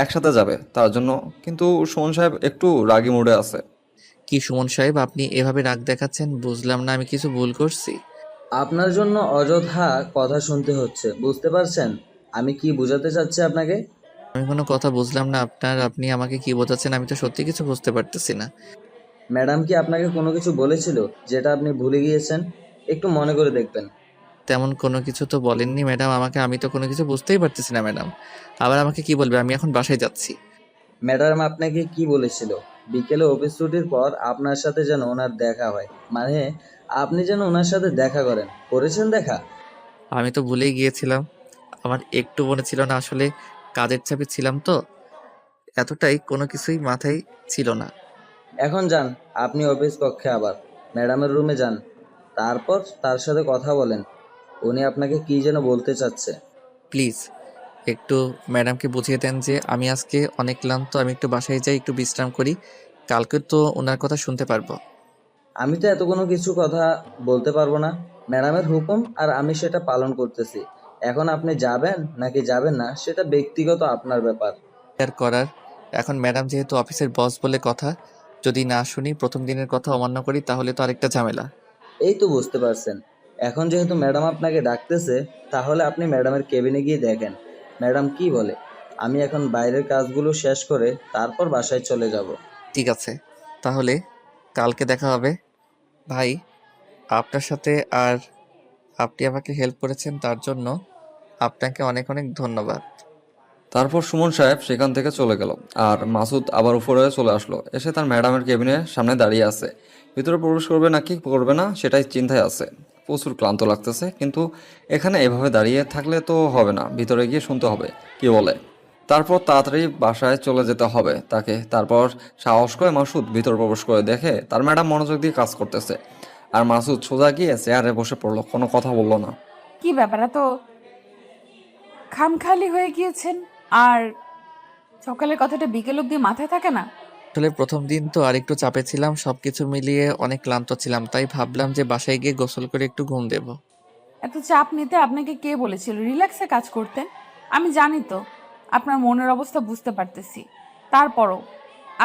একসাথে যাবে তার জন্য, কিন্তু সুমন সাহেব একটু রাগী মুডে আছে। কি সুমন সাহেব, আপনি এভাবে রাগ দেখাচ্ছেন? বুঝলাম না, আমি কিছু ভুল করছি? আপনার জন্য অযথা কথা শুনতে হচ্ছে, বুঝতে পারছেন আমি কি বোঝাতে চাচ্ছি আপনাকে? আমি কোনো কথা বুঝলাম না আপনার। আপনি আমাকে কি বোঝাচ্ছেন? আমি তো সত্যি কিছু বুঝতে পারতেছি না। ম্যাডাম কি আপনাকে কোনো কিছু বলেছিল যেটা আপনি ভুলে গিয়েছেন? একটু মনে করে দেখবেন। তেমন কোনো কিছু তো বলেননি ম্যাডাম আমাকে, আমি তো কোনো কিছু বুঝতেই পারতেছি না ম্যাডাম। আবার আমাকে কি বলবে? আমি এখন বাসায় যাচ্ছি। ম্যাডাম আপনাকে কি বলেছিল? বিকেলে অফিস ছুটির পর আপনার সাথে যেন ওনার দেখা হয়, মানে আপনি যেন ওনার সাথে দেখা করেন। করেছেন দেখা? আমি তো ভুলেই গিয়েছিলাম, আমার একটু মনে ছিল না, আসলে কাজের চাপে ছিলাম তো, এতটাই কোনো কিছুই মাথায় ছিল না। এখন যান আপনি অফিস কক্ষে, আবার ম্যাডামের রুমে যান, তারপর তার সাথে কথা বলেন। উনি আপনাকে কি যেন বলতে চাচ্ছে। প্লিজ একটু ম্যাডামকে বুঝিয়ে দেন যে আমি আজকে অনেক ক্লান্ত, আমি একটু বাসায় যাই, একটু বিশ্রাম করি, কালকে তো ওনার কথা শুনতে পারবো। আমি তো এত কোনো কিছু কথা বলতে পারবো না। ম্যাডামের হুকুম আর আমি সেটা পালন করতেছি। এখন আপনি যাবেন নাকি যাবেন না সেটা ব্যক্তিগত আপনার ব্যাপার। আর করার, এখন ম্যাডাম যেহেতু অফিসের বস বলে কথা, যদি না শুনি, প্রথম দিনের কথা অমান্য করি, তাহলে তো আরেকটা ঝামেলা। এই তো বুঝতে পারছেন। এখন যেহেতু ম্যাডাম আপনাকে ডাকতেছে, তাহলে আপনি ম্যাডামের কেবিনে গিয়ে দেখেন ম্যাডাম কি বলে। আমি এখন বাইরের কাজগুলো শেষ করে তারপর বাসায় চলে যাব। ঠিক আছে, তাহলে কালকে দেখা হবে। ভাই, আপনার সাথে, আর আপনি আমাকে হেল্প করেছেন তার জন্য আপনাকে অনেক অনেক ধন্যবাদ। তারপর সুমন সাহেব সেখান থেকে চলে গেল আর মাসুদ আবার উপরে চলে আসলো, এসে তার ম্যাডামের কেবিনের সামনে দাঁড়িয়ে আছে। ভিতরে প্রবেশ করবে নাকি করবে না সেটাই চিন্তায় আছে। প্রচুর ক্লান্ত লাগতেছে, কিন্তু এখানে এভাবে দাঁড়িয়ে থাকলে তো হবে না, ভিতরে গিয়ে শুনতে হবে কি বলে। তারপর তাড়াতাড়ি বাসায় চলে যেতে হবে তাকে। তারপর সাহস করে মাসুদ ভিতরে প্রবেশ করে দেখে তার ম্যাডাম মনোযোগ দিয়ে কাজ করতেছে, আর মাসুদ সোজা গিয়ে চেয়ারে বসে পড়লো, কোনো কথা বললো না। কি ব্যাপার, এত খামখালি হয়ে গিয়েছেন? আর সকালের কথাটা বিকেল অব্দি মাথায় থাকে না? আসলে প্রথম দিন তো আর একটু চাপে ছিলাম, সবকিছু মিলিয়ে অনেক ক্লান্ত ছিলাম, তাই ভাবলাম যে বাসায় গিয়ে গোসল করে একটু ঘুম দেব। এত চাপ নিতে আপনাকে কে বলেছিল রিল্যাক্সে কাজ করতে? আমি জানি তো, আপনার মনের অবস্থা বুঝতে পারতেছি। তারপরও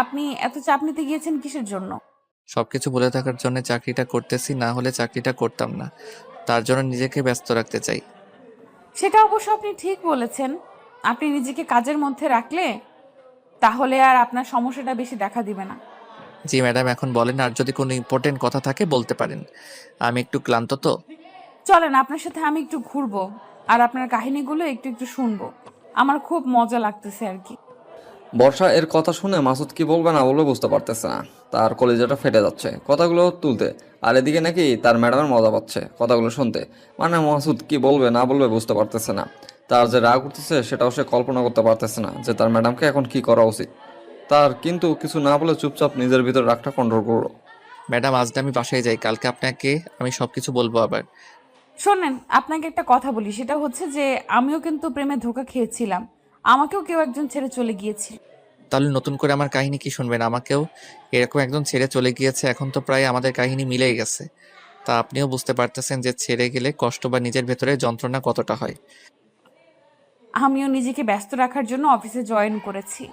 আপনি এত চাপ নিতে গিয়েছেন কিসের জন্য? সবকিছু ভুলে থাকার জন্য চাকরিটা করতেছি, না হলে চাকরিটা করতাম না, তার জন্য নিজেকে ব্যস্ত রাখতে চাই। সেটা অবশ্য আপনি ঠিক বলেছেন। আপনি নিজেকে কাজের মধ্যে রাখলে তাহলে আর আপনার সমস্যাটা বেশি দেখা দিবে না। জি ম্যাডাম, এখন বলেন, আর যদি কোনো ইম্পর্টেন্ট কথা থাকে বলতে পারেন, আমি একটু ক্লান্ত তো। চলেন আপনার সাথে আমি একটু ঘুরবো, আর আপনার কাহিনীগুলো একটু একটু শুনবো। আমার খুব মজা লাগতেছে আর কি। বর্ষা এর কথা শুনে মাসুদ কি বলবে না বলবে বুঝতে পারতেছে না, তার কলিজাটা ফেটে যাচ্ছে কথাগুলো তুলতে, আর এদিকে নাকি তার ম্যাডামের মজা পাচ্ছে কথাগুলো শুনতে। মানে মাসুদ কি বলবে না বলবে বুঝতে পারতেছে না, তার যে রাগ উঠতেছে সেটাও সে কল্পনা করতে পারতেছে না যে তার ম্যাডামকে এখন কি করা উচিত তার। কিন্তু কিছু না বলে চুপচাপ নিজের ভিতর রাগটা কন্ট্রোল করলো। ম্যাডাম, আজ না আমি বাসায় যাই, কালকে আপনাকে আমি সবকিছু বলবো আবার। শোনেন, আপনাকে একটা কথা বলি, সেটা হচ্ছে যে আমিও কিন্তু প্রেমে ধোঁকা খেয়েছিলাম। আমাকেও কেউ একজন ছেড়ে চলে গিয়েছিল। তাহলে নতুন করে আমার কাহিনী কি শুনবেন? আমাকেও এরকম একজন ছেড়ে চলে গিয়েছে, এখন তো প্রায় আমাদের কাহিনী মিলেই গেছে। তা আপনিও বুঝতে পারতেছেন যে ছেড়ে গেলে কষ্ট বা নিজের ভেতরে যন্ত্রণা কতটা হয়। আমিও নিজেকে ব্যস্ত রাখার জন্য অফিসে জয়েন করেছি,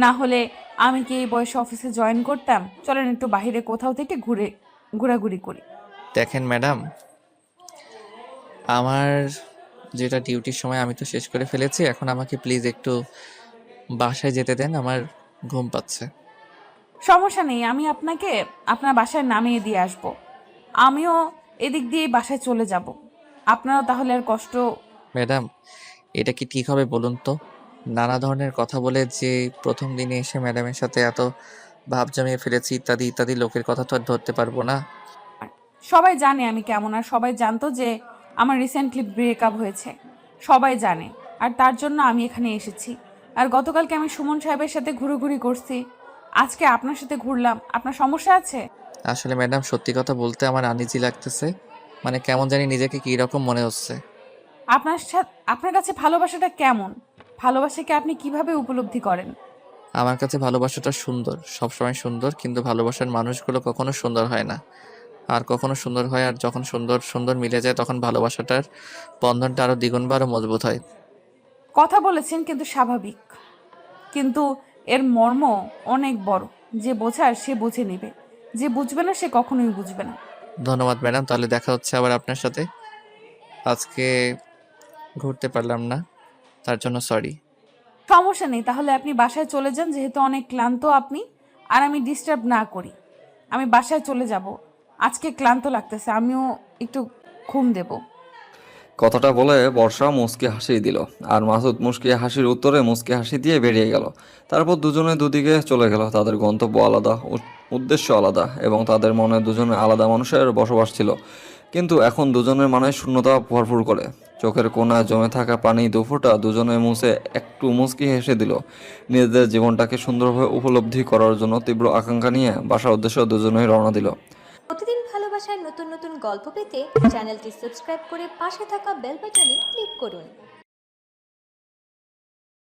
না হলে আমি কি এই বয়সে অফিসে জয়েন করতাম? চলেন একটু বাইরে কোথাও থেকে ঘোরাঘুরি করি। দেখেন ম্যাডাম, আমার যেটা ডিউটির সময় আমি তো শেষ করে ফেলেছি, এখন আমাকে প্লিজ একটু বাসায় যেতে দেন, আমার ঘুম পাচ্ছে। সমস্যা নেই, আমি আপনাকে আপনার বাসায় নামিয়ে দিয়ে আসব। আমিও এদিক দিয়ে বাসায় চলে যাব। আপনারও তাহলে আর কষ্ট। ম্যাডাম, এটা কি ঠিক হবে বলুন তো? নানা ধরনের কথা বলে যে প্রথম দিনে এসে ম্যাডামের সাথে এত ভাব জমিয়ে ফেলেছি, ইত্যাদি ইত্যাদি, লোকের কথা তো আর ধরতে পারবো না। সবাই জানে আমি কেমন, আর সবাই জানতো যে আমার রিসেন্টলি ব্রেকআপ হয়েছে, সবাই জানে। আর তার জন্য আমি এখানে এসেছি। আর গতকালকে আমি সুমন সাহেবের সাথে ঘুরোঘুরি করছি, আজকে আপনার সাথে ঘুরলাম। আপনার সমস্যা আছে? আসলে ম্যাডাম, সত্যি কথা বলতে আমার আনইজি লাগতেছে, মানে কেমন জানি নিজেকে কী রকম মনে হচ্ছে। আপনার কাছে ভালোবাসাটা কেমন? ভালোবাসাকে আপনি কিভাবে উপলব্ধি করেন? আমার কাছে ভালোবাসাটা সুন্দর, সবসময় সুন্দর, কিন্তু ভালোবাসার মানুষগুলো কখনো সুন্দর হয় না, আর কখনো সুন্দর হয়, আর যখন সুন্দর সুন্দর মিলে যায় তখন ভালোবাসাটার বন্ধনটা আরও দ্বিগুণ বা আরও মজবুত হয়। কথা বলেছেন কিন্তু স্বাভাবিক, কিন্তু এর মর্ম অনেক বড়। যে বোঝার সে বুঝে নেবে, যে বুঝবে না সে কখনোই বুঝবে না। ধন্যবাদ ম্যাডাম, তাহলে দেখা হচ্ছে আবার আপনার সাথে। আজকে ঘুরতে পারলাম না, তার জন্য সরি। সমস্যা নেই, তাহলে আপনি বাসায় চলে যান, যেহেতু অনেক ক্লান্ত আপনি। আর আমি ডিস্টার্ব না করি, আমি বাসায় চলে যাব। আজকে ক্লান্ত লাগতেছে, আমিও একটু ঘুম দেব। কথাটা বলে বর্ষা মুচকি হাসি দিল, আর মাসুদ মুচকি হাসির উত্তরে মুচকি হাসি দিয়ে বেরিয়ে গেল। তারপর দুজনে দুদিকে চলে গেল। তাদের গন্তব্য আলাদা, উদ্দেশ্য আলাদা, এবং তাদের মনে দুজনে আলাদা মানুষের বসবাস ছিল। কিন্তু এখন দুজনের মানে শূন্যতা ভরপুর করে। চোখের কোণায় জমে থাকা পানি দুফোঁটা দুজনে মুছে একটু মুচকি হেসে দিল। নিজেদের জীবনটাকে সুন্দরভাবে উপলব্ধি করার জন্য তীব্র আকাঙ্ক্ষা নিয়ে বাসার উদ্দেশ্যে দুজনেই রওনা দিল। প্রতিদিন ভালোবাসার নতুন নতুন গল্প পেতে চ্যানেলটি সাবস্ক্রাইব করে পাশে থাকা বেল বাটনে ক্লিক করুন।